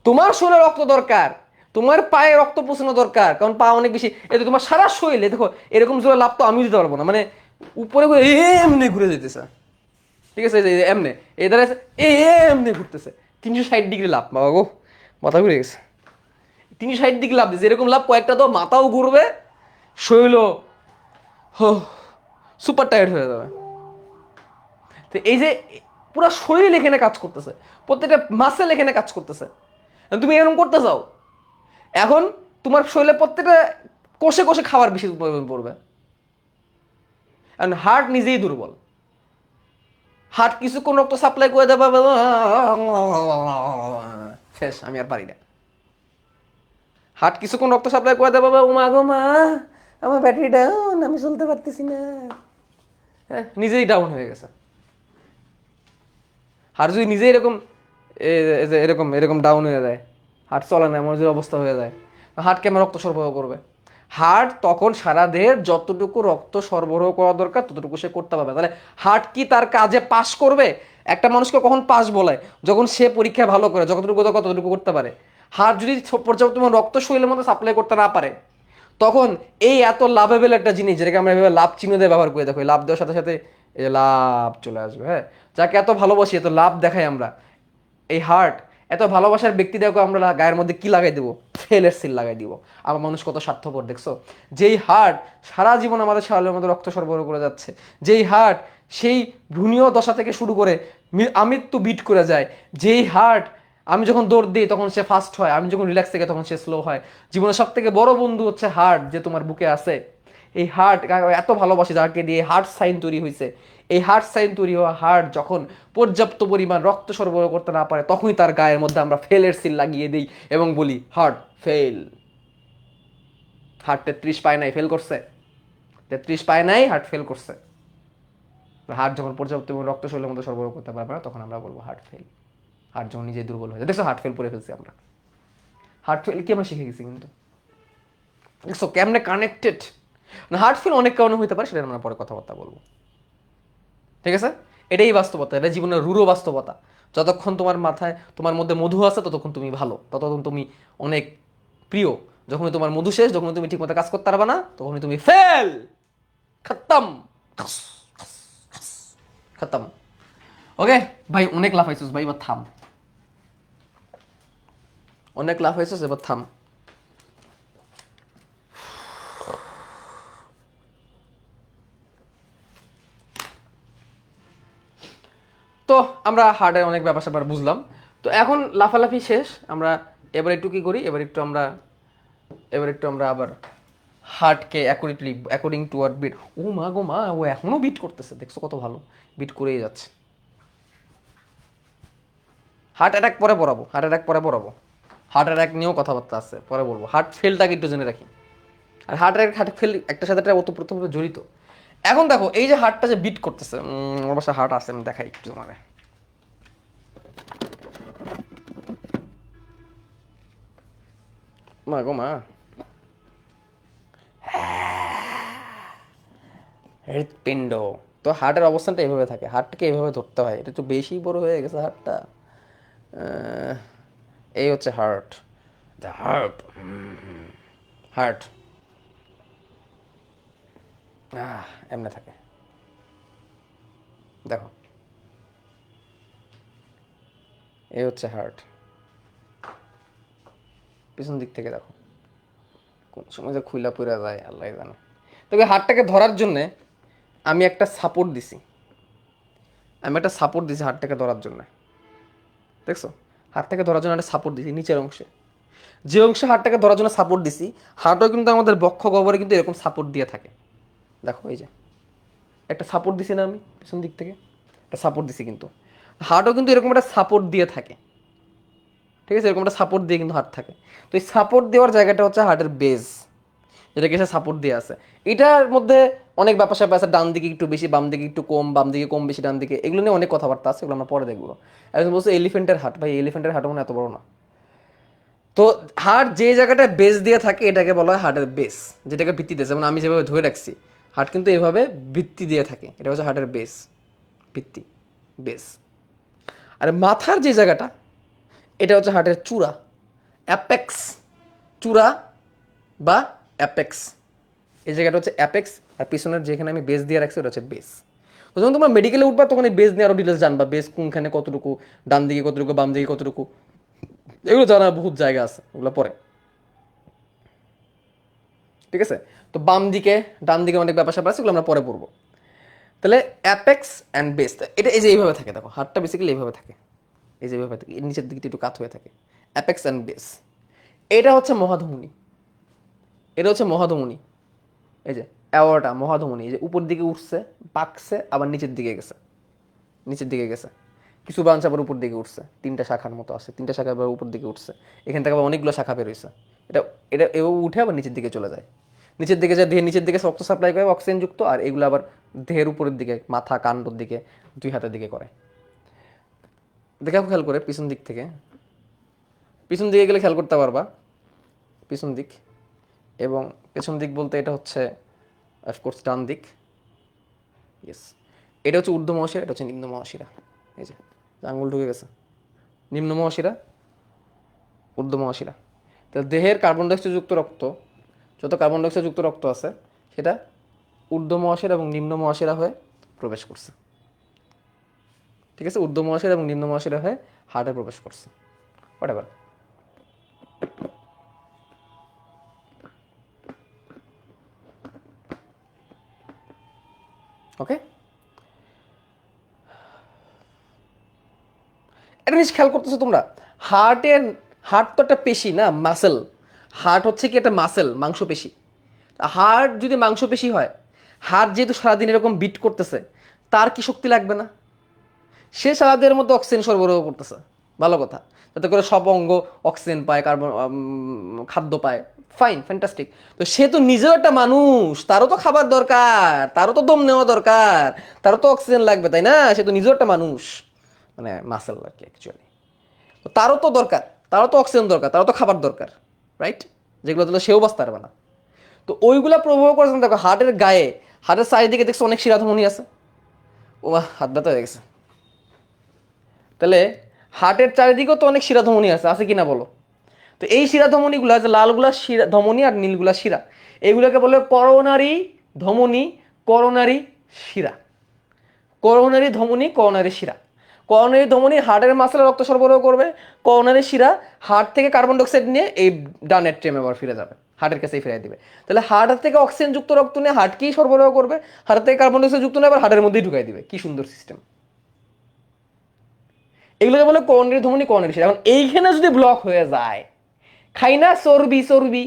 তোমার শরীরে রক্ত দরকার, তোমার পায়ে রক্ত পৌঁছানো দরকার, কারণ পা অনেক বেশি, এটা তোমার সারা শরীরে দেখো এরকম জোরে লাভ তো আমি দিতে পারবো না, মানে উপরে এমনি ঘুরে যেতেছে, ঠিক আছে, এমনি এই দ্বারা এমনি ঘুরতেছে 360 ডিগ্রি লাভ, বাবা গো মাথা ঘুরে গেছে, 360 ডিগ্রি লাভ দিচ্ছে, এরকম লাভ কয়েকটা তো মাথাও ঘুরবে, শরীরও সুপার টায়ার্ড হয়ে যাবে। তো এই যে পুরো শরীর এখানে কাজ করতেছে, প্রত্যেকটা মাসেল এখানে কাজ করতেছে, তুমি এরকম করতে চাও, এখন তোমার শরীরে প্রত্যেকটা কোষে কোষে খাবার বেশি প্রয়োজন পড়বে, হার্ট নিজেই দুর্বল, হার্ট কিছুক্ষণ রক্ত সাপ্লাই করে দেবে, শেষ, আমি আর পারি না, হার্ট কিছুক্ষণ রক্ত সাপ্লাই করে দেবে, ও মা গো মা আমার ব্যাটারি ডাউন, আমি চলতে পারতেছি না, হ্যাঁ নিজেই ডাউন হয়ে গেছে। হার্ট যদি নিজেই এরকম এরকম এরকম ডাউন হয়ে যায়, হার্ট চলে না এমন যে অবস্থা হয়ে যায়, হার্ট কেমন রক্ত সরবরাহ করবে? হার্ট তখন সারা দেহের যতটুকু রক্ত সরবরাহ করা দরকার ততটুকু সে করতে পারবে। তাহলে হার্ট কি তার কাজে পাস করবে? একটা মানুষকে কখন পাস বলে, যখন সে পরীক্ষায় ভালো করে, যতটুকু দরকার ততটুকু করতে পারে। হার্ট যদি পর্যাপ্ত রক্ত শরীরের মধ্যে সাপ্লাই করতে না পারে, তখন এই এত লাভেবল একটা জিনিস যেটাকে আমরা এভাবে লাভ চিহ্ন দিয়ে ব্যবহার করে দেখো, লাভ দেওয়ার সাথে সাথে এই যে লাভ চলে আসবে, হ্যাঁ, যাকে এত ভালোবাসি এত লাভ দেখাই আমরা, এই হার্ট এত ভালোবাসার ব্যক্তি দেখো আমরা গায়ের মধ্যে কি লাগাই দেবো, ফেলের সিল লাগাই দিব। আমার মানুষ কত স্বার্থপর দেখছো, যেই হার্ট সারা জীবন আমাদের শরীরের মধ্যে রক্ত সরবরাহ করে যাচ্ছে, যেই হার্ট সেই ভ্রূণীয় দশা থেকে শুরু করে আমৃত্যু বিট করে যায়, যেই হার্ট আমি যখন দৌড় দিই তখন সে ফাস্ট হয়, আমি যখন রিল্যাক্স থেকে তখন সে স্লো হয়। জীবনের সব থেকে বড় বন্ধু হচ্ছে হার্ট, যে তোমার বুকে আছে। এই হার্ট এত ভালোবাসে যাকে দিয়ে হার্ট সাইন তৈরি হয়েছে, এই হার্ট সাইন তৈরি হওয়া হার্ট যখন পর্যাপ্ত পরিমাণ রক্ত সরবরাহ করতে না পারে, তখনই তার গায়ের মধ্যে আমরা ফেলের সিল লাগিয়ে দিই এবং বলি হার্ট ফেল। হার্ট 33 পায় নাই, ফেল করছে, 33 পায় নাই, হার্ট ফেল করছে। হার্ট যখন পর্যাপ্ত রক্ত শরীরের মধ্যে সরবরাহ করতে পারবে না, তখন আমরা বলবো হার্ট ফেল। হার্ট যখন নিজেই দুর্বল হয়ে যায়, দেখছো হার্ট ফেল করে ফেলছি আমরা, হার্ট ফেল কি আমরা শিখে গেছি, কিন্তু দেখছো কেমনে কানেক্টেড। হার্ট ফেল অনেক কারণে হইতে পারে, সেটা আমরা পরে কথাবার্তা বলবো, ঠিক আছে? এটাই বাস্তবতা, এটা জীবনের রূঢ় বাস্তবতা। যতক্ষণ তোমার মাথায় তোমার মধ্যে মধু আছে ততক্ষণ তুমি ভালো, ততক্ষণ তুমি অনেক প্রিয়। যখনই তোমার মধু শেষ, যখন তুমি ঠিক মতো কাজ করতে পারবে না, তখনই তুমি ফেল, খতম, খতম। ওকে ভাই, অনেক লাভ হয়েছিস ভাই, এবার থাম, অনেক লাভ হয়েছিস, এবার থাম। তো আমরা হার্টের অনেক ব্যাপার স্যাপার বুঝলাম। তো এখন লাফালাফি শেষ, আমরা এবার একটু কি করি, এবার একটু আমরা আবার হার্টকে অ্যাকর্ডিং টু আর বিট। ও মা গো মা, ও এখনো বিট করতেছে, দেখছো কত ভালো, বিট করেই যাচ্ছে। হার্ট অ্যাটাক পরে পড়াবো, হার্ট অ্যাটাক নিয়েও কথাবার্তা আছে, পরে বলবো। হার্ট ফেলটাকে একটু জেনে রাখি। আর হার্ট ফেল একটার সাথে একটা ওতপ্রোতভাবে জড়িত। এখন দেখো এই যে হার্টটা যে বিট করতেছে, আমার বাসায় হার্ট আছে, আমি দেখাই একটু মানে, মা গো মা, হৃৎপিণ্ড। তো হার্টের অবস্থানটা এভাবে থাকে, হার্টটাকে এভাবে ধরতে হয়, এটা একটু বেশি বড় হয়ে গেছে হার্টটা। এই হচ্ছে হার্ট, দ্য হার্ট, হার্ট এমনে থাকে, দেখো এই হচ্ছে হার্ট। পিছন দিক থেকে দেখো, কোন সময় যে খুইলা পুরা যায় আল্লাহ জানে। তবে হার্টটাকে ধরার জন্যে আমি একটা সাপোর্ট দিছি, হার্টটাকে ধরার জন্য, দেখছো, হার্টটাকে ধরার জন্য একটা সাপোর্ট দিছি নিচের অংশে। যে অংশে হার্টটাকে ধরার জন্য সাপোর্ট দিছি, হার্টও কিন্তু আমাদের বক্ষ গহ্বরে কিন্তু এরকম সাপোর্ট দিয়ে থাকে। দেখো এই যে একটা সাপোর্ট দিছি না আমি পিছন দিক থেকে, একটা সাপোর্ট দিছি, কিন্তু হার্টও কিন্তু এরকম একটা সাপোর্ট দিয়ে থাকে, ঠিক আছে, এরকম একটা সাপোর্ট দিয়ে কিন্তু হার্ট থাকে। তো এই সাপোর্ট দেওয়ার জায়গাটা হচ্ছে হার্টের বেজ, যেটাকে সে সাপোর্ট দিয়ে আছে। এটার মধ্যে অনেক ব্যাপার স্যাপার আছে, ডান দিকে একটু বেশি, বাম দিকে একটু কম, বাম দিকে কম বেশি, ডান দিকে, এগুলো নিয়ে অনেক কথাবার্তা আছে, এগুলো আমরা পরে দেখবো। একজন বলছে এলিফেন্টের হার্ট, ভাই এলিফেন্টের হার্ট মানে এত বড় না। তো হার্ট যে জায়গাটা বেস দিয়ে থাকে এটাকে বলা হয় হার্টের বেস, যেটাকে ভিত্তি দিয়ে, যেমন আমি যেভাবে ধরে রাখছি, হার্ট কিন্তু এভাবে ভিত্তি দিয়ে থাকে, এটা হচ্ছে হার্টের বেস, ভিত্তি, বেস। আর মাথার যে জায়গাটা, এটা হচ্ছে হার্টের চূড়া, অ্যাপেক্স, চূড়া বা অ্যাপেক্স। এই জায়গাটা হচ্ছে অ্যাপেক্স, আর পিছনের যেখানে আমি বেস দিয়ে রাখছি ওটা হচ্ছে বেস। তো যখন তোমরা মেডিকেলে উঠবা তখন এই বেস নিয়ে আরো ডিটেলস জানবা, বেস কোনখানে কতটুকু, ডান দিকে কতটুকু, বাম দিকে কতটুকু, এগুলো জানার বহুত জায়গা আছে, ওগুলো পরে, ঠিক আছে। তো বাম দিকে ডান দিকে অনেক ব্যাপার স্যাপার আছে, এগুলো আমরা পরে পড়বো। তাহলে অ্যাপেক্স অ্যান্ড বেস, এটা এই যে এইভাবে থাকে, দেখো হাতটা বেসিক্যালি এইভাবে থাকে, এই যে এইভাবে থাকে, নিচের দিকে একটু কাত হয়ে থাকে, অ্যাপেক্স অ্যান্ড বেস। এটা হচ্ছে মহাধমনী, এটা হচ্ছে মহাধমনী, এই যে অ্যাওয়ার্টা মহাধমনী, এই যে উপর দিকে উঠছে, পাকছে, আবার নিচের দিকে গেছে, নিচের দিকে গেছে, কিছু ব্রাঞ্চ আবার উপর দিকে উঠছে, তিনটা শাখার মতো আছে, তিনটা শাখা আবার উপর দিকে উঠছে, এখান থেকে আবার অনেকগুলো শাখা বেরোইছে। এটা এটা এও উঠে আবার নিচের দিকে চলে যায়, নিচের দিকে যায়, দেহের নিচের দিকে রক্ত সাপ্লাই করে অক্সিজেন যুক্ত, আর এগুলো আবার দেহের উপরের দিকে, মাথা কাণ্ডর দিকে, দুই হাতের দিকে করে। দেখে খেয়াল করে পিছন দিক থেকে, পিছন দিকে গেলে খেয়াল করতে পারবা, পিছন দিক, এবং পেছন দিক বলতে এটা হচ্ছে অফকোর্স ডান দিক, ইয়েস। এটা হচ্ছে ঊর্ধ্ব মহাশিরা, এটা হচ্ছে নিম্ন মহাশিরা, এই যে আঙ্গুল ঢুকে গেছে, নিম্ন মহাশিরা, ঊর্ধ্ব মহাশিরা। তো দেহের কার্বন ডাইঅক্সাইড যুক্ত রক্ত, যত কার্বন ডাইঅক্সাইড যুক্ত রক্ত আছে সেটা ঊর্ধ্ব মহাশিরা এবং নিম্ন মহাশিরা হয়ে প্রবেশ করছে, ঠিক আছে, ঊর্ধ্ব মহাশিরা এবং নিম্ন মহাশিরা হয়ে হার্টে প্রবেশ করছে, হোয়াটএভার। ওকে, একটা জিনিস খেয়াল করতেছো তোমরা, হার্টের, হার্ট তো একটা পেশি না, মাসেল, হার্ট হচ্ছে কি একটা মাসেল, মাংসপেশি। হার্ট যদি মাংসপেশি হয়, হার্ট যেহেতু সারাদিন এরকম বিট করতেছে, তার কি শক্তি লাগবে না? সে সারাদিনের মধ্যে অক্সিজেন সরবরাহ করতেছে, ভালো কথা, যাতে করে সব অঙ্গ অক্সিজেন পায়, কার্বন খাদ্য পায়, ফাইন, ফ্যান্টাস্টিক। তো সে তো নিজেও একটা মানুষ, তারও তো খাবার দরকার, তারও তো দম নেওয়া দরকার, তারও তো অক্সিজেন লাগবে, তাই না? সে তো নিজেও একটা মানুষ, মানে মাসেল আর কি অ্যাকচুয়ালি। তো তারও তো দরকার, তারও তো অক্সিজেন দরকার, তারও তো খাবার দরকার, রাইট? যেগুলো দিলে সেও বাঁচতে পারবে না। তো ওইগুলা প্রভাব করেছেন, দেখো হার্টের গায়ে, হার্টের চারিদিকে দেখছো অনেক শিরাধমনি আছে, ও হাত ব্যথা হয়ে গেছে। তাহলে হার্টের চারিদিকেও তো অনেক শিরাধমনি আছে, আছে কিনা বলো? তো এই শিরাধমনিগুলা, যে লালগুলা শিরা ধমনি আর নীলগুলা শিরা, এইগুলোকে বলে করোনারি ধমনি, করোনারি শিরা, করোনারি ধমনি, করোনারি শিরা। করোনারি ধমনি হার্টের মাসেলে রক্ত সরবরাহ করবে, করোনারি শিরা হার্ট থেকে কার্বন ডাইঅক্সাইড নিয়ে এই ডানের ট্রেমে আবার ফিরে যাবে, হার্টের কাছেই ফিরে দিবে। তাহলে হার্ট থেকে অক্সিজেন যুক্ত রক্ত নিয়ে হার্টকেই সরবরাহ করবে, হার্ট থেকে কার্বন ডাইঅক্সাইড যুক্ত নিয়ে আবার হার্টের মধ্যেই ঢুকাই দিবে। কি সুন্দর সিস্টেম! এগুলোকে বলে করোনারি ধমনী, করোনারি শিরা। এখন এইখানে যদি ব্লক হয়ে যায়, খাই না চর্বি, চর্বি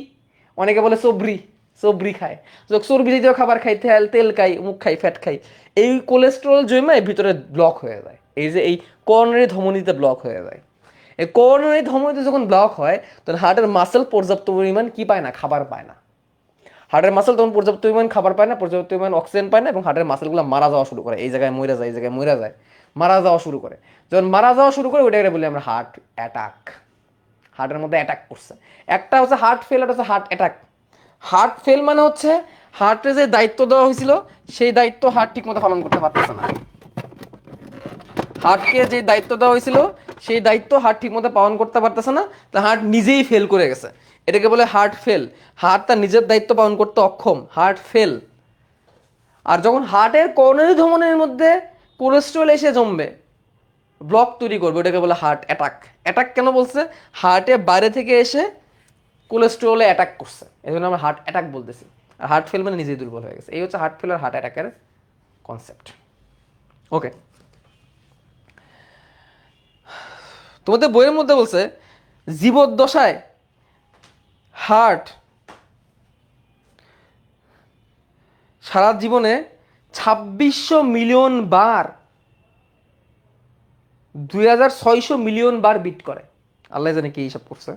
অনেকে বলে চবরি, চবরি খায়, চর্বি জাতীয় খাবার খাই, তেল তেল খাই, মুখ খাই, ফ্যাট খাই, এই কোলেস্টেরল জমে ভিতরে ব্লক হয়ে যায়, এই যে এই করোনারি ধমনীতে ব্লক হয়ে যায়। এই করোনারি ধমনীতে যখন ব্লক হয় তখন হার্টের মাসেল পর্যাপ্ত পরিমাণ কি পায় না, খাবার পায় না। হার্টের মাসেল তখন পর্যাপ্ত পরিমাণ খাবার পায় না, পর্যাপ্ত পরিমাণ অক্সিজেন পায় না, এবং হার্টের মাসেলগুলো মারা যাওয়া শুরু করে, এই জায়গায় মরে যায়, এই জায়গায় মরে যায়, মারা যাওয়া শুরু করে। যখন মারা যাওয়া শুরু করে ওইটাকে বলি আমরা হার্ট অ্যাটাক। হার্টের মধ্যে অ্যাটাক করছে। একটা হচ্ছে হার্ট ফেল, একটা হচ্ছে হার্ট অ্যাটাক। হার্ট ফেল মানে হচ্ছে হার্টে যে দায়িত্ব দেওয়া হয়েছিল সেই দায়িত্ব হার্ট ঠিক মতো পালন করতে পারতেছে না। হার্টকে যে দায়িত্ব দেওয়া হয়েছিল সেই দায়িত্ব হার্ট ঠিক মতো পালন করতে পারতেছে না, তা হার্ট নিজেই ফেল করে গেছে, এটাকে বলে হার্ট ফেল। হার্ট তার নিজের দায়িত্ব পালন করতে অক্ষম, হার্ট ফেল। আর যখন হার্টের করোনারি ধমনীর মধ্যে কোলেস্ট্রল এসে জমবে, ব্লক তৈরি করবে, ওটাকে বলে হার্ট অ্যাটাক। অ্যাটাক কেন বলছে? হার্টে বাইরে থেকে এসে কোলেস্ট্রলে অ্যাটাক করছে, এই জন্য আমরা হার্ট অ্যাটাক বলতেছি। আর হার্ট ফেল মানে নিজেই দুর্বল হয়ে গেছে। এই হচ্ছে হার্ট ফেল আর হার্ট অ্যাটাকের কনসেপ্ট। ওকে, তোমাদের বইয়ের মধ্যে বলছে জীবদ্দশায় হার্ট সারা জীবনে 2600 মিলিয়ন বার, 2600 মিলিয়ন বার বিট করে, আল্লাহ জানে কি হিসাব করছে,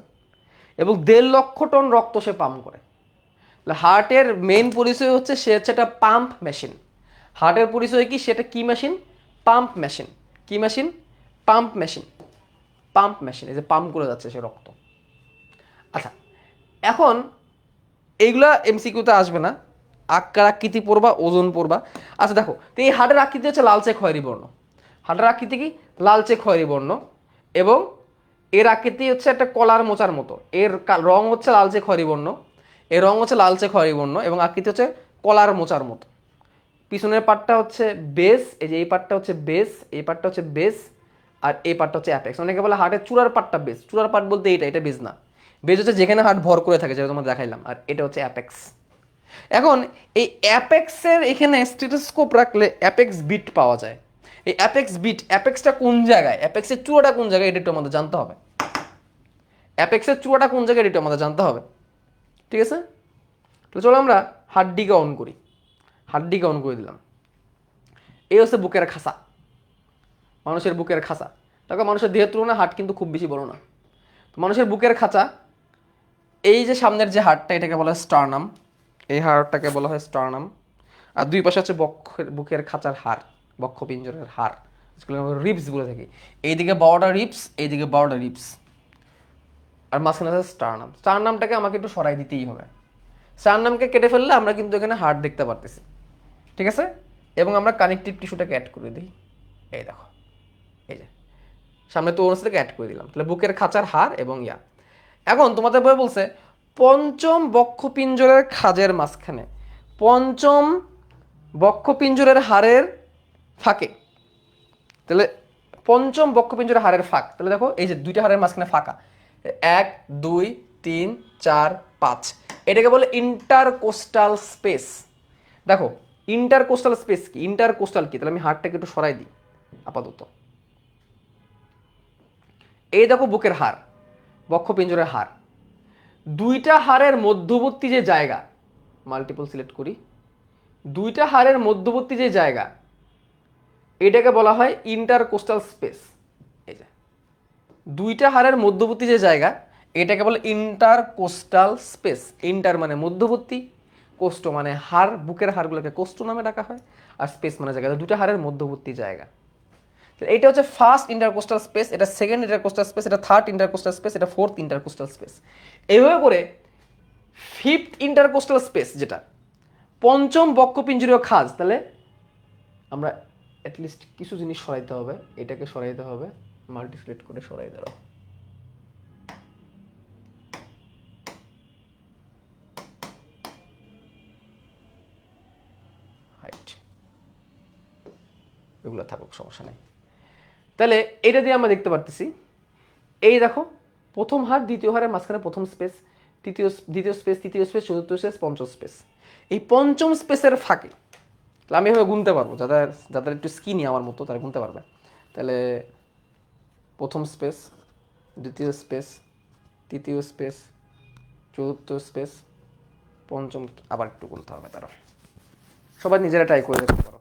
এবং 1.5 লক্ষ টন রক্ত সে পাম্প করে। হার্টের মেইন পরিচয় হচ্ছে সে হচ্ছে একটা পাম্প মেশিন। হার্টের পরিচয় কি? সেটা কি মেশিন? Pump machine. কি machine? Pump machine. Pump machine, এই যে পাম্প করে যাচ্ছে সে রক্ত। আচ্ছা, এখন এইগুলা এমসিকিউতে আসবে না, আকার আকৃতি পড়বা, ওজন পড়বা। আচ্ছা দেখো, তো এই হার্টের আকৃতি হচ্ছে লালচে খয়েরি বর্ণ। হার্টের আকৃতি কি? লালচে খয়েরি বর্ণ, এবং এর আকৃতি হচ্ছে একটা কলার মোচার মতো। এর রং হচ্ছে লালচে খয়েরি বর্ণ, এর রং হচ্ছে লালচে খয়েরি বর্ণ, এবং আকৃতি হচ্ছে কলার মোচার মতো। পিছনের পার্টটা হচ্ছে বেস, এই যে এই পার্টটা হচ্ছে বেস, এই পার্টটা হচ্ছে বেস, আর এই পার্টটা হচ্ছে অ্যাপেক্স। অনেকে বলে হার্টের চূড়ার পার্টটা বেস, চূড়ার পার্ট বলতে এটা বেস না। বেস হচ্ছে যেখানে হার্ট ভর করে থাকে, যেটা তোমার দেখাইলাম, আর এটা হচ্ছে অ্যাপেক্স। এখন এই অ্যাপেক্সের এখানে স্টেথোস্কোপ রাখলে অ্যাপেক্স বিট পাওয়া যায়। এই অ্যাপেক্স বিট, অ্যাপেক্সটা কোন জায়গায়, অ্যাপেক্সের চূড়াটা কোন জায়গায়, এটা একটু আমাদের জানতে হবে। অ্যাপেক্সের চূড়াটা কোন জায়গায়, এটা আমাদের জানতে হবে। ঠিক আছে, তো চলো আমরা হাড্ডিকে অন করি। হাড্ডিকে অন করে দিলাম। এই হচ্ছে বুকের খাসা, মানুষের বুকের খাঁচা। দেখো, মানুষের দেহের তুলনায় হার্ট কিন্তু খুব বেশি বড় না। তো মানুষের বুকের খাঁচা, এই যে সামনের যে হাড়টা, এটাকে বলা হয় স্টার্নাম। এই হাড়টাকে বলা হয় স্টার্নাম। আর দুই পাশে হচ্ছে বুকের খাঁচার হাড়, বক্ষপিঞ্জরের হাড়, যেগুলো আমরা রিবস বলে থাকি। এইদিকে 12টা রিবস, এইদিকে 12টা রিবস, আর মাঝখানে আছে স্টার্নাম। স্টার্নামটাকে আমাকে একটু সরাই দিতেই হবে। স্টার্নামকে কেটে ফেললে আমরা কিন্তু এখানে হার্ট দেখতে পারতেছি। ঠিক আছে, এবং আমরা কানেকটিভ টিস্যুটাকে অ্যাড করে দিই। এই দেখো, এই যে সামনে তো থেকে অ্যাড করে দিলাম, তাহলে বুকের খাঁচার হাড় এবং ইয়া। এখন তোমাদের বই বলছে পঞ্চম বক্ষপিঞ্জরের খাঁজের মাঝখানে, পঞ্চম বক্ষপিঞ্জরের হাড়ের ফাঁকে, তাহলে পঞ্চম বক্ষপিঞ্জরের হাড়ের ফাঁক, তাহলে দেখো এই যে দুইটা হাড়ের মাঝখানে ফাঁকা, 1 2 3 4 5, এটাকে বলে ইন্টারকোস্টাল স্পেস। দেখো ইন্টারকোস্টাল স্পেস কি, ইন্টারকোস্টাল কি, তাহলে আমি হাড়টাকে একটু সরাই দিই আপাতত। এই দেখো বুকের হাড়, বক্ষপিঞ্জরের হাড়, দুইটা হাড়ের মধ্যবর্তী যে জায়গা, মাল্টিপল সিলেক্ট করি, দুইটা হাড়ের মধ্যবর্তী যে জায়গা, এটাকে বলা হয় ইন্টারকোস্টাল স্পেস। এই যে দুইটা হাড়ের মধ্যবর্তী যে জায়গা, এটাকে বলে ইন্টারকোস্টাল স্পেস। ইন্টার মানে মধ্যবর্তী, কোস্ট মানে হাড়, বুকের হাড়গুলোকে কোস্ট নামে ডাকা হয়, আর স্পেস মানে জায়গা, দুইটা হাড়ের মধ্যবর্তী জায়গা। এটা হচ্ছে ফার্স্ট ইন্টারকোস্টাল স্পেস, এটা সেকেন্ড ইন্টারকোস্টাল স্পেস, এটা থার্ড ইন্টারকোস্টাল স্পেস, এটা ফোর্থ ইন্টারকোস্টাল স্পেস। এইভাবে করে ফিফথ ইন্টারকোস্টাল স্পেস, যেটা পঞ্চম বক্ষপিঞ্জরীয় খাঁজ, তাহলে আমরা অ্যাটলিস্ট কিছু জিনিস সরাইতে হবে। এটাকে সরাইতে হবে, মাল্টিপ্লিকেট করে সরাই দেওয়া। হাইট এগুলো থাকুক, সমস্যা নেই। তাহলে এটা দিয়ে আমরা দেখতে পারতেছি, এই দেখো প্রথম হাড় দ্বিতীয় হাড়ের মাঝখানে প্রথম স্পেস, দ্বিতীয় স্পেস, তৃতীয় স্পেস, চতুর্থ স্পেস, পঞ্চম স্পেস। এই পঞ্চম স্পেসের ফাঁকে, আমি এভাবে গুনতে পারবো, যাদের যাদের একটু স্কিনি আমার মতো তারা গুনতে পারবে। তাহলে প্রথম স্পেস, দ্বিতীয় স্পেস, তৃতীয় স্পেস, চতুর্থ স্পেস, পঞ্চম, আবার একটু গুনতে হবে তারা। সবাই নিজেরা ট্রাই করে দেখতে পারো।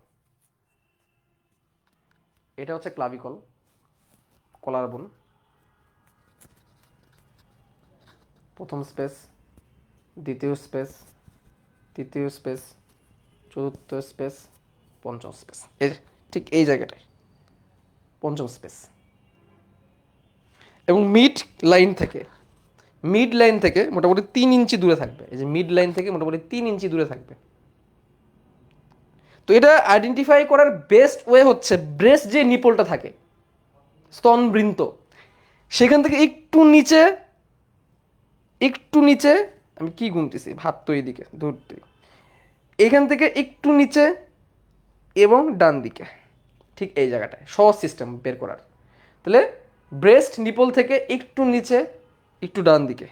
এটা হচ্ছে ক্লাভিকল, কলার বোন, প্রথম স্পেস, দ্বিতীয় স্পেস, তৃতীয় স্পেস, চতুর্থ স্পেস, পঞ্চম স্পেস, এই ঠিক এই জায়গাটায় পঞ্চম স্পেস। এবং মিড লাইন থেকে মোটামুটি 3 ইঞ্চি দূরে থাকবে। এই যে মিড লাইন থেকে মোটামুটি 3 ইঞ্চি দূরে থাকবে। তো এটা আইডেন্টিফাই করার বেস্ট ওয়ে হচ্ছে ব্রেস্ট যে নিপলটা থাকে, স্তনবৃন্ত, সেখান থেকে একটু নিচে আমি কি গুনতেছি, ভাত তো এইদিকে ধরতে, এখান থেকে একটু নিচে এবং ডান দিকে, ঠিক এই জায়গাটায় সহজ সিস্টেম বের করার। তাহলে ব্রেস্ট নিপল থেকে একটু নিচে, একটু ডান দিকে,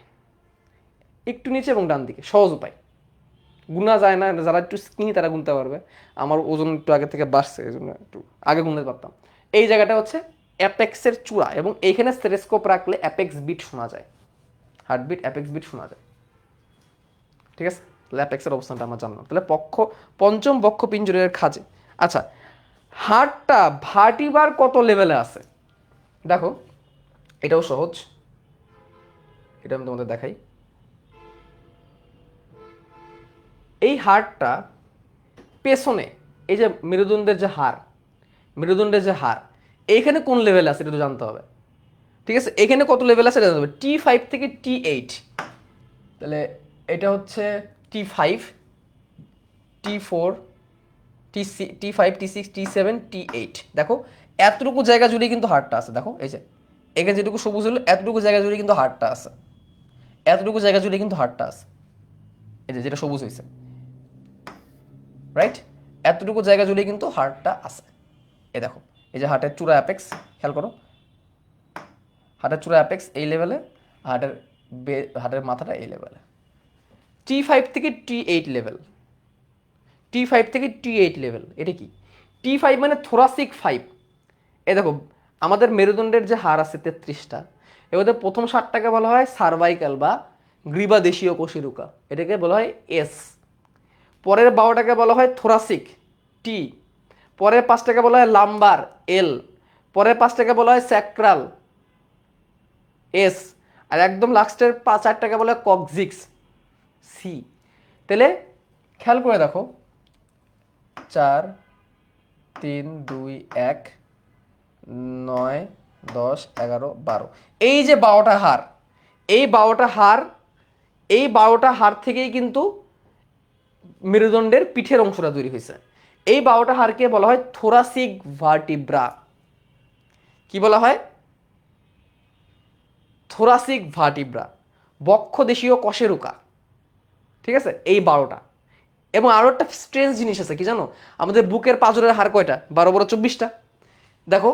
একটু নিচে এবং ডান দিকে, সহজ উপায়। গুনা যায় না, যারা একটু স্কিনি তারা গুনতে পারবে। আমার ওজন একটু আগে থেকে বাড়ছে, এই জন্য একটু আগে গুনতে পারতাম। এই জায়গাটা হচ্ছে অ্যাপেক্সের চূড়া, এবং এইখানে স্টেথোস্কোপ রাখলে অ্যাপেক্স বিট শোনা যায়, হার্টবিট, অ্যাপেক্স বিট শোনা যায়। ঠিক আছে, তাহলে অ্যাপেক্সের অবস্থানটা আমরা জানলাম। তাহলে পঞ্চম বক্ষ পিঞ্জরের খাঁজে। আচ্ছা, হার্টটা ভার্টিবার কত লেভেলে আছে দেখো, এটাও সহজ, এটা আমি তোমাদের দেখাই। এই হাড়টা পেছনে, এই যে মেরুদণ্ডের যে হাড় এইখানে কোন লেভেলে আছে এটা তো জানতে হবে। ঠিক আছে, এখানে কত লেভেল আছে এটা জানতে হবে, T5 থেকে T8। তাহলে এটা হচ্ছে T5, T4, T5, T6, T7, T8। দেখো এতটুকু জায়গা জুড়ে কিন্তু হাড়টা আছে। দেখো এই যে এখানে যেটুকু সবুজ হলো, এতটুকু জায়গা জুড়ে কিন্তু হাড়টা আছে, এতটুকু জায়গা জুড়ে কিন্তু হাড়টা আছে, এই যে যেটা সবুজ হয়েছে, রাইট? এতটুকু জায়গা জুড়ে কিন্তু হাড়টা আছে। এই দেখো, এই যে হার্টের চূড়া অ্যাপেক্স, খেয়াল করো, হার্টের চূড়া অ্যাপেক্স এই লেভেলে, হার্টের মাথাটা এই লেভেলে। T5 থেকে T8 লেভেল, T5 থেকে T8 লেভেল, এটা কি? T5 মানে থোরাসিক 5। এই দেখো আমাদের মেরুদণ্ডের যে হাড় আছে 33টা, এর মধ্যে প্রথম 7টাকে বলা হয় সার্ভাইকাল বা গ্রীবাদেশীয় কশেরুকা, এটাকে বলা হয় এস। পরের 12টাকে বলা হয় থোরাসিক, টি। পরের 5টাকে বলা হয় লাম্বার, এল। পরের 5টাকে বলা হয় স্যাক্রাল, এস। আর একদম লাস্টের 4টাকে বলা হয় কক্সিক্স, সি। তাহলে খেয়াল করে দেখো, 4, 3, 2, 1, 9, 10, 11, 12, এই যে 12টা হাড়, এই 12টা হাড়, এই 12টা হাড় থেকেই কিন্তু মেরুদণ্ডের পিঠের অংশটা তৈরি হয়েছে। এই 12টা হাড়কে বলা হয় থোরাসিক ভার্টিব্রা। কি বলা হয়? থোরাসিক ভার্টিব্রা, বক্ষদেশীয় কশেরুকা। ঠিক আছে, এই 12টা। এবং আরো একটা স্ট্রেঞ্জ জিনিস আছে, কি জানো? আমাদের বুকের পাঁজরের হাড় কয়টা? 12 12, 24টা। দেখো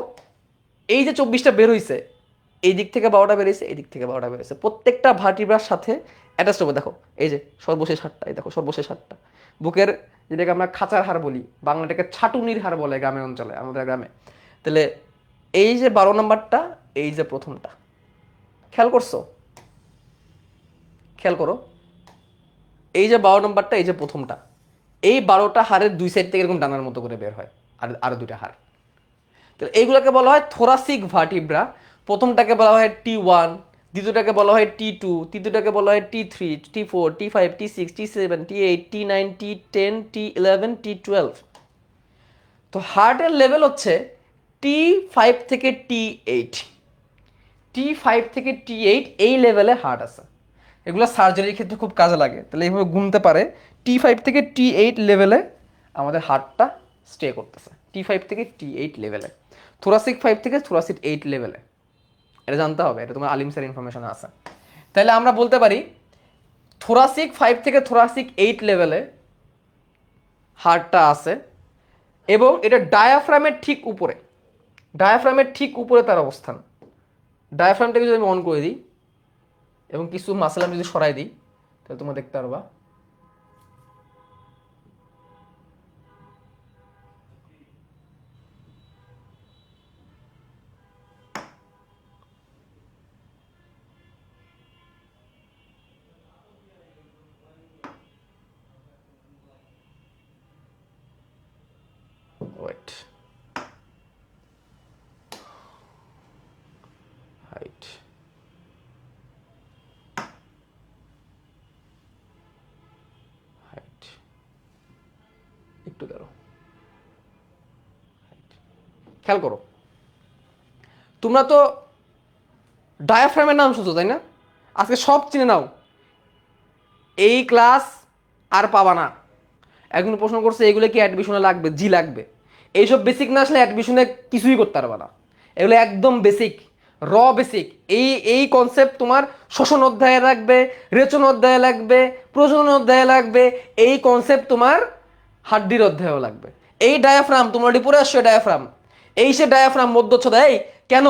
এই যে 24টা বের হইছে, এই দিক থেকে 12টা বের হইছে, এই দিক থেকে 12টা বের হইছে, প্রত্যেকটা ভার্টিব্রার সাথে অ্যাটাচড হবে। দেখো এই যে সর্বশেষ হাড়টা, এই দেখো সর্বশেষ হাড়টা, বুকের যেটাকে আমরা খাঁচার হাড় বলি, বাংলাটাকে ছাটুনির হাড় বলে গ্রামের অঞ্চলে, আমাদের গ্রামে। তাহলে এই যে 12 নম্বরটা, এই যে প্রথমটা, খেয়াল করছো? খেয়াল করো, এই যে 12 নম্বরটা, এই যে প্রথমটা, এই 12টা হাড়ের দুই সাইড থেকে এরকম ডানার মতো করে বের হয়, আর আরো দুইটা হাড়। তো এইগুলোকে বলা হয় থোরাসিক ভার্টিব্রা। প্রথমটাকে বলা হয় T1, দ্বিতীয়টাকে বলা হয় T2, তৃতীয়টাকে বলা হয় T3, T4, T5, T6, T7, T8, T9, T10, T11, T12। তো হার্টের লেভেল হচ্ছে T5 থেকে T8, T5 থেকে T8 এই লেভেলে হার্ট আছে। এগুলো সার্জারির ক্ষেত্রে খুব কাজে লাগে। তাহলে এইভাবে গুনতে পারে T5 থেকে T8 লেভেলে আমাদের হার্টটা স্টে করতেছে, T5 থেকে T8 লেভেলে, থোরাসিক 5 থেকে থোরাসিক 8 লেভেলে। এটা জানতে হবে, এটা তোমার আলিমসের ইনফরমেশন আছে। তাহলে আমরা বলতে পারি থোরাসিক 5 থেকে থোরাসিক 8 লেভেলে হার্টটা আছে, এবং এটা ডায়াফ্রামের ঠিক উপরে, ডায়াফ্রামের ঠিক উপরে তার অবস্থান। ডায়াফ্রামটাকে যদি আমি অন করে দিই এবং কিছু মাসেল আমি যদি সরাই দিই, তাহলে তোমরা দেখতে পারবা ওয়েট, হাইট, হাইট, একটু দাঁড়ো, খেয়াল করো, তোমরা তো ডায়াফ্রামের নাম শুনছো তাই না? আজকে সব চিনে নাও, এই ক্লাস আর পাবা না। একজন প্রশ্ন করছে এগুলো কি অ্যাডমিশনে লাগবে? জি লাগবে। এইসব বেসিক না আসলে অ্যাডমিশনে কিছুই করতে পারবে না। এগুলো একদম বেসিক, র বেসিক। এই এই কনসেপ্ট তোমার শ্বসন অধ্যায়ে লাগবে, রেচন অধ্যায়ে লাগবে, প্রজনন অধ্যায়ে লাগবে, এই কনসেপ্ট তোমার হাড্ডির অধ্যায়েও লাগবে। এই ডায়াফ্রাম তোমরা পড়ে আসছো, ডায়াফ্রাম, এই সে ডায়াফ্রাম মধ্যচ্ছদা। এই কেন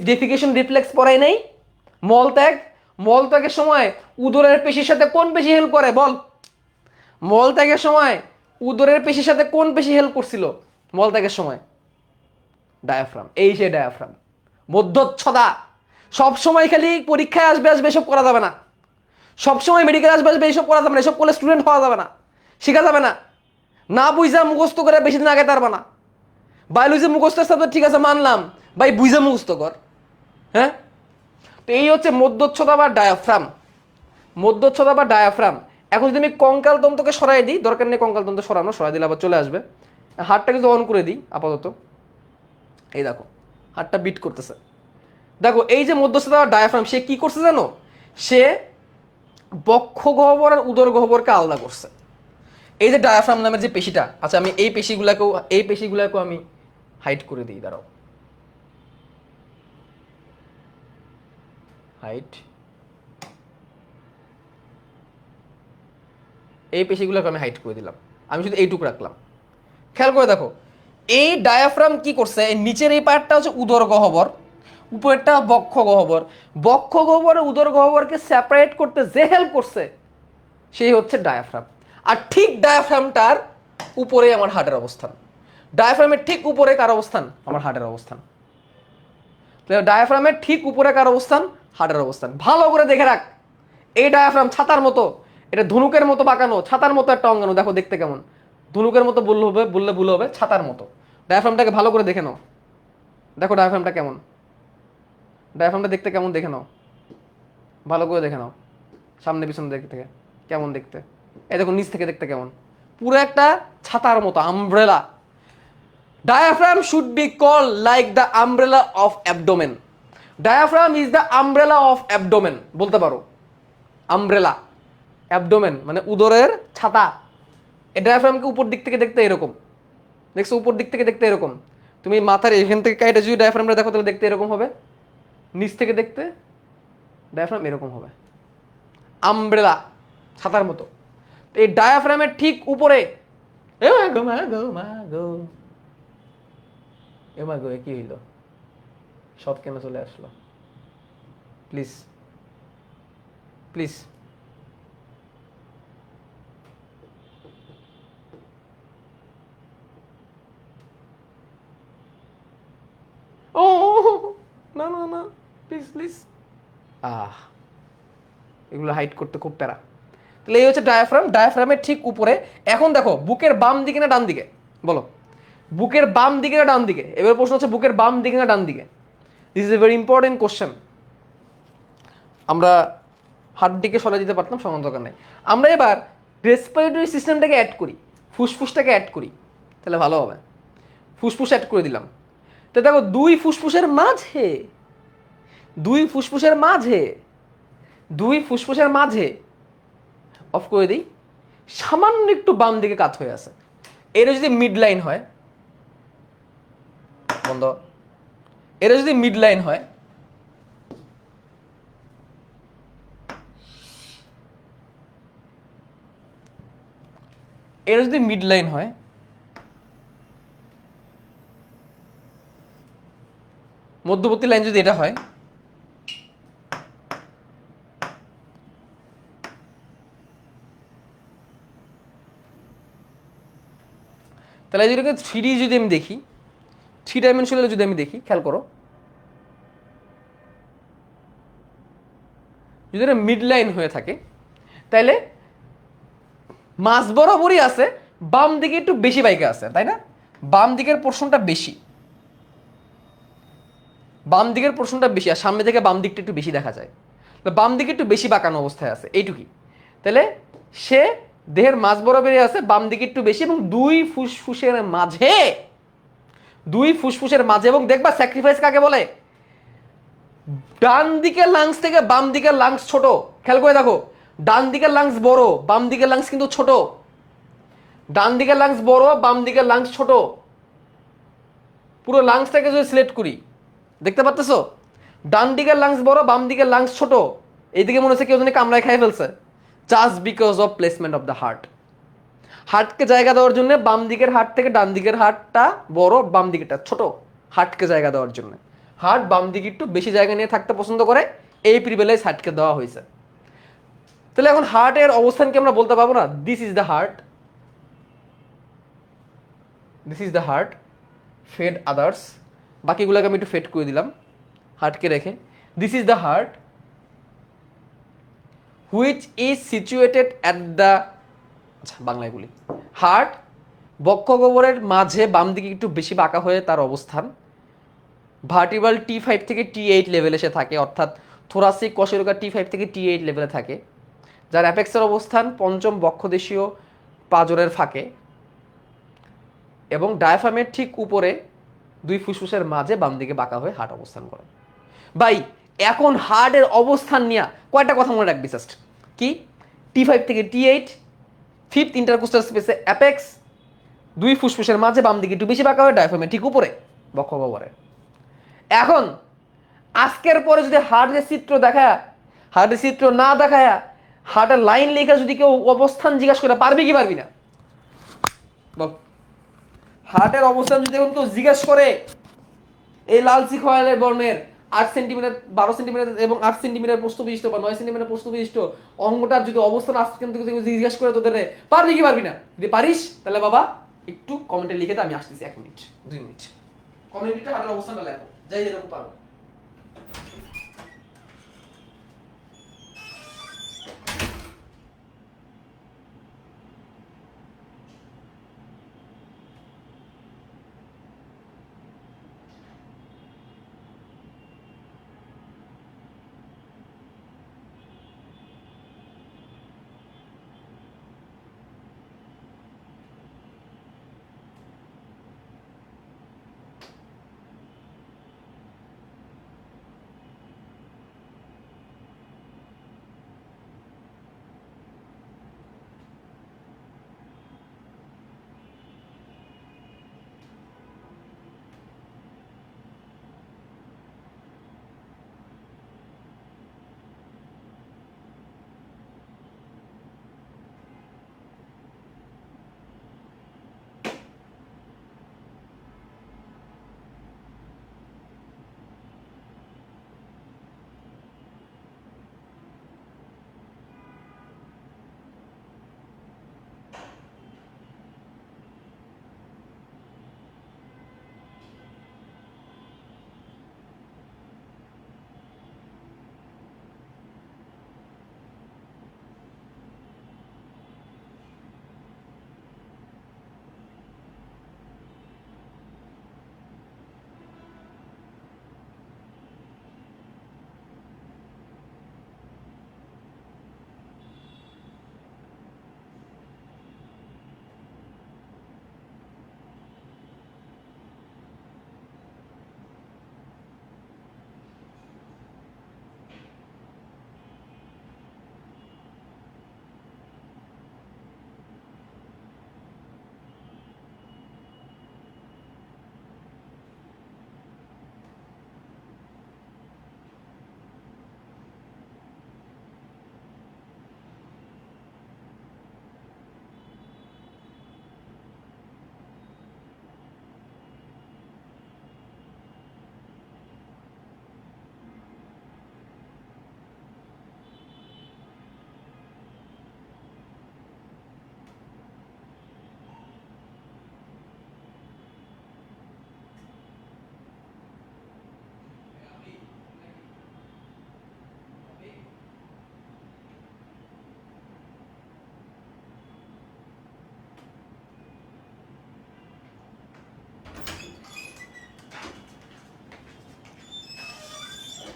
ডেফিকেশন রিফ্লেক্স পড়াই নাই? মলত্যাগ, মলত্যাগের সময় উদরের পেশির সাথে কোন পেশি হেল্প করে বল? মলত্যাগের সময় উদরের পেশির সাথে কোন পেশি হেল্প করছিল মলত্যাগের সময়? ডায়াফ্রাম। এই সে ডায়াফ্রাম মধ্যচ্ছদা। সব সময় খালি পরীক্ষায় আসবে আসবে এসব করা যাবে না, সব সময় মেডিকেল আসবে আসবে এইসব করা যাবে না, এসব করলে স্টুডেন্ট হওয়া যাবে না, শেখা যাবে না। না বুঝা মুখস্থ করে বেশি দিন আগে পারবা না। বায়োলজি মুখস্থের সাথে ঠিক আছে মানলাম, ভাই বুঝা মুখস্থ কর। হ্যাঁ, তো এই হচ্ছে মধ্যচ্ছদা বা ডায়াফ্রাম, মধ্যচ্ছদা বা ডায়াফ্রাম। এখন যদি আমি কঙ্কাল তন্ত্রকে সরাই দিই, দরকার নেই কঙ্কাল তন্ত্র সরানো, সরাই দিলে আবার চলে আসবে। হাতটা কিন্তু অন করে দিই আপাতত, এই দেখো হাতটা বিট করতেছে। দেখো এই যে মধ্যস্থতা ডায়াফ্রাম, সে কি করছে জানো? সে বক্ষ গহ্বর আর উদর গহ্বরকে আলাদা করছে। এই যে ডায়াফ্রাম নামের যে পেশিটা, আচ্ছা আমি এই পেশিগুলাকেও আমি হাইট করে দিই, দাঁড়াও, হাইট, এই পেশিগুলোকে আমি হাইট করে দিলাম, আমি শুধু এইটুকু রাখলাম। খেয়াল করে দেখো, এই ডায়াফ্রাম কি করছে, নিচের এই পার্টটা হচ্ছে উদর গহ্বর, উপরেরটা বক্ষ গহ্বর। বক্ষ গহ্বর উদর গহ্বরকে সেপারেট করতে যে হেল্প করছে সেই হচ্ছে ডায়াফ্রাম। আর ঠিক ডায়াফ্রামটার উপরে আমার হার্টের অবস্থান, ডায়াফ্রামের ঠিক উপরে কার অবস্থান? আমার হার্টের অবস্থান। ডায়াফ্রামের ঠিক উপরে কার অবস্থান? হার্টের অবস্থান। ভালো করে দেখে রাখ, এই ডায়াফ্রাম ছাতার মতো, এটা ধনুকের মতো বাঁকানো, ছাতার মতো একটা অঙ্গাণু। দেখো দেখতে কেমন, ধনুকের মতো বললে ভুল হবে, ছাতার মতো। ডায়াফ্রামটাকে ভালো করে দেখে নাও, দেখো ডায়াফ্রামটা কেমন, ডায়াফ্রামটা দেখতে কেমন দেখে নাও, ভালো করে দেখে নাও, সামনে পিছনে দেখতে থেকে কেমন দেখতে। এই দেখো নিচ থেকে দেখতে কেমন, পুরো একটা ছাতার মতো, umbrella. Diaphragm should be called like the umbrella of abdomen. Diaphragm is the umbrella of abdomen. বলতে পারো আমব্রেলা, অ্যাবডোমেন মানে উদরের ছাতা। এই ডায়াফ্রামকে উপর দিক থেকে দেখতে এরকম, দেখছো উপর দিক থেকে দেখতে এরকম। তুমি মাথার এখান থেকে কাইটা যদি ডায়াফ্রামটা দেখো তাহলে দেখতে এরকম হবে, নিচ থেকে দেখতে ডায়াফ্রাম এরকম হবে, আমব্রেলা, ছাতার মতো। এই ডায়াফ্রামের ঠিক উপরে, এ মা গো কি হইল, শট কেন চলে আসলো? প্লিজ প্লিজ, ও না না না, প্লিজ প্লিজ। এগুলো হাইড করতে খুব প্যারা। তাহলে এই হচ্ছে ডায়াফ্রাম, ডায়াফ্রামের ঠিক উপরে। এখন দেখো বুকের বাম দিকে না ডান দিকে বলো, বুকের বাম দিকে না ডান দিকে? এবার প্রশ্ন হচ্ছে বুকের বাম দিকে না ডান দিকে। This is a very important question. আমরা হাত দিকে সরাই দিতে পারতাম, সমান দরকার নেই। আমরা এবার রেসপিরেটরি সিস্টেমটাকে অ্যাড করি, ফুসফুসটাকে অ্যাড করি, তাহলে ভালো হবে। ফুসফুস অ্যাড করে দিলাম। তো দেখো দুই ফুসফুসের মাঝে, দুই ফুসফুসের মাঝে, দুই ফুসফুসের মাঝে অফ করে দিই, সামান্য একটু বাম দিকে কাত হয়ে আছে। এর যদি মিড লাইন হয়, বন্ধ, এর যদি মিড লাইন হয়, এর যদি মিড লাইন হয়, মধ্যবর্তী লাইন যদি এটা হয়, তাহলে যদি থ্রি যদি আমি দেখি, থ্রি ডাইমেনশনাল যদি আমি দেখি, খেয়াল করো, যদি এটা মিড লাইন হয়ে থাকে তাহলে মাঝ বরাবরই আছে, বাম দিকে একটু বেশি বাইকে আছে, তাই না? বাম দিকের পোর্শনটা বেশি, বাম দিকের পোর্শনটা বেশি, আর সামনে থেকে বাম দিকটা একটু বেশি দেখা যায়, তো বাম দিকে একটু বেশি বাঁকানো অবস্থায় আছে এইটুকুই। তাহলে সে দেহের মাঝ বরাবরই আছে, বাম দিকে একটু বেশি, এবং দুই ফুসফুসের মাঝে, এবং দেখবা স্যাক্রিফাইস কাকে বলে, ডান দিকের লাংস থেকে বাম দিকের লাংস ছোট। খেয়াল করে দেখো, ডান দিকের লাংস বড়, বাম দিকের লাংস কিন্তু ছোট। ডান দিকের লাংস বড়, বাম দিকের লাংস ছোট। পুরো লাংসটাকে যদি সিলেক্ট করি, দেখতে পাচ্ছ, ডান দিকের লাংস বড়, বাম দিকের লাংস ছোট। এইদিকে মনে হচ্ছে কেউ যেন কামড়ায় খাই ফেলছে, just because of placement of the heart. হার্টকে জায়গা দেওয়ার জন্য বাম দিকের হার্ট থেকে ডান দিকের হার্টটা বড়, বাম দিকেরটা ছোট, হার্টকে জায়গা দেওয়ার জন্য। হার্ট বাম দিকে একটু বেশি জায়গা নিয়ে থাকতে পছন্দ করে, এই প্রিভিলেজ হার্টকে দেওয়া হয়েছে। তাহলে এখন হার্টের অবস্থানকে আমরা বলতে পারবো না this is the heart, this is the heart, fade others, বাকিগুলোকে আমি একটু ফেড করে দিলাম হার্টকে রেখে। This is the heart which is situated at the, আচ্ছা বাংলায় বলি, হার্ট বক্ষগহ্বরের মাঝে বাম দিকে একটু বেশি বাঁকা হয়ে তার অবস্থান, ভার্টিব্রাল T5 থেকে T8 লেভেলে সে থাকে, অর্থাৎ থোরাসিক কশেরুকা T5 থেকে T8 লেভেলে থাকে, যার অ্যাপেক্সের অবস্থান পঞ্চম বক্ষদেশীয় পাঁজরের ফাঁকে, এবং ডায়াফ্রামের ঠিক উপরে দুই ফুসফুসের মাঝে বাম দিকে বাঁকা হয়ে হার্ট অবস্থান করে। ভাই এখন হার্টের অবস্থান নিয়ে কয়টা কথা মনে রাখবি জাস্ট, কি, T5 থেকে T8, ফিফথ ইন্টারকোস্টাল স্পেসে অ্যাপেক্স, দুই ফুসফুসের মাঝে বাম দিকে একটু বেশি বাঁকা হয়, ডায়াফ্রামের ঠিক উপরে বক্ষগহ্বরে। এখন আজকের পরে যদি হার্টের চিত্র দেখায়, হার্টের চিত্র না দেখায়, হার্টের লাইন লেখা যদি কেউ অবস্থান জিজ্ঞাসা করে, পারবি কি পারবি না বল? হার্টের অবস্থান যদি কেউ জিজ্ঞেস করে, এই লালচি খয়েরি বর্ণের 8 সেন্টিমিটার, 12 সেন্টিমিটার এবং 8 সেন্টিমিটার প্রস্থ বিশিষ্ট বা 9 সেন্টিমিটার প্রস্থ বিশিষ্ট অঙ্গটার যদি অবস্থান আজকে জিজ্ঞেস করে তোদের, পারবি কি পারবি না? যদি পারিস তাহলে বাবা একটু কমেন্টে লিখে দে, আমি আসতেছি 1 মিনিট 2 মিনিট, কমেন্টে হার্টের অবস্থানটা লেখো, যাই যেরকম পারো।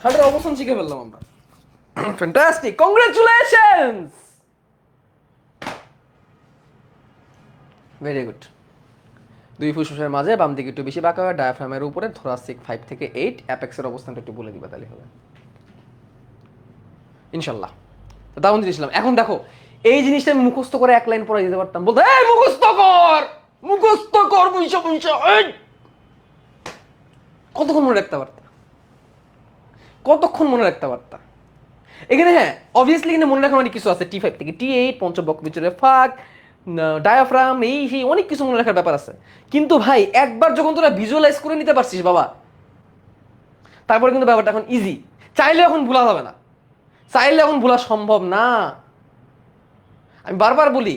হার্টের অবস্থান শিখে ফেললাম আমরা। Fantastic, congratulations, very good. দুই ফুসফুসের মাঝে বাম দিকে একটু বেশি বাঁকা হয়, ডায়াফ্রামের উপরে, থোরাসিক 5 থেকে 8, অ্যাপেক্সের অবস্থানটা একটু বলে দিবা তাহলে হবে ইনশাল্লাহ। তো দারুণ দিয়েছিলাম। এখন দেখো এই জিনিসটা আমি মুখস্থ করে এক লাইন পড়ে দিতে পারতাম, বলতো এই মুখস্থ কর, মুখস্থ কর, বুঝছো বুঝছো, কতক্ষণ মনে রাখতে পারতা, কতক্ষণ মনে রাখতে পারতা। এখানে হ্যাঁ অবভিয়াসলি এখানে মনে রাখার অনেক কিছু আছে, T5 থেকে T8, পঞ্চবক্ষ ভিতরে ফাঁক, ডায়াফ্রাম, এই সেই অনেক কিছু মনে রাখার ব্যাপার আছে। কিন্তু ভাই একবার যখন তোরা ভিজুয়ালাইজ করে নিতে পারছিস বাবা, তারপরে কিন্তু ব্যাপারটা এখন ইজি। চাইলে এখন ভোলা যাবে না, চাইলে এখন ভোলা সম্ভব না। আমি বারবার বলি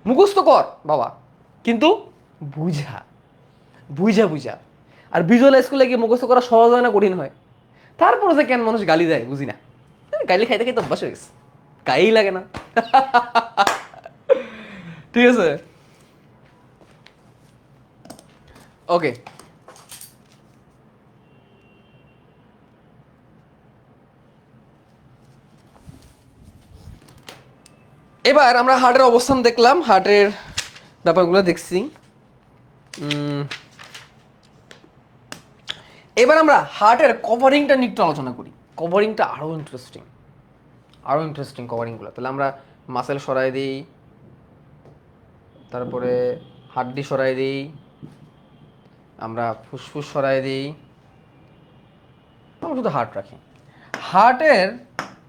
মুখস্থ কর বাবা, কিন্তু বুঝা, বুঝা বুঝা। আর ভিজুয়ালাইজ করলে কি মুখস্থ করা সহজ হয় না কঠিন হয়? তারপরে যে কেন মানুষ গালি দেয় বুঝি না, গালি খাইতে খাইতে অভ্যাস হয়ে গেছে, গাই লাগে না। ঠিক আছে, ওকে। এবার আমরা হার্টের অবস্থান দেখলাম, হার্টের ব্যাপারগুলো দেখছি। এবার আমরা হার্টের কভারিংটা নিয়ে একটু আলোচনা করি। কভারিংটা আরও ইন্টারেস্টিং, আরও ইন্টারেস্টিং কভারিংগুলো। তাহলে আমরা মাসেল সরাই দিই, তারপরে হাড্ডি সরাই দিই, আমরা ফুসফুস সরাই দিই, আমরা শুধু হার্ট রাখি। হার্টের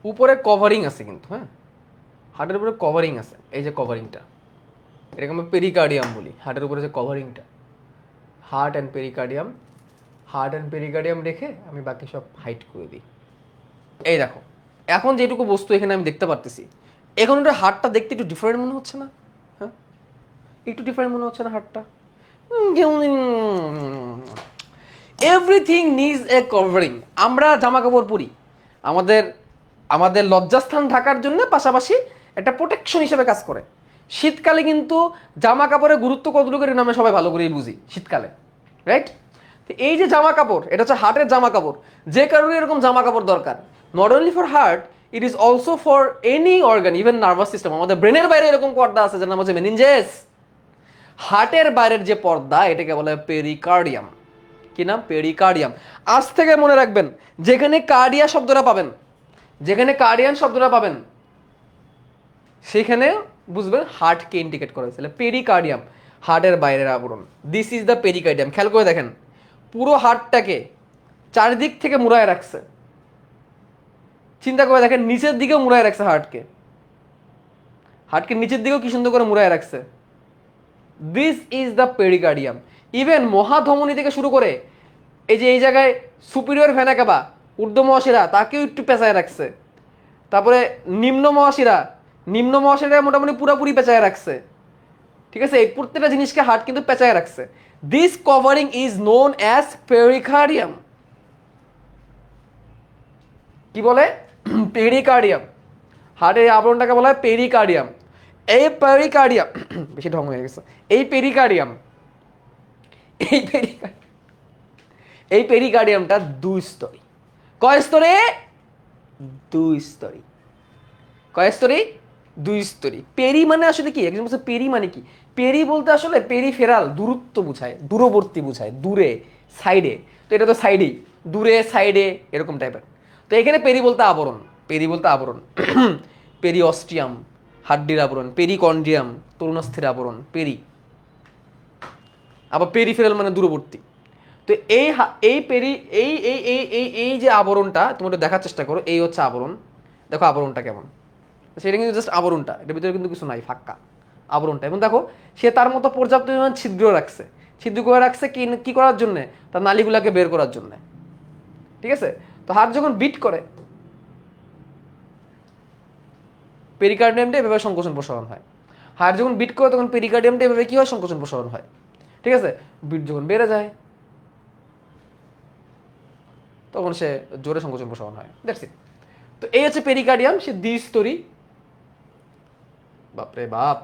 উপরে কভারিং আছে কিন্তু, হ্যাঁ হার্টের উপরে কভারিং আছে, এই যে কভারিংটা, এটাকে আমরা পেরিকার্ডিয়াম বলি। হার্টের উপরে যে কভারিংটা, heart and pericardium, heart and pericardium রেখে আমি বাকি সব হাইট করে দিই। এই দেখো এখন যেটুকু বস্তু এখানে আমি দেখতে পারতেছি, এখন ওটা হার্টটা দেখতে একটু ডিফারেন্ট মনে হচ্ছে না? হ্যাঁ একটু ডিফারেন্ট মনে হচ্ছে না হার্টটা? এভরিথিং নিজ এ কভারিং। আমরা জামা কাপড় পরি আমাদের আমাদের লজ্জাস্থান ঢাকার জন্য, পাশাপাশি একটা প্রোটেকশন হিসেবে কাজ করে। শীতকালে কিন্তু জামা কাপড়ের গুরুত্ব কতটুকু এর নামে সবাই ভালো করেই বুঝি শীতকালে, রাইট? এই যে জামা কাপড়, এটা হচ্ছে হার্টের জামা কাপড়। যে কারণে এরকম জামা কাপড় দরকার, not only for heart, it is also for any organ, even nervous system. আমাদের ব্রেনের বাইরে এরকম পর্দা আছে যার নাম হচ্ছে মেনিনজেস। হার্টের বাইরের যে পর্দা এটাকে বলে পেরিকার্ডিয়াম। কি নাম? পেরিকার্ডিয়াম। আজ থেকে মনে রাখবেন, যেখানে কার্ডিয়া শব্দটা পাবেন, যেখানে কার্ডিয়ান শব্দটা পাবেন, সেখানে বুঝবেন হার্টকে ইন্ডিকেট করা হয়েছে। পেরিকার্ডিয়াম হার্টের বাইরের আবরণ, দিস ইজ দ্য পেরিকার্ডিয়াম। খেয়াল করে দেখেন পুরো হার্টটাকে চারিদিক থেকে মুড়ায় রাখছে। চিন্তা করে দেখেন নিচের দিকেও মুড়ায় রাখছে হার্টকে, হার্টকে নিচের দিকেও কি সুন্দর করে মুড়ায় রাখছে। This is the pericardium. Even মহাধমনী থেকে শুরু করে এই যে এই জায়গায় সুপিরিয়র ভেনা কাবা, ঊর্ধ্ব মহাশিরা, তাকেও একটু পেঁচায় রাখছে। তারপরে নিম্ন মহাশিরা, নিম্ন মহাশিরা মোটামুটি পুরোপুরি পেঁচায় রাখছে। ঠিক আছে, এই প্রত্যেকটা জিনিসকে হার্ট কিন্তু পেঁচায় রাখছে। This covering is known as pericardium. কি বলে? পেরিকার্ডিয়াম। হার্টের আবরণটাকে বলা হয় পেরিকার্ডিয়াম। এই পেরিকার্ডিয়াম বেশি ঢং হয়ে গেছে। এই পেরিকার্ডিয়াম, এই পেরিকার্ডিয়াম, এই পেরিকার্ডিয়ামটা দুই স্তরী। কয় স্তরে? দুই স্তরী। কয় স্তরী? দুই স্তরী। পেরি মানে আসলে কি? একজন বলছে পেরি মানে কি? পেরি বলতে আসলে পেরিফেরাল, দূরত্ব বুঝায়, দূরবর্তী বুঝায়, দূরে, সাইডে। তো এটা তো সাইডেই, দূরে সাইডে এরকম টাইপের। তো এখানে পেরি বলতে আবরণ, পেরি বলতে আবরণ। পেরিঅস্টিয়াম হাড্ডির আবরণ, পেরিকন্ড্রিয়াম তরুণাস্থির আবরণ, পেরি। আবার পেরিফেরাল মানে দূরবর্তী। তো এই এই পেরি এই এই এই এই এই যে আবরণটা তুমি একটু দেখার চেষ্টা করো, এই হচ্ছে আবরণ। দেখো আবরণটা কেমন, সেটা কিন্তু জাস্ট আবরণটা, এটার ভিতরে কিন্তু কিছু নাই, ফাঁকা আবরণটা। এবং দেখো সে তার মতো পর্যাপ্ত পরিমাণ ছিদ্র রাখছে, ছিদ্র করে রাখছে কি কি করার জন্য? তার নালীগুলাকে বের করার জন্য। ঠিক আছে, তো হাত যখন বিট করে পেরিকার্ডিয়ামটা এভাবে সংকোচন প্রসারণ হয়। হার্ট যখন বিট করে তখন পেরিকার্ডিয়ামটা এভাবে কি হয়? সংকোচন প্রসারণ হয়। ঠিক আছে, বিট যখন বেড়ে যায় তখন সে জোরে সংকোচন প্রসারণ হয়। That's it. তো এই হচ্ছে পেরিকার্ডিয়াম, সে দ্বিস্তরী। বাপরে বাপ।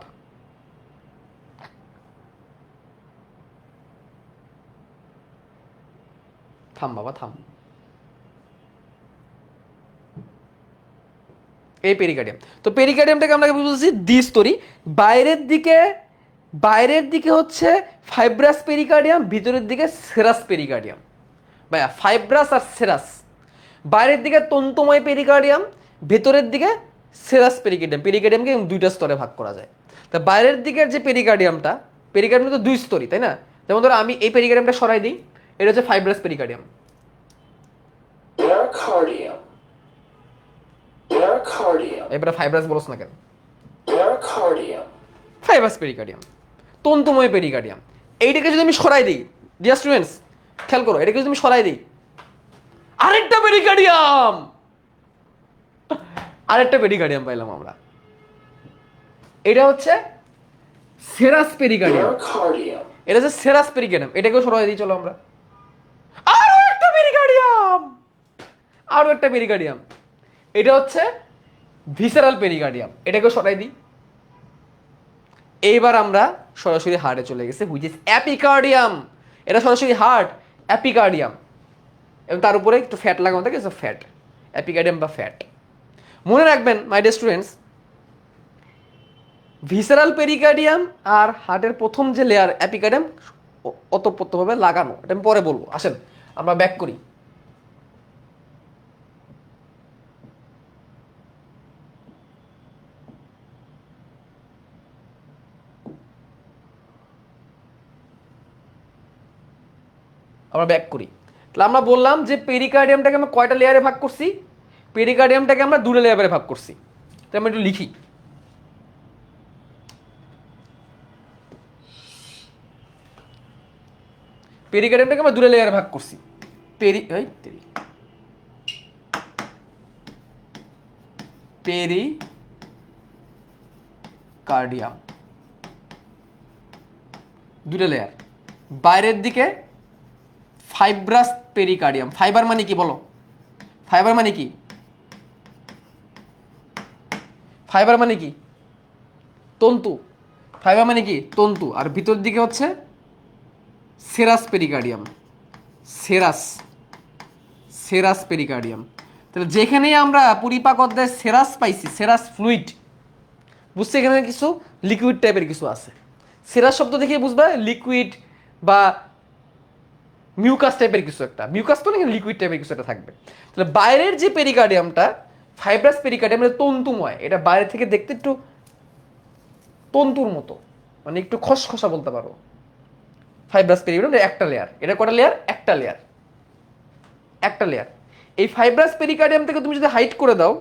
থাম বাবা থাম। এই পেরিকার্ডিয়াম। তো পেরিকার্ডিয়ামটাকে আমরা বুঝেছি দ্বিস্তরী। বাইরের দিকে হচ্ছে ফাইব্রাস পেরিকার্ডিয়াম, ভিতরের দিকে সেরাস পেরিকার্ডিয়াম। ভাইয়া ফাইব্রাস আর সেরাস, বাইরের দিকে তন্তুময় পেরিকার্ডিয়াম, ভেতরের দিকে সেরাস পেরিকার্ডিয়াম। পেরিকার্ডিয়ামকে দুইটা স্তরে ভাগ করা যায়। তা বাইরের দিকের যে পেরিকার্ডিয়াম তো দুই স্তরই, তাই না? যেমন ধরো আমি এই পেরিকার্ডিয়ামটা সরাই দিই, এটা হচ্ছে ফাইব্রাস পেরিকার্ডিয়াম। এবার ফাইব্রাস বলছ না কেন? ফাইব্রাস পেরিকার্ডিয়াম, তন্তুময় পেরিকার্ডিয়াম। এইটাকে যদি আমি সরাই দিই, ডিয়ার স্টুডেন্টস খেয়াল করো, এটাকে যদি আমি সরাই দিই, আরেকটা পেরিকার্ডিয়াম পাইলাম আমরা। এটা হচ্ছে সেরাস পেরিকার্ডিয়াম, এটা হচ্ছে সেরাস পেরিকার্ডিয়াম। এটাকেও সরাই দিই চলো আমরা। আরো একটা পেরিকার্ডিয়াম, এটা হচ্ছে ভিসেরাল পেরিকার্ডিয়াম। এটাকেও সরাই দিই। এইবার আমরা সরাসরি হার্টে চলে গেছে, হুইচ ইজ অ্যাপিকার্ডিয়াম। এটা সরাসরি হার্ট, অ্যাপিকার্ডিয়াম, এবং তার উপরে একটু ফ্যাট লাগানো থাকে, ফ্যাট, অ্যাপিকার্ডিয়াম বা ফ্যাট। মনে রাখবেন my dear students, visceral pericardium আর হার্টের প্রথম যে লেয়ার অ্যাপিকার্ডিয়াম ওতপ্রোতভাবে লাগানো। এটা আমি পরে বলবো। আসেন আমরা ব্যাক করি। তাহলে আমরা বললাম যে পেরিকার্ডিয়ামটাকে আমরা কয়টা লেয়ারে ভাগ করছি? পেরিকার্ডিয়ামটাকে আমরা দুটো লেয়ারে ভাগ করছি। তো আমরা একটু লিখি। পেরিকার্ডিয়ামটাকে আমরা দুটো লেয়ারে ভাগ করছি। পেরিকার্ডিয়াম দুটো লেয়ার। বাইরের দিকে ফাইব্রাস পেরিকার্ডিয়াম। ফাইবার মানে কি বলো? ফাইবার মানে কি? ফাইবার মানে কি? তন্তু। ফাইবার মানে কি? তন্তু। আর ভিতর দিকে হচ্ছে সেরাস পেরিকার্ডিয়াম। Serous pericardium. তাহলে যেখানেই আমরা পরিপাক অধ্যায়ে সেরাস পাইছি, সেরাস ফ্লুইড, বুঝছি এখানে কিছু লিকুইড টাইপের কিছু আছে। সেরাস শব্দ দেখে বুঝবা লিকুইড বা মিউকাস টাইপের কিছু একটা। মিউকাস তো না, লিকুইড টাইপের কিছু একটা থাকবে। তাহলে বাইরের যে পেরিকার্ডিয়ামটা, ফাইব্রাস পেরিকার্ডিয়াম, এটা তন্তুময়। এটা বাইরে থেকে দেখতে একটু তন্তুর মতো, মানে একটু খসখসা বলতে পারো। ফাইব্রাস পেরিকার্ডিয়াম একটা লেয়ার। এটা কটা লেয়ার? একটা লেয়ার। এই ফাইব্রাস পেরিকার্ডিয়াম থেকে তুমি যদি হাইট করে দাও,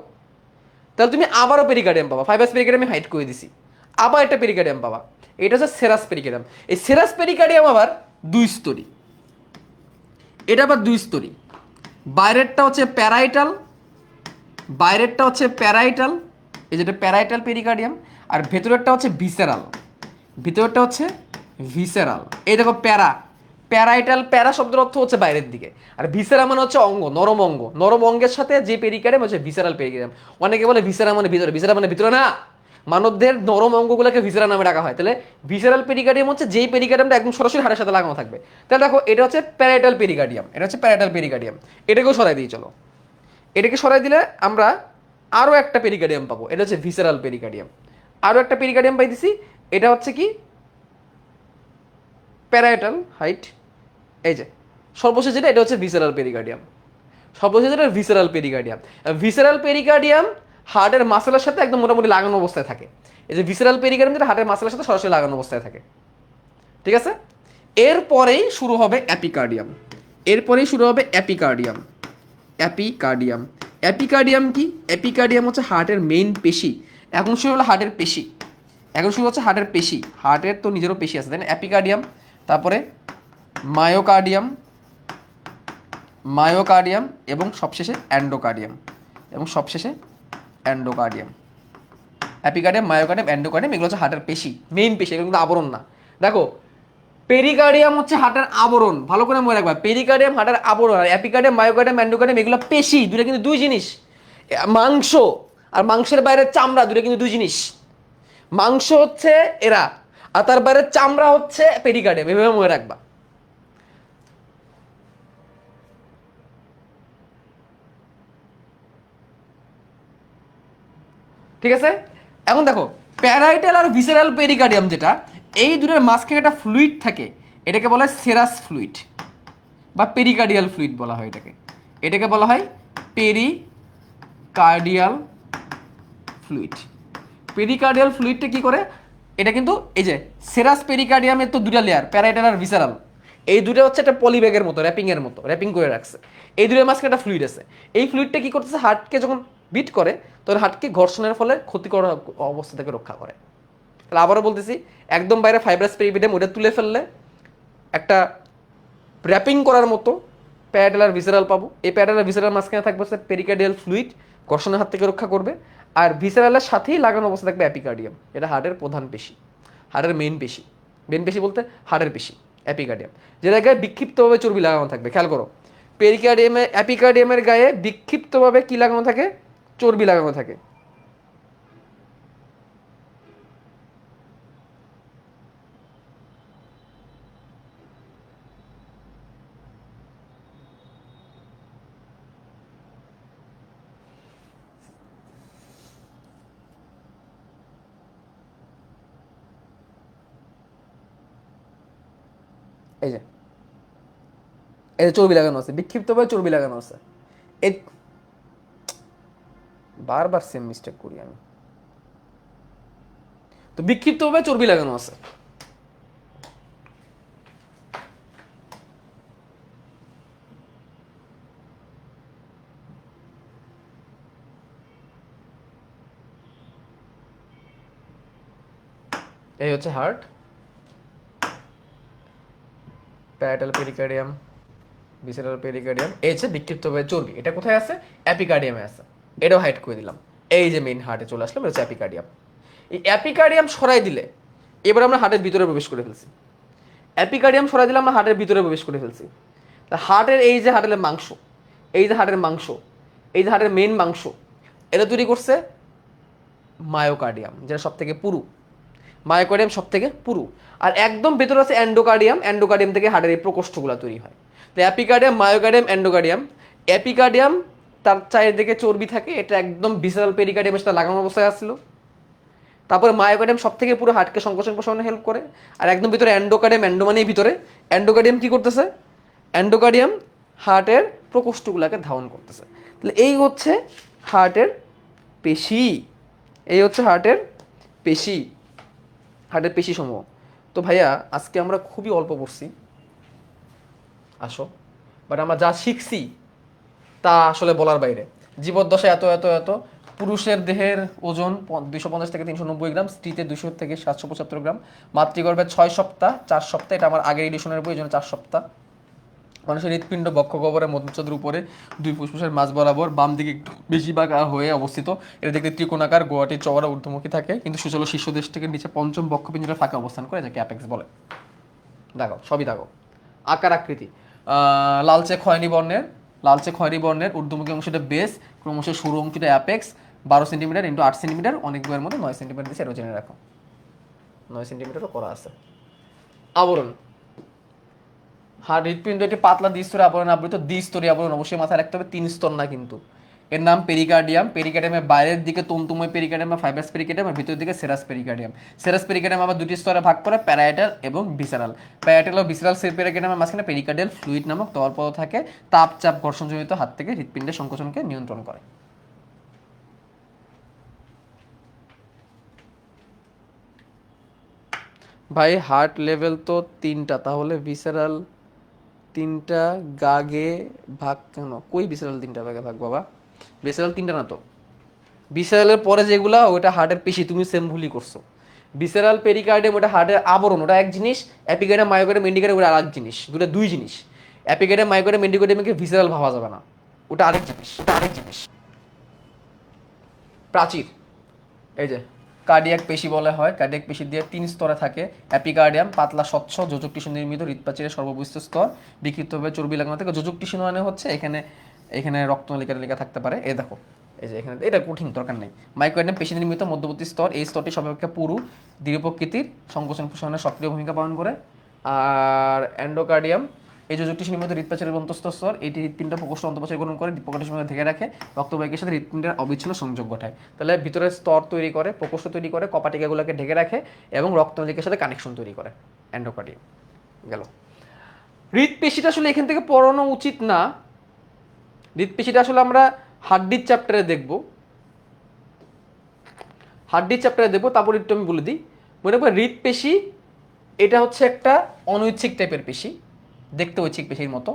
তাহলে তুমি আবারও পেরিকার্ডিয়াম পাবা। ফাইব্রাস পেরিকার্ডিয়াম আমি হাইট করে দিছি, আবার একটা পেরিকার্ডিয়াম পাবা। এটা হচ্ছে সেরাস পেরিকার্ডিয়াম। এই সেরাস পেরিকার্ডিয়াম আবার দুই স্তরী। এটা আবার দুই স্তরী। বাইরেরটা হচ্ছে প্যারাইটাল, এই যেটা প্যারাইটাল পেরিকার্ডিয়াম। আর ভেতরেরটা হচ্ছে ভিসেরাল। এই দেখো প্যারাইটাল, প্যারা শব্দের অর্থ হচ্ছে বাইরের দিকে, আর ভিসেরা মানে হচ্ছে অঙ্গ, নরম অঙ্গের সাথে যে পেরিকার্ডিয়াম হচ্ছে ভিসেরাল পেরিকার্ডিয়াম। অনেকে বলে ভিসেরা মানে ভিতরে, ভিসেরা মানে ভিতরে না। মানবদের নরম অঙ্গগুলোকে ভিসেরা নামে ডাকা হয়। তাহলে ভিসেরাল পেরিকার্ডিয়াম হচ্ছে যেই পেরিকার্ডিয়ামটা একদম সরাসরি হাড়ের সাথে লাগানো থাকবে। তাহলে দেখো এটা হচ্ছে প্যারাইটাল পেরিকার্ডিয়াম, এটাকেও সরাই দিই চলো। এটাকে সরাই দিলে আমরা আরও একটা পেরিকার্ডিয়াম পাবো। এটা হচ্ছে ভিসেরাল পেরিকার্ডিয়াম। আরও একটা পেরিকার্ডিয়াম পাই দিছি। এটা হচ্ছে কি? Parietal height. এই যে সর্বশেষ যেটা, এটা হচ্ছে ভিসেরাল পেরিকার্ডিয়াম। ভিসেরাল পেরিকার্ডিয়াম হার্টের মাসেলের সাথে একদম মোটামুটি লাগানো অবস্থায় থাকে। এই যে ভিসেরাল পেরিকার্ডিয়াম যেটা হার্টের মাসেলের সাথে সরাসরি লাগানো অবস্থায় থাকে। ঠিক আছে? এরপরেই শুরু হবে অ্যাপিকার্ডিয়াম কি? অ্যাপিকার্ডিয়াম হচ্ছে হার্টের মেইন পেশি। এখন শুরু হচ্ছে হার্টের পেশি। হার্টের তো নিজেরও পেশি আছে, তাই না? অ্যাপিকার্ডিয়াম, তারপরে মায়োকার্ডিয়াম এবং সবশেষে অ্যান্ডোকার্ডিয়াম। অ্যাপিকার্ডিয়াম, মায়োকার্ডিয়াম, অ্যান্ডোকার্ডিয়াম, এগুলো হচ্ছে হার্টের পেশি, মেইন পেশি। এগুলো কিন্তু আবরণ না। দেখো পেরিকার্ডিয়াম হচ্ছে হার্টের আবরণ, ভালো করে মনে রাখবা। পেরিকার্ডিয়াম হার্টের আবরণ, আর অ্যাপিকার্ডিয়াম, মায়োকার্ডিয়াম, অ্যান্ডোকার্ডিয়াম এগুলো পেশি। দুটো কিন্তু দুই জিনিস। মাংস আর মাংসের বাইরে চামড়া, দুটো কিন্তু দুই জিনিস। মাংস হচ্ছে এরা, আর তার বাইরে চামড়া হচ্ছে পেরিকার্ডিয়াম। এভাবে মনে রাখবা। ঠিক আছে? এখন দেখো প্যারাইটাল আর ভিসেরাল পেরিকার্ডিয়াম যেটা, এই দুটোর মাঝখানে একটা ফ্লুইড থাকে, এটাকে বলা হয় সেরাস ফ্লুইড বা পেরিকার্ডিয়াল ফ্লুইড বলা হয় এটাকে বলা হয় পেরিকার্ডিয়াল ফ্লুইড। পেরিকার্ডিয়াল ফ্লুইডটা কি করে, এটা কিন্তু এই যে সেরাস পেরিকার্ডিয়ামের তো দুটা লেয়ার, প্যারাইটাল আর ভিসেরাল, এই দুটো হচ্ছে একটা পলিব্যাগের মতো, র্যাপিং করে রাখছে, এই দুটোর মাঝখানে একটা ফ্লুইড আছে। এই ফ্লুইডটা কি করতেছে, হার্টকে যখন বিট করে তখন হার্টকে ঘর্ষণের ফলে ক্ষতিকর অবস্থা থেকে রক্ষা করে। তাহলে আবারও বলতেছি, একদম বাইরে ফাইব্রাস পেরিকার্ডিয়াম ওটা তুলে ফেললে একটা র্যাপিং করার মতো প্যারাইটাল আর ভিসেরাল পাবো। এই প্যারাইটাল আর ভিসেরাল মাঝখানে থাকবে হচ্ছে পেরিকার্ডিয়াল ফ্লুইড, ঘর্ষণের হাত থেকে রক্ষা করবে। আর ভিসেরালের সাথেই লাগানো অবস্থা থাকবে অ্যাপিকার্ডিয়াম, এটা হার্টের প্রধান পেশি, হার্টের মেইন পেশি। মেইন পেশি বলতে হার্টের পেশি অ্যাপিকার্ডিয়াম, যে জায়গায় বিক্ষিপ্তভাবে চর্বি লাগানো থাকবে। খেয়াল করো, পেরিকার্ডিয়ামে অ্যাপিকার্ডিয়ামের গায়ে বিক্ষিপ্তভাবে কি লাগানো থাকে, চর্বি লাগানো থাকে। এই যে এই যে চর্বি লাগানো আছে, বিক্ষিপ্তভাবে চর্বি লাগানো আছে। এই বারবার সেম মিস্টেক করি আমি, তো বিক্ষিপ্তভাবে চর্বি লাগানো আছে। এই হচ্ছে heart, parietal pericardium, visceral pericardium, এই হচ্ছে বিক্ষিপ্তভাবে চর্বি। এটা কোথায় আছে, অ্যাপিকার্ডিয়ামে আছে। এটাও হাইড করে দিলাম। এই যে মেইন হার্টে চলে আসলাম, এটা হচ্ছে অ্যাপিকার্ডিয়াম। এই অ্যাপিকার্ডিয়াম সরাই দিলে এবার আমরা হার্টের ভিতরে প্রবেশ করে ফেলছি। অ্যাপিকার্ডিয়াম সরাই দিলে আমরা হার্টের ভিতরে প্রবেশ করে ফেলছি। তা হার্টের এই যে হার্টের মাংস, এই যে হার্টের মাংস, এই যে হার্টের মেইন মাংস, এটা তৈরি করছে মায়োকার্ডিয়াম, যেটা সব থেকে পুরু। মায়োকার্ডিয়াম সব থেকে পুরু। আর একদম ভেতরে আছে অ্যান্ডোকার্ডিয়াম, অ্যান্ডোকার্ডিয়াম থেকে হার্টের এই প্রকোষ্ঠগুলো তৈরি হয়। তো অ্যাপিকার্ডিয়াম, মায়োকার্ডিয়াম, অ্যান্ডোকার্ডিয়াম। অ্যাপিকার্ডিয়াম তার চারিদিকে চর্বি থাকে, এটা একদম ভিসেরাল পেরিকার্ডিয়ামের সাথে লাগানো অবস্থায় আসছিল। তারপরে মায়োকার্ডিয়াম সব থেকে পুরো হার্টকে সংকোচন প্রসারণে হেল্প করে। আর একদম ভিতরে অ্যান্ডোকার্ডিয়াম, অ্যান্ডোমানির ভিতরে অ্যান্ডোকার্ডিয়াম কি করতেছে, অ্যান্ডোকার্ডিয়াম হার্টের প্রকোষ্ঠগুলোকে ধারণ করতেছে। তাহলে এই হচ্ছে হার্টের পেশি, এই হচ্ছে হার্টের পেশি, হার্টের পেশি সমূহ। তো ভাইয়া আজকে আমরা খুবই অল্প পড়ছি, আসো, বাট আমরা যা শিখছি তা আসলে বলার বাইরে। জীবদ্দশায় এত এত এত, পুরুষের দেহের ওজন 250 থেকে 390 গ্রাম, স্ত্রীতে 200 থেকে 775 গ্রাম, মাতৃগর্ভে 6 সপ্তাহ 4 সপ্তাহ, এটা আমার আগের এডিশনের বই, এই জন্য 4 সপ্তাহ। মানুষের হৃৎপিণ্ড বক্ষ গহ্বরের মধ্যচ্ছদের উপরে 2 ফুসফুসের মাঝ বরাবর বাম দিকে একটু বেশি বাঁকা হয়ে অবস্থিত। এটা দেখতে ত্রিকোণাকার, গোয়াটি চওড়া ঊর্ধ্বমুখী থাকে, কিন্তু সুচল শীর্ষদেশ থেকে নিচে পঞ্চম বক্ষপিঞ্জরের ফাঁকে অবস্থান করে, যাকে অ্যাপেক্স বলে। দেখো সবই দেখো, আকার আকৃতি লালচে খয়েরি বর্ণের, লালচে খয়েরি বর্ণের, ঊর্ধ্বমুখী অংশটা বেস, ক্রমশ সরু অংশটা অ্যাপেক্স, 12 সেন্টিমিটার ইন্টু 8 সেন্টিমিটার, অনেক বইয়ের মধ্যে 9 সেন্টিমিটার দিয়েছে, এটাও জেনে রাখো, 9 সেন্টিমিটারও করা আছে। আবরণ, হৃৎপিণ্ড একটি পাতলা দ্বিস্তরে আবরণ আবৃত, দ্বিস্তরীয় আবরণ অবশ্যই মাথায় রাখতে হবে, 3 স্তর না কিন্তু। এর নাম পেরিকার্ডিয়াম। পেরিকার্ডিয়ামের বাইরের দিকে তন্তুময় পেরিকার্ডিয়াম বা ফাইব্রাস পেরিকার্ডিয়াম, আর ভিতরের দিকে সেরাস পেরিকার্ডিয়াম। সেরাস পেরিকার্ডিয়াম আবার 2টি স্তরে ভাগ করে, প্যারাইটাল এবং ভিসেরাল। প্যারাইটাল ও ভিসেরাল পেরিকার্ডিয়ামের মাঝখানে পেরিকার্ডিয়াল ফ্লুইড নামক তরল পদার্থ থাকে, তাপ চাপ ঘর্ষণজনিত হাত থেকে হৃৎপিণ্ডের সংকোচনকে নিয়ন্ত্রণ করে। ভাই হার্ট লেভেল তো 3টা, তাহলে ভিসেরাল 3টা গাগে ভাগ কেন, কই ভিসেরাল 3টা ভাগে ভাগ বাবা, ভিসেরাল 3টা না তো, ভিসেরালের পরে যেগুলা ওটা হার্টের পেশি, তুমি সেম ভুলই করছো। ভিসেরাল পেরিকার্ডিয়াম ওটা হার্টের আবরণ, ওটা এক জিনিস। অ্যাপিকার্ডিয়াম, মায়োকার্ডিয়াম, এন্ডোকার্ডিয়াম ওটা আরেক জিনিস, দুটো দুই জিনিস। অ্যাপিকার্ডিয়াম, মায়োকার্ডিয়াম, এন্ডোকার্ডিয়ামকে ভিসেরাল ভাবা যাবে না, ওটা আরেক জিনিস, ওটা আরেক জিনিস। প্রাচীর, এই যে কার্ডিয়াক পেশি বলা হয়, কার্ডিয়াক পেশি দিয়ে 3 স্তরে থাকে। অ্যাপিকার্ডিয়াম পাতলা স্বচ্ছ যোজক টিস্যু নির্মিত হৃৎপাচিরের সর্ববৃহৎ স্তর, বিক্ষিপ্তভাবে চর্বি লাগানো থাকে। যোজক টিস্যু মানে হচ্ছে এখানে, এখানে রক্তনালিকা টালিকা থাকতে পারে, এই দেখো, এই যে এখানে, এটা কঠিন দরকার নেই। মাইক্রোকার্ডিয়াম পেশি নির্মিত মধ্যবর্তী স্তর, এই স্তরটি সর্বাপেক্ষা পুরু, দৃঢ় প্রকৃতির, সংকোচন প্রসারণে সক্রিয় ভূমিকা পালন করে। আর এন্ডোকার্ডিয়াম এই যোজকটি নির্মিত হৃৎপাচের অন্তঃস্থ স্তর, এটি হৃৎপিণ্ড প্রকোষ্ঠ অন্তঃপ্রাচীর গ্রহণ করে প্রকোষ্ঠের সঙ্গে ঢেকে রাখে, রক্তবাহিকার সাথে হৃৎপিণ্ডের অবিচ্ছিন্ন সংযোগ ঘটায়। তাহলে ভিতরে স্তর তৈরি করে, প্রকোষ্ঠ তৈরি করে, কপাটিকাগুলোকে ঢেকে রাখে এবং রক্তনালিকার সাথে কানেকশন তৈরি করে, এন্ডোকার্ডিয়াম গেল। হৃৎপেশিটা আসলে এখান থেকে পড়ানো উচিত না, হৃৎপেশিটা আসলে আমরা হাড্ডির চ্যাপ্টারে দেখব, হাড্ডির চ্যাপ্টারে দেখবো, তারপর একটু আমি বলে দিই। মনে রাখবো হৃৎপেশি এটা হচ্ছে একটা অনৈচ্ছিক টাইপের পেশি, দেখতে ঐচ্ছিক পেশির মতো।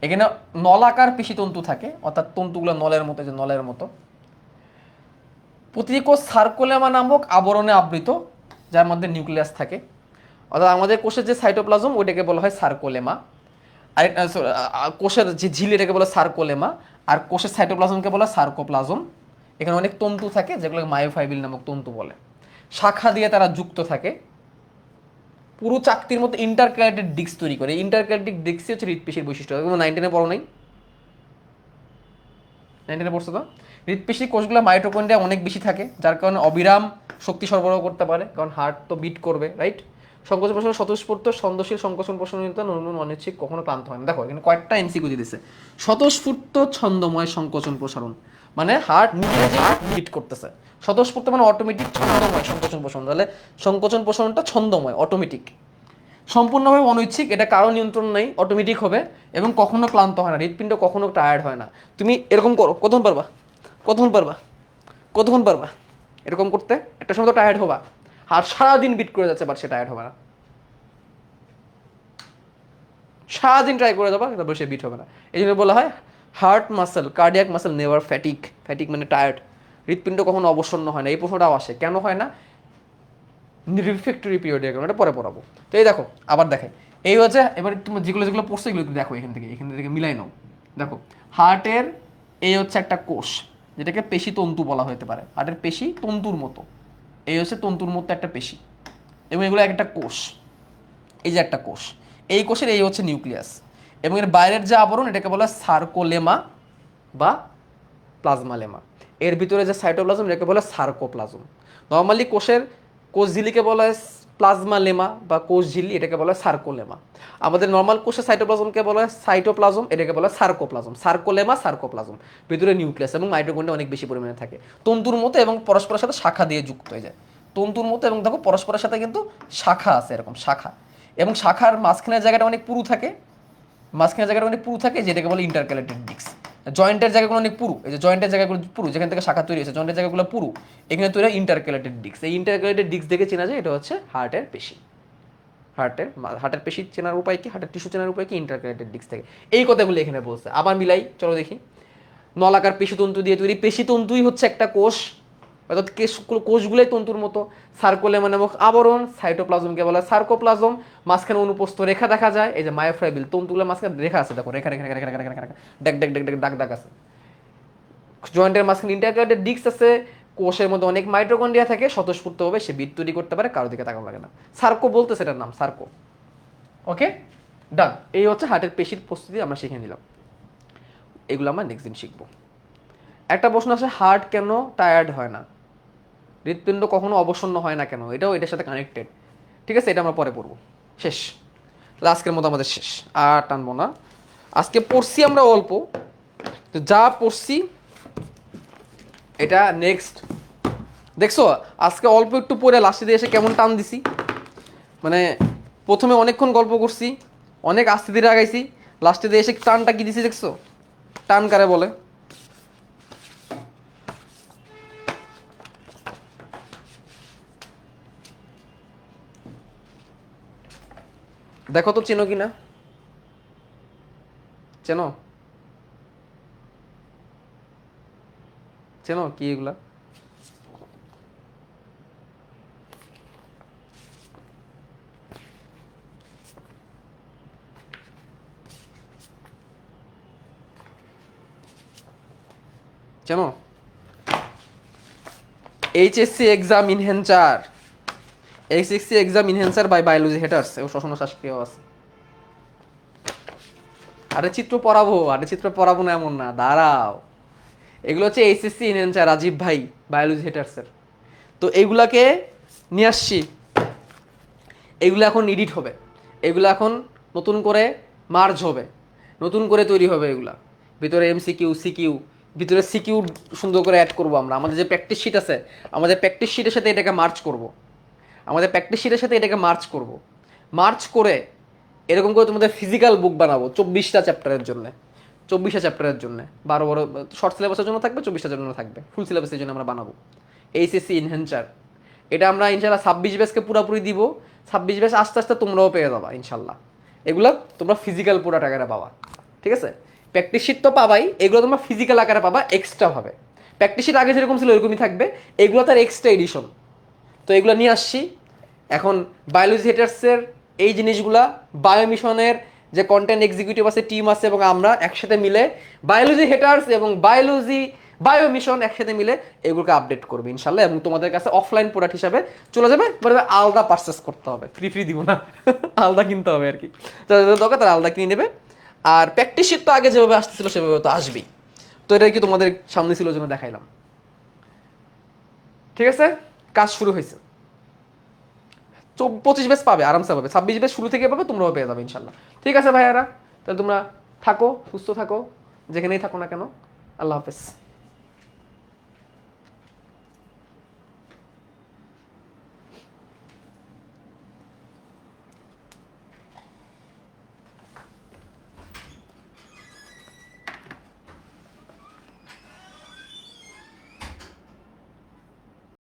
এখানে নলাকার পেশি তন্তু থাকে, অর্থাৎ তন্তুগুলো নলের মতো, যে নলের মতো। প্রতিটি কোষ সার্কোলেমা নামক আবরণে আবৃত, যার মধ্যে নিউক্লিয়াস থাকে। অর্থাৎ আমাদের কোষের যে সাইটোপ্লাজম ওইটাকে বলা হয় সার্কোলেমা, আর কোষের যে ঝিল এটাকে বলা হয় সার্কোলেমা, আর কোষের সাইটোপ্লাজমকে বলা হয় সার্কোপ্লাজম। এখানে অনেক তন্তু থাকে যেগুলো মায়োফাইবিল নামক তন্তু বলে, শাখা দিয়ে তারা যুক্ত থাকে, পুরো চাকতির মতো ইন্টারক্যালেটেড ডিস্ক তৈরি করে। ইন্টারক্যালেটেড ডিস্কই হচ্ছে হৃৎপেশির বৈশিষ্ট্য। 19 পড়ো নাই? 19 পড়ছো তো? হৃৎপেশির কোষগুলো মাইটোকন্ড্রিয়া অনেক বেশি থাকে, যার কারণে অবিরাম শক্তি সরবরাহ করতে পারে, কারণ হার্ট তো বিট করবে, রাইট? সংকোচন প্রসারণ স্বতঃস্ফূর্ত, ছন্দশীল, সংকোচন প্রসারণিত, অনিচ্ছিক, কখনো ক্লান্ত হয় না। দেখো এখানে কয়েকটা এমসিকিউ দিয়ে দিচ্ছে। স্বতঃস্ফূর্ত ছন্দময় সংকোচন প্রসারণ মানে হার্ট নিজে নিজে বিট করতেছে। স্বতঃস্ফূর্ত মানে অটোমেটিক, ছন্দময় সংকোচন প্রসারণ, তাহলে সংকোচন প্রসারণটা ছন্দময়, অটোমেটিক। সম্পূর্ণভাবে অনৈচ্ছিক, এটা কারো নিয়ন্ত্রণ নেই, অটোমেটিক হবে এবং কখনো ক্লান্ত হয় না, হৃৎপিণ্ড কখনো টায়ার্ড হয় না। তুমি এরকম করো, কতক্ষণ পারবা, কতক্ষণ পারবা, কতক্ষণ পারবা এরকম করতে? একটা সময় তো টায়ার্ড হবা, আর সারাদিন বিট করে যাচ্ছে, বাট সে টায়ার্ড হবে না। সারাদিন ট্রাই করে যাবা, তারপর সে বিট হবে না। এই জন্য বলা হয় heart muscle, cardiac muscle never fatigue. Fatigue মানে টায়ার্ড। হৃৎপিণ্ড কখনো অবসন্ন হয় না। এই প্রশ্নটাও আসে, কেন হয় না? রিফ্লেক্টরি পিরিয়ড, এটা পরে পড়াবো। তো এই দেখো, আবার দেখাই। এই হচ্ছে, এবার তুমি যেগুলো যেগুলো পড়ছো এগুলো দেখো, এখান থেকে মিলাই নাও। দেখো হার্টের এই হচ্ছে একটা কোষ, যেটাকে পেশি তন্তু বলা হতে পারে। হার্টের পেশি তন্তুর মতো, এই হচ্ছে তন্তুর মতো একটা পেশি, এবং এগুলো একটা কোষ। এই যে একটা কোষ, এই কোষের এই হচ্ছে নিউক্লিয়াস, এবং এর বাইরের যে আবরণ এটাকে বলা হয় সার্কোলেমা বা প্লাজমালেমা। এর ভিতরে যে সাইটোপ্লাজম এটাকে বলা হয় সার্কোপ্লাজম। নর্মালি কোষ ঝিলিকে বলা হয় প্লাজমালেমা বা কোষ ঝিল্লি, এটাকে বলা হয় সার্কোলেমা। আমাদের নর্মাল কোষের সাইটোপ্লাজমকে বলা হয় সাইটোপ্লাজম, এটাকে বলা হয় সার্কোপ্লাজম। সার্কোলেমা, সার্কোপ্লাজম, ভিতরে নিউক্লিয়াস এবং মাইটোকন্ড্রিয়া অনেক বেশি পরিমাণে থাকে, তন্তুর মতো এবং পরস্পরের সাথে শাখা দিয়ে যুক্ত হয়ে যায়। তন্তুর মতো এবং দেখো পরস্পরের সাথে কিন্তু শাখা আছে, এরকম শাখা, এবং শাখার মাঝখানের জায়গাটা অনেক পুরু থাকে, মাঝখানের জায়গাটা অনেক পুরু থাকে, যেটাকে বলে ইন্টারক্যালেটেড ডিস্ক। জয়েন্টের জায়গাগুলো অনেক পুরু, এই যে জয়েন্টের জায়গাগুলো পুরু, যেখান থেকে শাখা তৈরি হয়েছে, জয়েন্টের জায়গাগুলো পুরু, এখানে তৈরি হয় ইন্টারক্যালেটেড ডিস্ক। এই ইন্টারক্যালেটেড ডিস্ক দেখে চেনা যায় এটা হচ্ছে হার্টের পেশি। হার্টের পেশি চেনার উপায় কি, হার্টের টিস্যু চেনার উপায় কি? ইন্টারক্যালেটেড ডিস্ক থেকে। এই কথাগুলো এখানে বলছে। আবার মিলাই, চলো দেখি। নলাকার পেশিতন্তু দিয়ে তৈরি, পেশিতন্তুই হচ্ছে একটা কোষ, অর্থাৎ কোষগুলোই তন্তুর মতো। সার্কোলেমা নামক আবরণ, সাইটোপ্লাজমকে বলা হয় সার্কোপ্লাজম। মাঝখানে অনুপস্থ রেখা দেখা যায়, এই যে মায়োফাইবিল, তন্তুগুলোর মাঝখানে রেখা আছে, দেখো রেখা রেখা রেখা রেখা রেখা রেখা ডাক ডাক ডাক ডাক ডাক ডাক আছে। জয়েন্টের মাঝখানে ইন্টারক্যালেটেড ডিস্ক আছে। কোষের মধ্যে অনেক মাইটোকন্ড্রিয়া থাকে, স্বতঃস্ফূর্তভাবে সে বিট তৈরি করতে পারে, কারো দিকে তাকানো লাগে না। সার্কো বলতে সেটার নাম সার্কো। ওকে, ডান। এই হচ্ছে হার্টের পেশির প্রস্তুতি আমরা শিখে নিলাম। এগুলো আমরা নেক্সট দিন শিখবো। একটা প্রশ্ন আছে, হার্ট কেন টায়ার্ড হয় না, হৃৎপিণ্ড কখনো অবসন্ন হয় না কেন? এটাও এটার সাথে কানেক্টেড, ঠিক আছে? এটা আমরা পরে পড়বো। শেষ, তাহলে আজকের মতো আমাদের শেষ, আর টানবো না। আজকে পড়ছি আমরা অল্প, তো যা পড়ছি এটা নেক্সট। দেখছো আজকে অল্প একটু পরে লাস্টে দিয়ে এসে কেমন টান দিছি, মানে প্রথমে অনেকক্ষণ গল্প করছি, অনেক আস্তে ধীরে আগাইছি, লাস্টে দিয়ে এসে টানটা কি দিছি দেখছো? টান কারে বলে? দেখো তো চেনো কি না, চেনো? চেনো কি এগুলা? চেনো? HSC exam enhancer, HSC exam enhancer by biology haters, ও শোষণ শ্বাসক্রিয়া আছে। আরে চিত্র পড়াবো না এমন না, দাঁড়াও। এগুলো হচ্ছে এইচএসসি ইনহেন্সার, রাজীব ভাই বায়োলজি হেটার্সের। তো এগুলাকে নিয়ে আসছি, এগুলো এখন এডিট হবে, এগুলো এখন নতুন করে মার্জ হবে, নতুন করে তৈরি হবে এগুলা, ভিতরে এমসিকিউ সিকিউ, ভিতরে সিকিউ সুন্দর করে অ্যাড করবো আমরা। আমাদের যে প্র্যাকটিস শিট আছে, আমাদের প্র্যাকটিস শিটের সাথে এটাকে মার্চ করব, আমাদের প্র্যাকটিস শিটের সাথে এটাকে মার্চ করব, মার্চ করে এরকম করে তোমাদের ফিজিক্যাল বুক বানাবো 24টা চ্যাপ্টারের জন্য, 24টা চ্যাপ্টারের জন্য, 12 শর্ট সিলেবাসের জন্য থাকবে, 24টার জন্য থাকবে, ফুল সিলেবাসের জন্য আমরা বানাবো এইচএসসি ইনহেন্সার। এটা আমরা ইনশাল্লাহ 26 ব্যাচকে পুরোপুরি দিব, 26 ব্যাচ আস্তে আস্তে তোমরাও পেয়ে যাবা ইনশাল্লাহ। এগুলো তোমরা ফিজিক্যাল পুরো আকারে পাবা, ঠিক আছে? প্র্যাকটিস শিট তো পাবাই, এগুলো তোমরা ফিজিক্যাল আকারে পাবা এক্সট্রা ভাবে। প্র্যাকটিস শিট আগে যেরকম ছিল এরকমই থাকবে, এগুলো তার এক্সট্রা এডিশন। তো এগুলো নিয়ে আসছি এখন। বায়োলজি হেটার্সের এই জিনিসগুলা, বায়ো মিশনের যে কন্টেন্ট এক্সিকিউটিভ আছে, টিম আছে, এবং আমরা একসাথে মিলে বায়োলজি হেটার্স এবং বায়ো মিশন একসাথে মিলে এগুলোকে আপডেট করবে ইনশাল্লাহ, এবং তোমাদের কাছে অফলাইন প্রোডাক্ট হিসাবে চলে যাবে। বলবে আলাদা পারচেস করতে হবে, ফ্রি দিব না, আলাদা কিনতে হবে আর কি। যাদের দরকার তারা আলাদা কিনে নেবে। আর প্র্যাকটিস শিট তো আগে যেভাবে আসতেছিল সেভাবে তো আসবেই। তো এটা কি তোমাদের সামনে ছিল জন্য দেখাইলাম, ঠিক আছে? কাজ শুরু হয়েছে। 25 ব্যাচ পাবে, আরামসে পাবে, 26 ব্যাচ শুরু থেকে পাবে, তোমরাও পেয়ে যাবে ইনশাল্লাহ। ঠিক আছে ভাইয়ারা, তাহলে তোমরা থাকো, সুস্থ থাকো, যেখানেই থাকো না কেন। আল্লাহ হাফেজ।